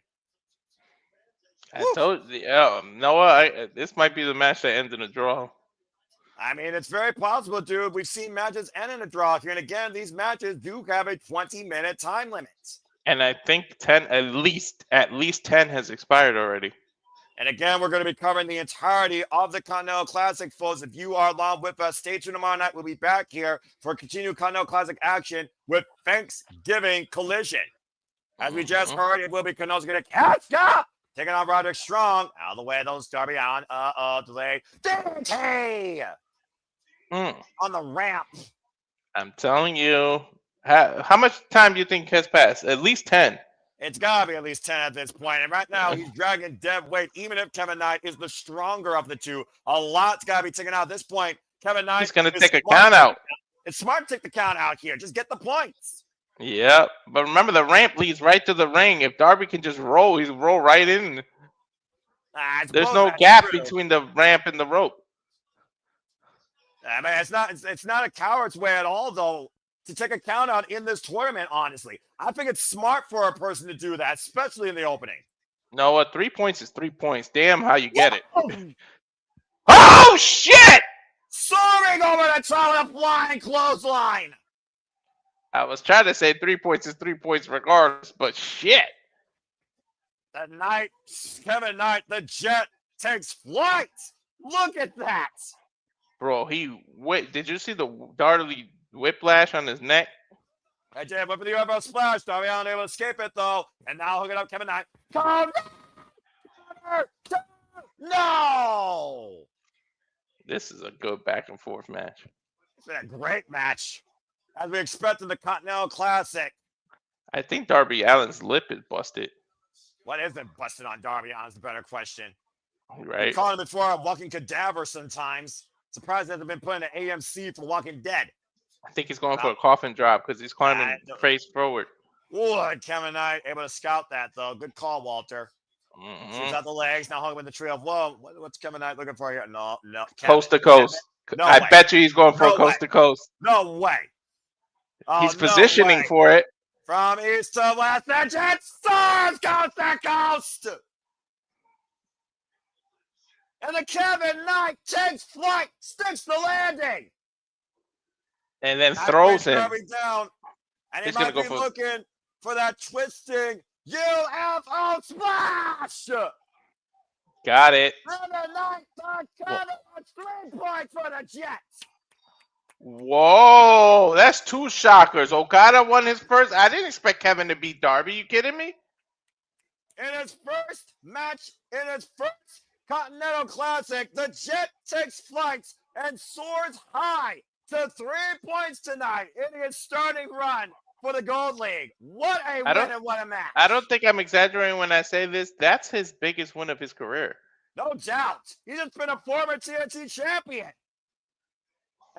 C: I told you, Noah, this might be the match that ends in a draw.
A: I mean, it's very possible, dude. We've seen matches end in a draw here. And again, these matches do have a 20-minute time limit.
C: And I think at least 10 has expired already.
A: And again, we're going to be covering the entirety of the Continental Classic, folks. If you are along with us, stay tuned tomorrow night. We'll be back here for continued Continental Classic action with Thanksgiving Collision. As we just heard, it will be Cano's going to catch up, taking on Roderick Strong. Out of the way, those Darby Allin. Delay. DDT! On the ramp.
C: I'm telling you. How much time do you think has passed? At least 10.
A: It's got to be at least 10 at this point. And right now, he's dragging dead weight. Even if Kevin Knight is the stronger of the two, a lot's got to be taken out at this point. Kevin Knight
C: is going to take a count out.
A: It's smart to take the count out here. Just get the points.
C: Yeah, but remember, the ramp leads right to the ring. If Darby can just roll, he's roll right in. There's no gap between the ramp and the rope.
A: I mean, it's not a coward's way at all, though, to take a count out in this tournament, honestly. I think it's smart for a person to do that, especially in the opening.
C: No, 3 points is 3 points. Damn how you get it. Oh, shit!
A: Soaring over the top of a flying clothesline.
C: I was trying to say 3 points is 3 points regardless, but shit.
A: Kevin Knight, the Jet, takes flight. Look at that.
C: Bro, did you see the Darby whiplash on his neck?
A: I did. Went for the elbow splash. Darby Allin able to escape it, though. And now hooking up Kevin Knight. No!
C: This is a good back and forth match.
A: It's been a great match. as we expect in the Continental Classic.
C: I think Darby Allin's lip is busted.
A: What is it busted on Darby Allin's the better question. We
C: Right.
A: called him before a walking cadaver sometimes. Surprised he hasn't been put in the AMC for Walking Dead.
C: I think he's going for a coffin drop because he's climbing face forward.
A: Good, Kevin Knight able to scout that though. Good call, Walter. Sees out the legs. Now hung with the tree of whoa. What's Kevin Knight looking for here? No. Kevin,
C: coast to coast.
A: No
C: I
A: way.
C: bet you he's going for
A: No
C: a coast to coast.
A: No way. Oh,
C: He's positioning for it.
A: From east to west, the Jet soars coast to coast. And the Kevin Knight takes flight, sticks the landing.
C: And then throws him.
A: Down, and he
C: He's
A: might
C: gonna
A: be
C: go for
A: looking for that twisting UFO splash.
C: Got it.
A: Kevin Knight, Kevin, 3 points for the Jets.
C: Whoa, that's 2 shockers. Okada won his first. I didn't expect Kevin to beat Darby. You kidding me?
A: In his first match, in his first Continental Classic, the Jet takes flights and soars high to 3 points tonight in his starting run for the Gold League. What a win and what a match. I
C: don't think I'm exaggerating when I say this. That's his biggest win of his career.
A: No doubt. He's just been a former TNT champion.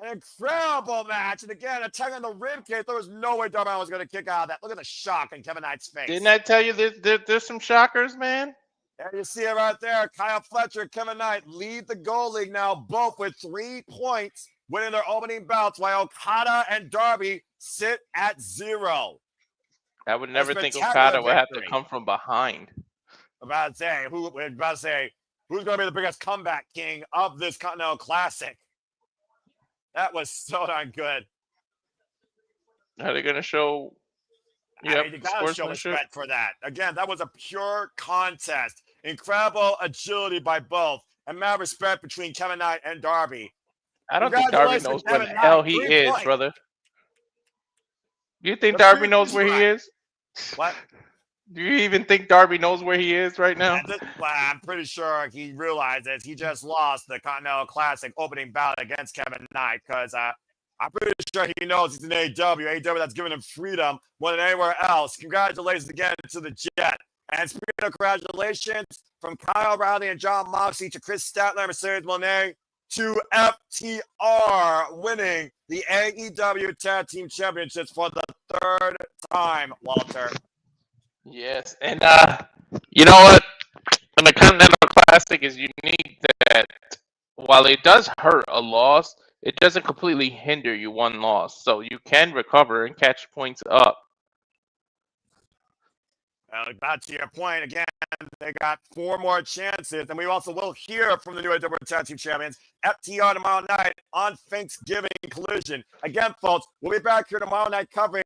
A: An incredible match. And again, attacking the rib cage. There was no way Darby Allin was going to kick out of that. Look at the shock in Kevin Knight's face.
C: Didn't I tell you there's some shockers, man?
A: There you see it right there. Kyle Fletcher, Kevin Knight lead the Gold League now, both with 3 points, winning their opening bouts, while Okada and Darby sit at 0.
C: I would never think Okada would have to come from behind.
A: I'm about to say, who's going to be the biggest comeback king of this Continental Classic? That was so darn good.
C: Are they going to show?
A: Yeah, you got to show respect for that. Again, that was a pure contest. Incredible agility by both, and mad respect between Kevin Knight and Darby.
C: I don't think Darby knows where the hell he is, brother. Do you think Darby knows where he is?
A: What?
C: Do you even think Darby knows where he is right now?
A: Well, I'm pretty sure he realizes he just lost the Continental Classic opening bout against Kevin Knight because I'm pretty sure he knows he's in AEW. AEW that's giving him freedom more than anywhere else. Congratulations again to the Jet. And speaking of congratulations, from Kyle O'Reilly and John Moxley to Chris Statler and Mercedes Moné to FTR winning the AEW Tag Team Championships for the 3rd time, Walter.
C: Yes, and you know what? In the Continental Classic is unique that while it does hurt a loss, it doesn't completely hinder you one loss. So you can recover and catch points up.
A: Back to your point, again, they got 4 more chances, and we also will hear from the new AEW Tag Team Champions, FTR tomorrow night on Thanksgiving Collision. Again, folks, we'll be back here tomorrow night covering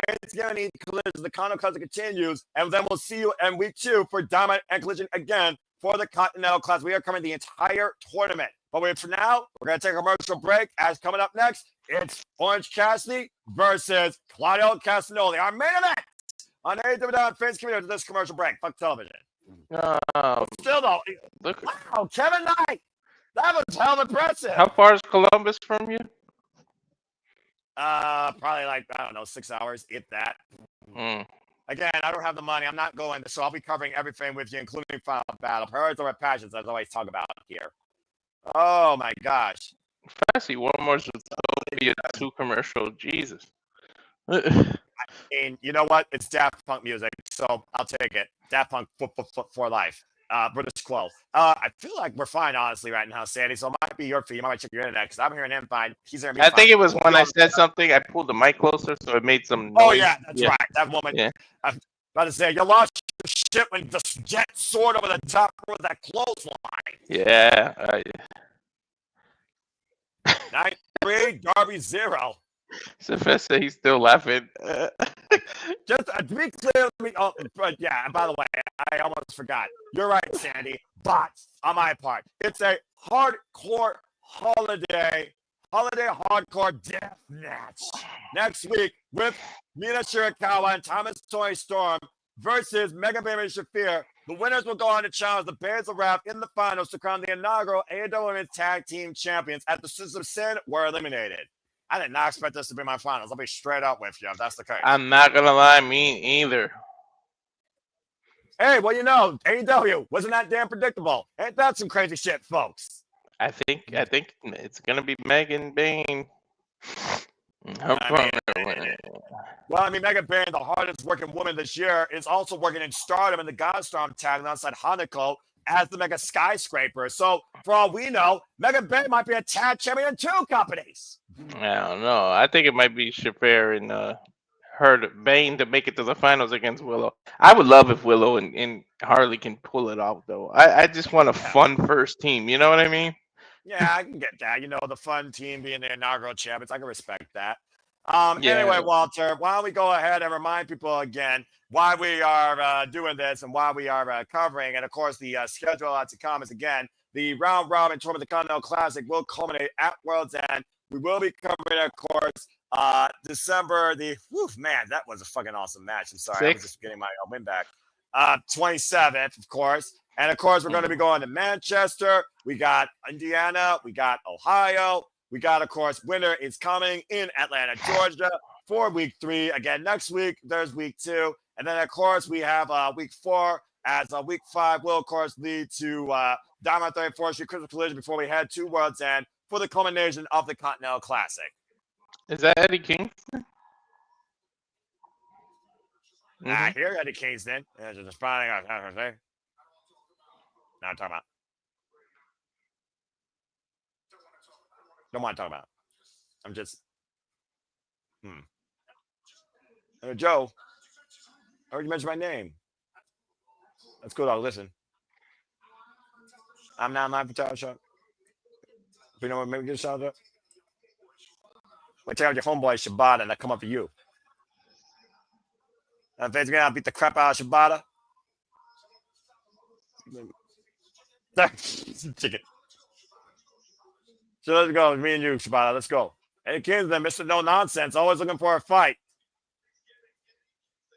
A: Thanksgiving Collision. The Continental Classic continues, and then we'll see you in week 2 for Dynamite and Collision again for the Continental Classic. We are covering the entire tournament. But for now, we're going to take a commercial break. As coming up next, it's Orange Cassidy versus Claudio Castagnoli. Our main event on AEW Dynamite fans community to this commercial break. Fuck television. Still though, look. Wow, Kevin Knight. That was hell impressive.
C: How far is Columbus from you?
A: Probably like, I don't know, 6 hours, if that. Again, I don't have the money. I'm not going, so I'll be covering everything with you, including Final Battle. Priorities over passions, as I always talk about here. Oh my gosh.
C: If I see one more Zootopia 2 commercial, Jesus.
A: I mean, you know what? It's Daft Punk music, so I'll take it. Daft Punk for life. British Quo. I feel like we're fine, honestly, right now, Sandy. So it might be your feed. You might check your internet because I'm hearing him fine. He's hearing me fine.
C: I think it was when I said something, I pulled the mic closer, so it made some noise.
A: Oh, yeah, that's right. That moment. Yeah. I'm about to say, you lost your shit when the Jet soared over the top of that clothesline.
C: Yeah.
A: 9-3, Darby 0.
C: Sylvester, he's still laughing.
A: Just to be clear, yeah, and by the way, I almost forgot. You're right, Sandy. But on my part, it's a hardcore holiday hardcore death match next week with Mina Shirakawa and Thomas Toy Storm versus Mega Baby Shafir. The winners will go on to challenge the Bears of Wrath in the finals to crown the inaugural AEW Women's Tag Team Champions. At the Sisters of Sin were eliminated. I did not expect this to be my finals. I'll be straight up with you if that's the case.
C: I'm not gonna lie, me either.
A: Hey, well, you know, AEW wasn't that damn predictable. Ain't that some crazy shit, folks?
C: I think it's gonna be Megan Bain.
A: I mean, Megan Bain, the hardest working woman this year, is also working in Stardom and the Godstorm tag alongside Hanako as the Mega Skyscraper. So, for all we know, Megan Bain might be a tag champion in 2 companies.
C: I don't know. I think it might be Shafir and Bain to make it to the finals against Willow. I would love if Willow and Harley can pull it off, though. I just want a fun first team. You know what I mean?
A: Yeah, I can get that. You know, the fun team being the inaugural champions. I can respect that.
C: Yeah.
A: Anyway, Walter, why don't we go ahead and remind people again why we are doing this and why we are covering. And, of course, the schedule to come is, again, the round robin tournament, the Continental Classic, will culminate at World's End. We will be covering, of course, December man, that was a fucking awesome match. I'm sorry. I was just getting my win back. 27th, of course. And, of course, we're going to be going to Manchester. We got Indiana. We got Ohio. We got, of course, winter is coming in Atlanta, Georgia for week 3. Again, next week, there's week 2. And then, of course, we have week 4 as week 5 will, of course, lead to Dynamite 34th Street Crystal Collision before we head to World's End for the culmination of the Continental Classic.
C: Is that Eddie Kingston?
A: I hear Eddie Kingston. Just responding. Not talking about. Don't want to talk about. I'm just. Joe, I heard you mention my name. That's cool, dog. Listen. I'm now live for Tower Shop. But you know what? Maybe get a shout out. Wait, check out your homeboy Shibata and I come up for you. And if gonna beat the crap out of Shibata. Chicken. So let's go. Me and you, Shibata. Let's go. Eddie Kingston, Mr. No Nonsense, always looking for a fight.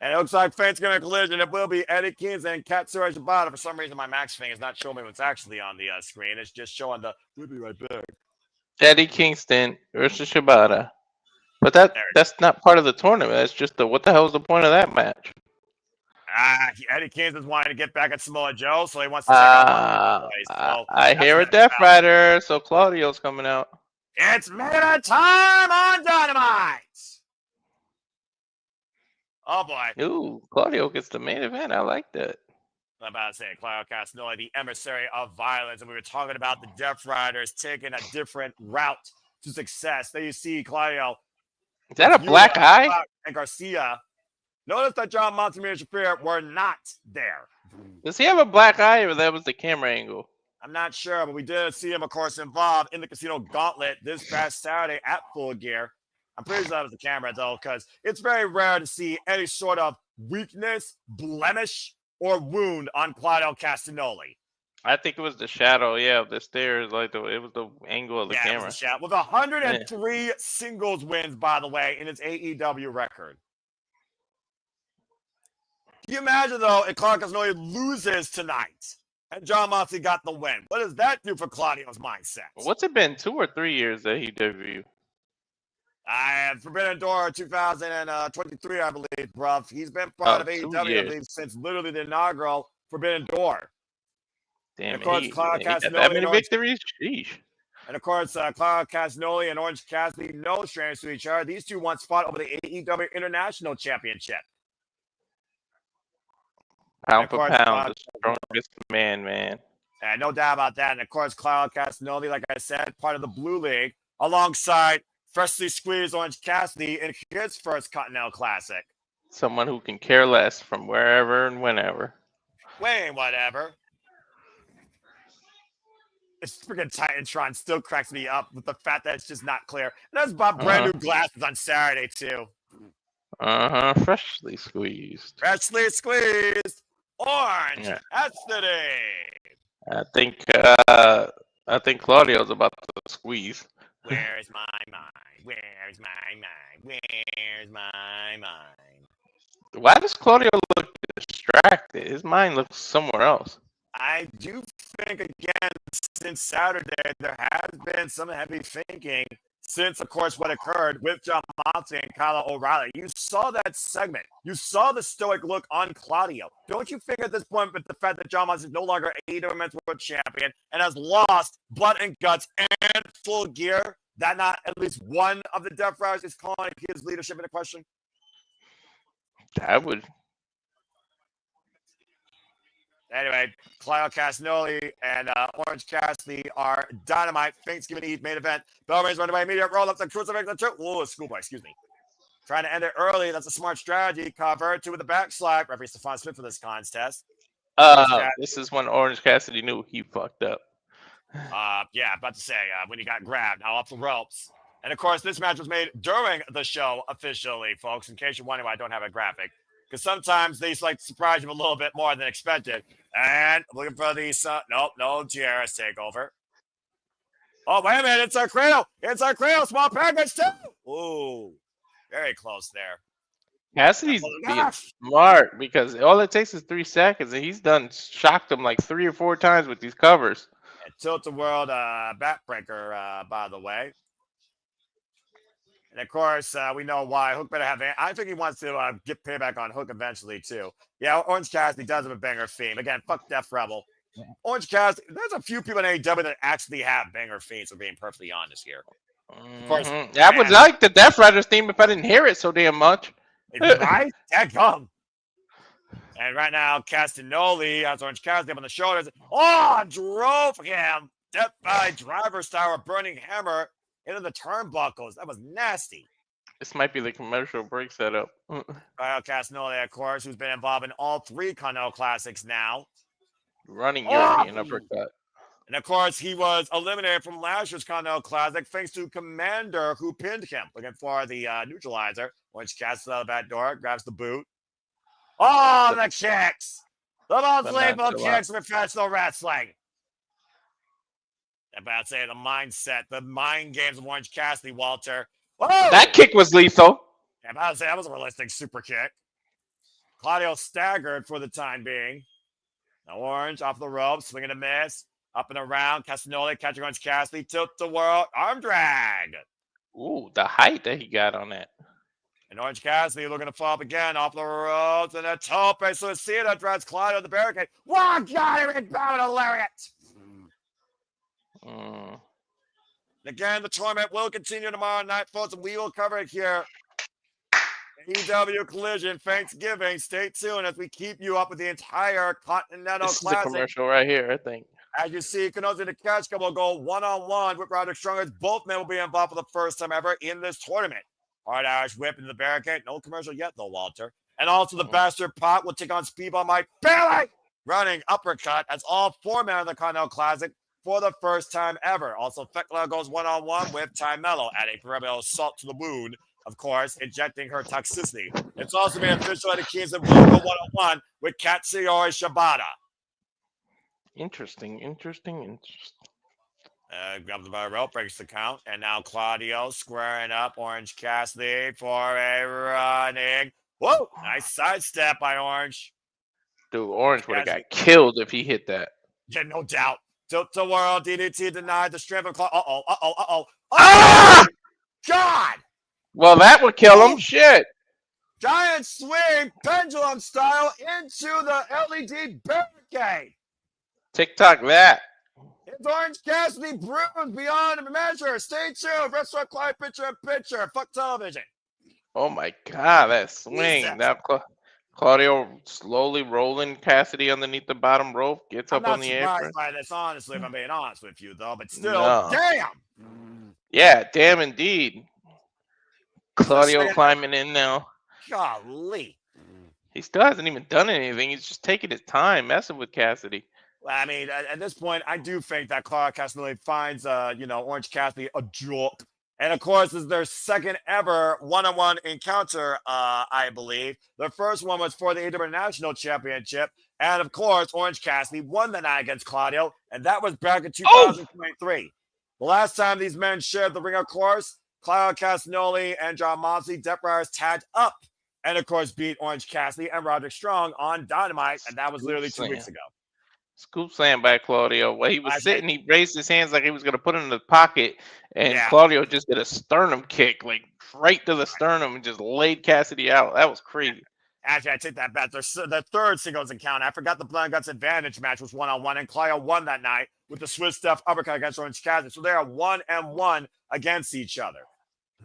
A: And it looks like Fate's going to collision. It will be Eddie Kingston and Katsura Shibata. For some reason, my Max thing is not showing me what's actually on the screen. It's just showing the. We'll be right back.
C: Eddie Kingston versus Shibata. But that's not part of the tournament. That's just what the hell is the point of that match?
A: Eddie Kingston's wanting to get back at Samoa Joe, so he wants to take out
C: so I hear a Death Rider, so Claudio's coming out.
A: It's meta time on Dynamite! Oh, boy.
C: Ooh, Claudio gets the main event. I like that.
A: I'm about to say, Claudio Castagnoli, the emissary of violence, and we were talking about the Death Riders taking a different route to success. There you see Claudio.
C: Is that a black eye?
A: And Garcia. Notice that John Montemayor and Shafir were not there.
C: Does he have a black eye, or that was the camera angle?
A: I'm not sure, but we did see him, of course, involved in the Casino Gauntlet this past Saturday at Full Gear. I'm pretty sure that was the camera, though, because it's very rare to see any sort of weakness, blemish, or wound on Claudio Castagnoli.
C: I think it was the shadow, of the stairs. It was the angle of the camera.
A: It was the shadow. With 103 singles wins, by the way, in his AEW record. Can you imagine, though, if Claudio Castagnoli loses tonight and John Moxley got the win? What does that do for Claudio's mindset?
C: What's it been, 2 or 3 years that he debuted?
A: Forbidden Door 2023, I believe, bruv. He's been part of AEW, I believe, since literally the inaugural Forbidden Door.
C: Damn,
A: and of course, Claudio Castagnoli.
C: That many victories? Sheesh.
A: And of course, Claudio Castagnoli and Orange Cassidy, no strangers to each other. These two once fought over the AEW International Championship.
C: Pound for pound, the strongest man.
A: And no doubt about that. And of course, Claudio Castagnoli, like I said, part of the Blue League, alongside freshly squeezed Orange Cassidy in his first Continental Classic.
C: Someone who can care less from wherever and whenever.
A: Whatever. This freaking Titantron still cracks me up with the fact that it's just not clear. And that's about brand new glasses on Saturday, too.
C: Freshly squeezed.
A: Freshly squeezed. Orange Cassidy.
C: I think Claudio's about to squeeze.
A: Where's my mind? Where's my mind? Where's my mind?
C: Why does Claudio look distracted? His mind looks somewhere else.
A: I do think, again, since Saturday, there has been some heavy thinking since, of course, what occurred with John Moxley and Kyle O'Reilly. You saw that segment. You saw the stoic look on Claudio. Don't you think at this point, with the fact that John Moxley is no longer AEW Men's World Champion and has lost blood and guts and full gear, that not at least one of the Death Riders is calling his leadership into question?
C: That would.
A: Anyway, Claudio Castagnoli and Orange Cassidy are Dynamite Thanksgiving Eve main event. Bell rings running by immediate roll up the crucifix. Whoa, schoolboy, excuse me. Trying to end it early. That's a smart strategy. Convert to with a backslide. Referee Stephon Smith for this contest.
C: This is when Orange Cassidy knew he fucked up.
A: Yeah, about to say when he got grabbed. Now off the ropes. And of course, this match was made during the show officially, folks. In case you're wondering why I don't have a graphic, because sometimes they like surprise you a little bit more than expected. And looking for the nope, no GRS takeover. Oh, wait a minute, it's our cradle. It's our cradle. Small package too. Ooh, very close there.
C: Cassidy's being smart because all it takes is 3 seconds, and he's done shocked him like 3 or 4 times with these covers.
A: And Tilt the World backbreaker, by the way. And of course, we know why. Hook better have. I think he wants to get payback on Hook eventually too. Yeah, Orange Cassidy does have a banger theme. Again, fuck Death Rebel. Orange Cassidy. There's a few people in AEW that actually have banger themes. For being perfectly honest here. Of course,
C: I would like the Death Riders theme if I didn't hear it so damn much.
A: Right? Come. And right now, Castagnoli has Orange Cassidy up on the shoulders. Oh, drove him. Death by driver style of burning hammer into the turnbuckles. That was nasty.
C: This might be the commercial break setup.
A: Kyle Castagnoli, of course, who's been involved in all 3 Continental Classics now.
C: Running European uppercut.
A: And of course, he was eliminated from last year's Continental Classic thanks to Commander, who pinned him. Looking for the neutralizer. Orange Cassidy out of the back door, grabs the boot. Oh, the kicks! The most lethal kicks of professional wrestling. I'm about to say the mindset, the mind games of Orange Cassidy, Walter. Whoa!
C: That kick was lethal.
A: I'm about to say that was a realistic super kick. Claudio staggered for the time being. Now Orange off the ropes, swinging a miss. Up and around. Castagnoli catching Orange Cassidy. Tilt the world. Arm drag.
C: Ooh, the height that he got on that.
A: And Orange Cassidy looking to fall up again off the ropes. And a tope suicida drives Claudio to the barricade. Wow, God, it rebound a lariat. Again, the tournament will continue tomorrow night, folks, and we will cover it here. AEW Collision Thanksgiving. Stay tuned as we keep you up with the entire Continental Classic.
C: This is a commercial right here, I think.
A: As you see, Kenosi the Kachka will go one-on-one with Roderick Strong. Both men will be involved for the first time ever in this tournament. Hard Irish whip into the barricade. No commercial yet, though, Walter. And also the Bastard Pot will take on Speedball Mike Bailey. Running uppercut as all 4 men of the Continental Classic for the first time ever. Also, Thekla goes one-on-one with Ty Mello, adding proverbial salt to the wound, of course, injecting her toxicity. It's also been official that the Kings will go one-on-one with Katsuyori Shibata.
C: Interesting.
A: Grabs the bar rope, breaks the count, and now Claudio squaring up Orange Cassidy for a running. Whoa! Nice sidestep by Orange.
C: Dude, Orange would have got killed if he hit that.
A: Yeah, no doubt. Tilt the world, DDT denied the strength of Claudio. Uh-oh.
C: Ah!
A: God!
C: Well, that would kill him. Shit.
A: Giant swing, pendulum style, into the LED barricade.
C: TikTok that.
A: It's Orange Cassidy bruised beyond measure. Stay tuned. Restaurant Quiet Picture in Picture. Fuck television.
C: Oh my God, that swing. That Claudio slowly rolling Cassidy underneath the bottom rope. Gets up on the apron.
A: I'm not surprised by this, honestly, if I'm being honest with you, though. But still, damn.
C: Yeah, damn indeed. Claudio climbing in now.
A: Golly.
C: He still hasn't even done anything. He's just taking his time messing with Cassidy.
A: I mean, at this point, I do think that Claudio Castagnoli finds, Orange Cassidy a joke. And, of course, this is their second ever one-on-one encounter, I believe. The first one was for the AEW National Championship. And, of course, Orange Cassidy won the night against Claudio. And that was back in 2023. The last time these men shared the ring, of course, Claudio Castagnoli and John Moxley, Death Riders tagged up. And, of course, beat Orange Cassidy and Roderick Strong on Dynamite. And that was literally 2 weeks ago.
C: Scoop slam by Claudio. While he was
A: I
C: sitting, he raised his hands like he was going to put it in the pocket, and
A: Yeah.
C: Claudio just did a sternum kick, like right to the sternum, and just laid Cassidy out. That was crazy.
A: Actually, I take that back. The third singles encounter. I forgot the Blood and Guts Advantage match was 1-on-1, and Claudio won that night with the Swiss Stuff uppercut against Orange Cassidy. So they are 1-1 against each other.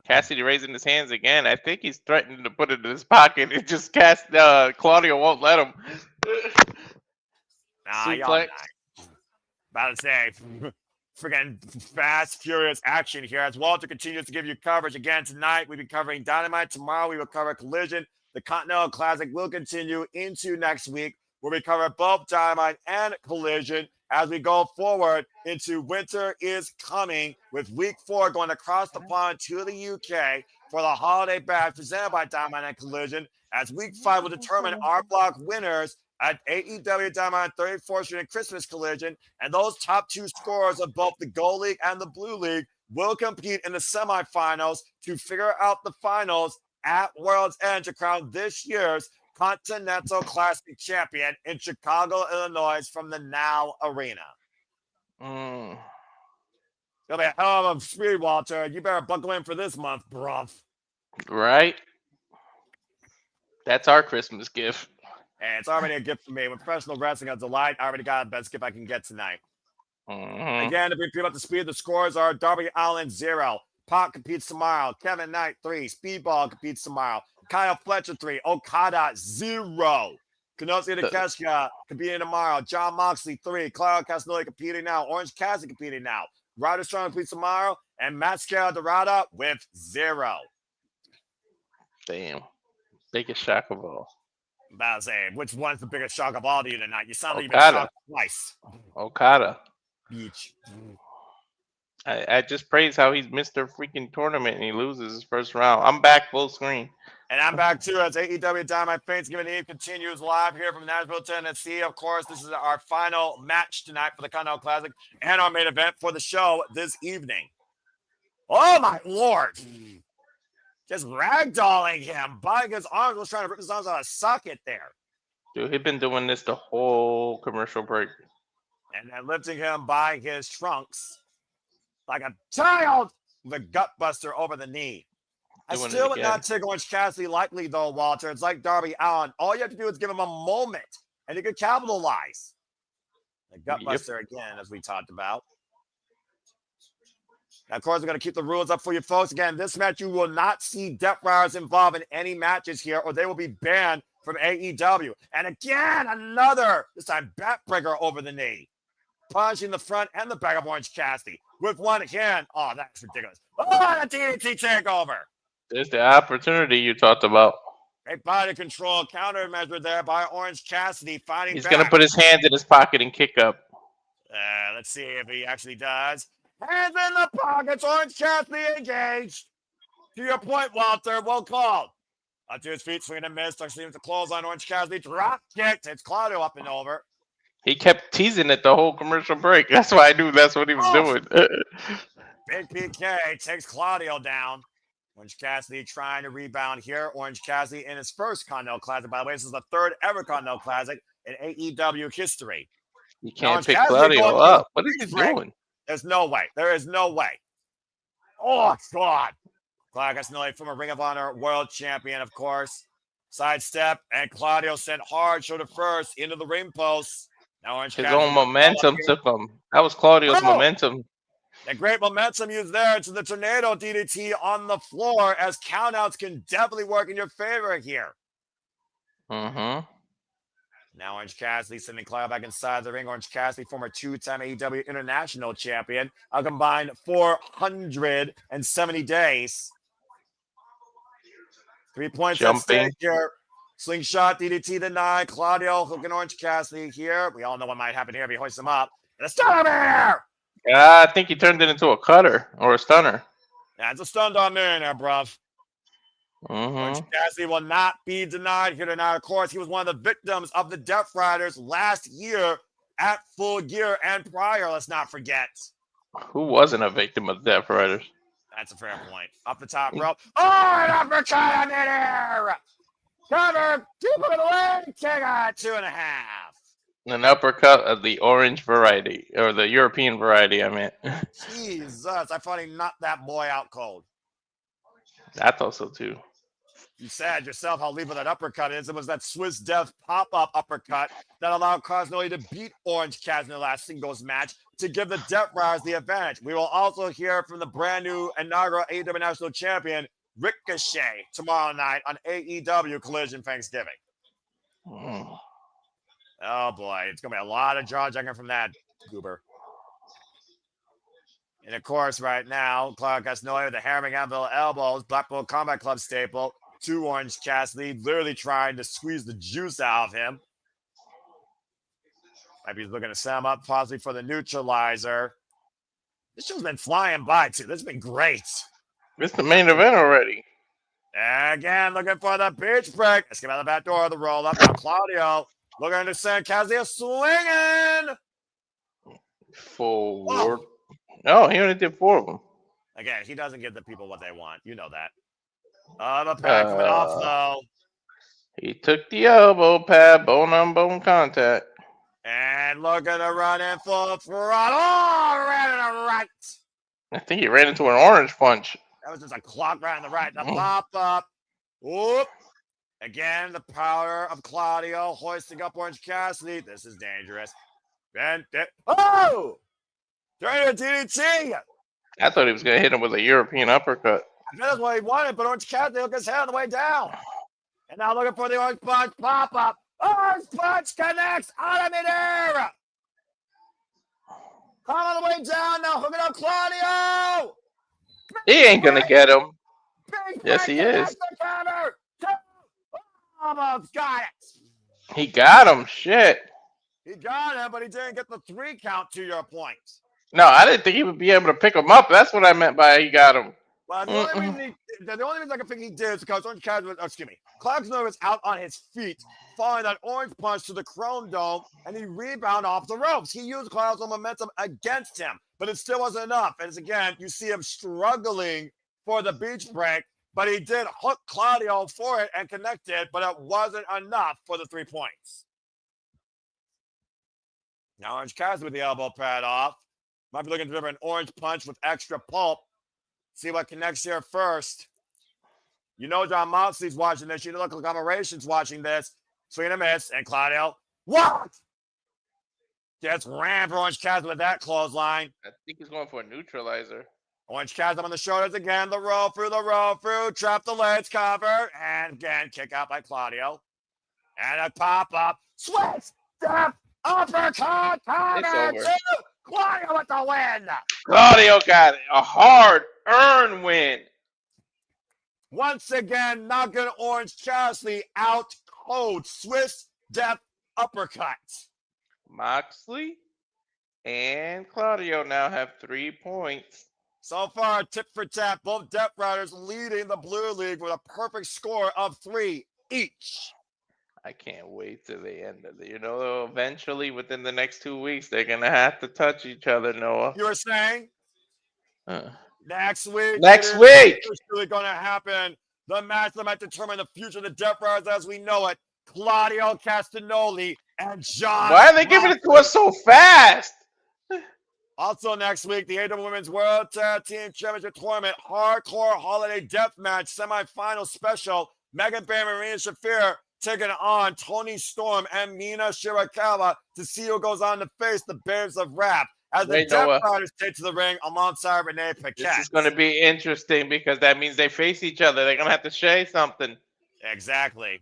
C: Cassidy raising his hands again. I think he's threatening to put it in his pocket. It just Claudio won't let him.
A: Nah, y'all
C: Suplex.
A: not. About to say, freaking fast, furious action here as Walter continues to give you coverage again tonight. We'll be covering Dynamite. Tomorrow we will cover Collision. The Continental Classic will continue into next week, where we cover both Dynamite and Collision as we go forward into Winter is Coming, with Week 4 going across the pond to the UK for the Holiday Bash presented by Dynamite and Collision, as Week 5 will determine our block winners at AEW Dynamite 34th Street and Christmas Collision, and those top two scorers of both the Gold League and the Blue League will compete in the semifinals to figure out the finals at World's End to crown this year's Continental Classic champion in Chicago, Illinois, from the Now Arena. It'll be a hell of a speed, Walter. You better buckle in for this month, bruv.
C: Right? That's our Christmas gift.
A: And it's already a gift for me. With professional wrestling, a delight. I already got the best gift I can get tonight. Again, to bring people up to speed, the scores are Darby Allin 0. Pac competes tomorrow. Kevin Knight 3. Speedball competes tomorrow. Kyle Fletcher 3. Okada 0. Kenosi Takeshita competing tomorrow. John Moxley 3. Claudio Castagnoli competing now. Orange Cassidy competing now. Ryder Strong competes tomorrow. And Matt Dorada with 0.
C: Damn. Biggest shock of all.
A: I'm about to say, which one's the biggest shock of all to you tonight? You sound like you've been shocked twice.
C: Okada.
A: Beach.
C: I just praise how he's missed their freaking tournament and he loses his first round. I'm back full screen.
A: And I'm back too as AEW Dynamite Thanksgiving Eve continues live here from Nashville, Tennessee. Of course, this is our final match tonight for the Continental Classic and our main event for the show this evening. Oh my Lord. Just ragdolling him, biting his arms, was trying to rip his arms out of a socket there.
C: Dude, he's been doing this the whole commercial break.
A: And then lifting him by his trunks like a child with a gut buster over the knee. I still would not take Orange Cassidy lightly, though, Walter. It's like Darby Allin. All you have to do is give him a moment, and he could capitalize. The gut buster again, as we talked about. Now, of course, we're going to keep the rules up for you folks. Again, this match, you will not see Death Riders involved in any matches here, or they will be banned from AEW. And again, another, this time, backbreaker over the knee. Punching the front and the back of Orange Cassidy with one hand. Oh, that's ridiculous. Oh, the DDT takeover.
C: There's the opportunity you talked about.
A: Great body control countermeasure there by Orange Cassidy fighting
C: He's
A: back.
C: going to put his hand in his pocket and kick up.
A: Let's see if he actually does. Hands in the pockets. Orange Cassidy engaged. To your point, Walter. Well called. Up to his feet, swinging and miss. Actually, with the close on Orange Cassidy. Drop kick. Takes Claudio up and over.
C: He kept teasing it the whole commercial break. That's why I knew that's what he was doing.
A: Big PK takes Claudio down. Orange Cassidy trying to rebound here. Orange Cassidy in his first Continental Classic. By the way, this is the third ever Continental Classic in AEW history.
C: You can't pick Claudio up. What is he doing?
A: There's no way. There is no way. Oh, God. Claudio Castagnoli, former Ring of Honor world champion, of course. Sidestep, and Claudio sent hard shoulder first into the ring post. Now Orange
C: His
A: Cassidy
C: own momentum took him. That was Claudio's momentum.
A: The great momentum used there to the tornado DDT on the floor, as countouts can definitely work in your favor here. Now Orange Cassidy sending Claudio back inside the ring. Orange Cassidy, former two-time AEW International Champion, a combined 470 days. 3 points at stake here. Slingshot DDT denied. Claudio hooking Orange Cassidy here. We all know what might happen here if he hoists him up. And a stunner here!
C: Yeah, I think he turned it into a cutter or a stunner.
A: Yeah, it's a stun on there, bruv. Orange Cassidy will not be denied here tonight. Of course, he was one of the victims of the Death Riders last year at Full Gear and prior, let's not forget.
C: Who wasn't a victim of Death Riders?
A: That's a fair point. Up the top rope. Oh, an uppercut on midair! Cover, keep it away, kick out 2.5.
C: An uppercut of the orange variety, or the European variety, I meant.
A: Jesus, I thought he knocked that boy out cold.
C: I thought so too.
A: You said yourself how lethal that uppercut is. It was that Swiss Death pop-up uppercut that allowed Castagnoli to beat Orange Cassidy in the last singles match to give the Death Riders the advantage. We will also hear from the brand new inaugural AEW National Champion, Ricochet, tomorrow night on AEW Collision Thanksgiving. Oh boy, it's going to be a lot of jaw-jacking from that goober. And of course, right now, Claudio Castagnoli with the hammering anvil elbows, Blackpool Combat Club staple, to Orange Cassidy, literally trying to squeeze the juice out of him. Maybe he's looking to set him up possibly for the neutralizer. This show's been flying by, too. This has been great.
C: It's the main event already.
A: Again, looking for the beach break. Let's get out the back door, the roll up. Now Claudio looking to send Cassidy swinging.
C: Forward. Oh, he only did 4 of them.
A: Again, he doesn't give the people what they want. You know that. The pad coming off, though.
C: He took the elbow pad, bone-on-bone contact.
A: And looking to run in full throttle. Oh, ran in the right.
C: I think he ran into an orange punch.
A: That was just a clock right in the right. The pop-up. Whoop. Again, the power of Claudio hoisting up Orange Cassidy. This is dangerous. Oh! Turning to DDT.
C: I thought he was going to hit him with a European uppercut.
A: That's what he wanted, but Orange Cassidy took his head on the way down. And now looking for the Orange Punch pop-up. Orange Punch connects out of midair. Come on the way down now, hooking up Claudio.
C: He ain't going to get him.
A: Big
C: Yes, he is.
A: Almost got it.
C: He got him. Shit.
A: He got him, but he didn't get the 3 count to your point.
C: No, I didn't think he would be able to pick him up. That's what I meant by he got him.
A: Well, the only reason I can think he did is because Orange Cassidy Castagnoli was out on his feet, following that orange punch to the Chrome Dome, and he rebounded off the ropes. He used Claudio's momentum against him, but it still wasn't enough. And again, you see him struggling for the beach break, but he did hook Claudio for it and connected, but it wasn't enough for the 3 points. Now Orange Cassidy with the elbow pad off. Might be looking to deliver an orange punch with extra pulp. See what connects here first. You know John Moxley's watching this. You know local collaboration's watching this. Swing and a miss. And Claudio. What? Just ran for Orange Cassidy with that clothesline.
C: I think he's going for a neutralizer.
A: Orange Cassidy on the shoulders again. The roll through. Trap the legs, cover. And again, kick out by Claudio. And a pop-up. Switch. Step. Uppercut. Cover. Claudio with the win.
C: Claudio got it. A hard-earned win.
A: Once again, knocking Orange Cassidy out cold. Swiss Death uppercut.
C: Moxley and Claudio now have 3 points.
A: So far, tip for tap. Both Death Riders leading the Blue League with a perfect score of 3 each.
C: I can't wait till the end of it. You know, eventually, within the next 2 weeks, they're going to have to touch each other, Noah.
A: You were saying? Next week.
C: Next week.
A: It's really going to happen. The match that might determine the future of the Death Riders as we know it. Claudio Castagnoli and John.
C: Why are they giving it to us so fast?
A: Also next week, the AEW Women's World Tag Team Championship Tournament Hardcore Holiday Death Match Semifinal Special. Megan Bain and Marina Shafir taking on Toni Storm and Mina Shirakawa to see who goes on to face the Bears of Wrath as the Death Riders take to the ring alongside Renee Paquette.
C: This is going to be interesting because that means they face each other. They're going to have to say something.
A: Exactly.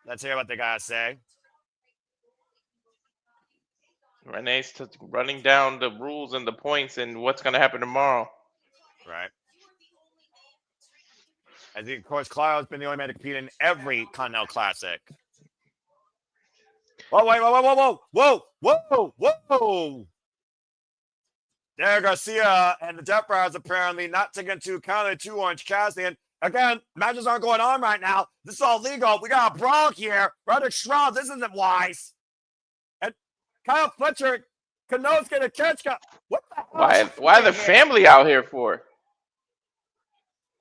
A: Let's hear what they got to say.
C: Renee's running down the rules and the points and what's going to happen tomorrow.
A: Right. I think, of course, Claudio's been the only man to compete in every Continental Classic. Oh, wait, whoa. There, Garcia and the Death Riders apparently not taking into account to Orange Cassidy. And again, matches aren't going on right now. This is all legal. We got a brawl here. Brother Schraub, this isn't wise. And Kyle Fletcher, Kanosuke, the Ketchka. What the hell?
C: Why the family out here for?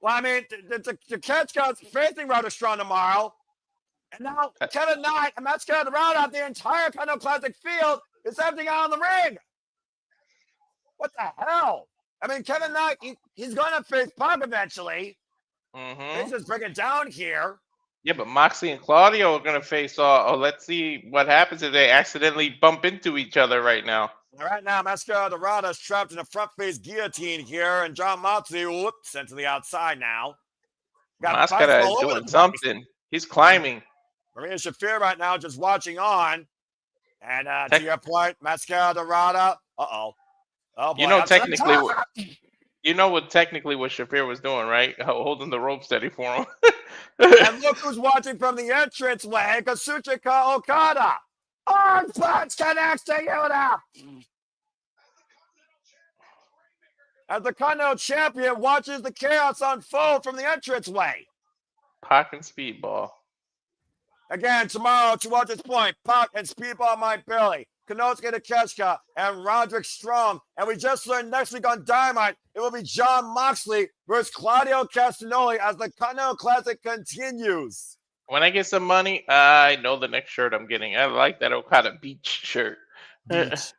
A: Well, I mean, the Ketchka's facing Brother Strong tomorrow. And now Kevin Knight and Mascara around out the entire Pinnacle Classic field is emptying out on the ring. What the hell? I mean, Kevin Knight, he's going to face Punk eventually. He's just bring it down here.
C: Yeah, but Moxley and Claudio are going to face off. Oh, let's see what happens if they accidentally bump into each other right now.
A: Right now, Mascara Dorada is trapped in a front face guillotine here, and John Moxley, whoops, sent to the outside now.
C: Mascara is doing something. He's climbing.
A: Marina Shafir right now just watching on. And to your point, Mascara Dorada. Uh-oh. Oh, boy.
C: You know, technically what Shafir was doing, right? Holding the rope steady for him.
A: And look who's watching from the entranceway, Kazuchika Okada. Arm punch connects to Yuta. As the Continental Champion watches the chaos unfold from the entranceway.
C: Pac and Speedball.
A: Again, tomorrow, to watch this point, Pac and Speedball Mike Bailey, Konosuke Takeshita, and Roderick Strong. And we just learned next week on Dynamite, it will be John Moxley versus Claudio Castagnoli as the Continental Classic continues.
C: When I get some money, I know the next shirt I'm getting. I like that Okada Beach shirt.
A: Beach.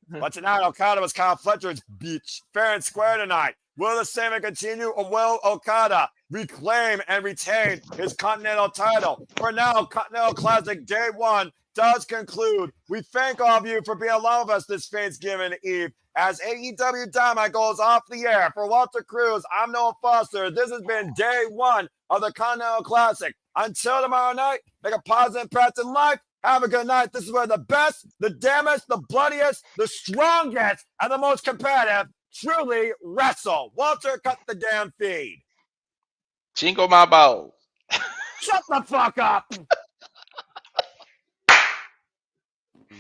A: But tonight, Okada was Kyle Fletcher's Beach. Fair and square tonight. Will the same continue, or will Okada reclaim and retain his Continental title? For now, Continental Classic Day 1 does conclude. We thank all of you for being along with us this Thanksgiving Eve as AEW Dynamite goes off the air. For Walter Cruz, I'm Noah Foster. This has been Day 1 of the Continental Classic. Until tomorrow night, make a positive impact in life. Have a good night. This is where the best, the damnest, the bloodiest, the strongest, and the most competitive truly wrestle. Walter, cut the damn feed.
C: Jingle my balls.
A: Shut the fuck up.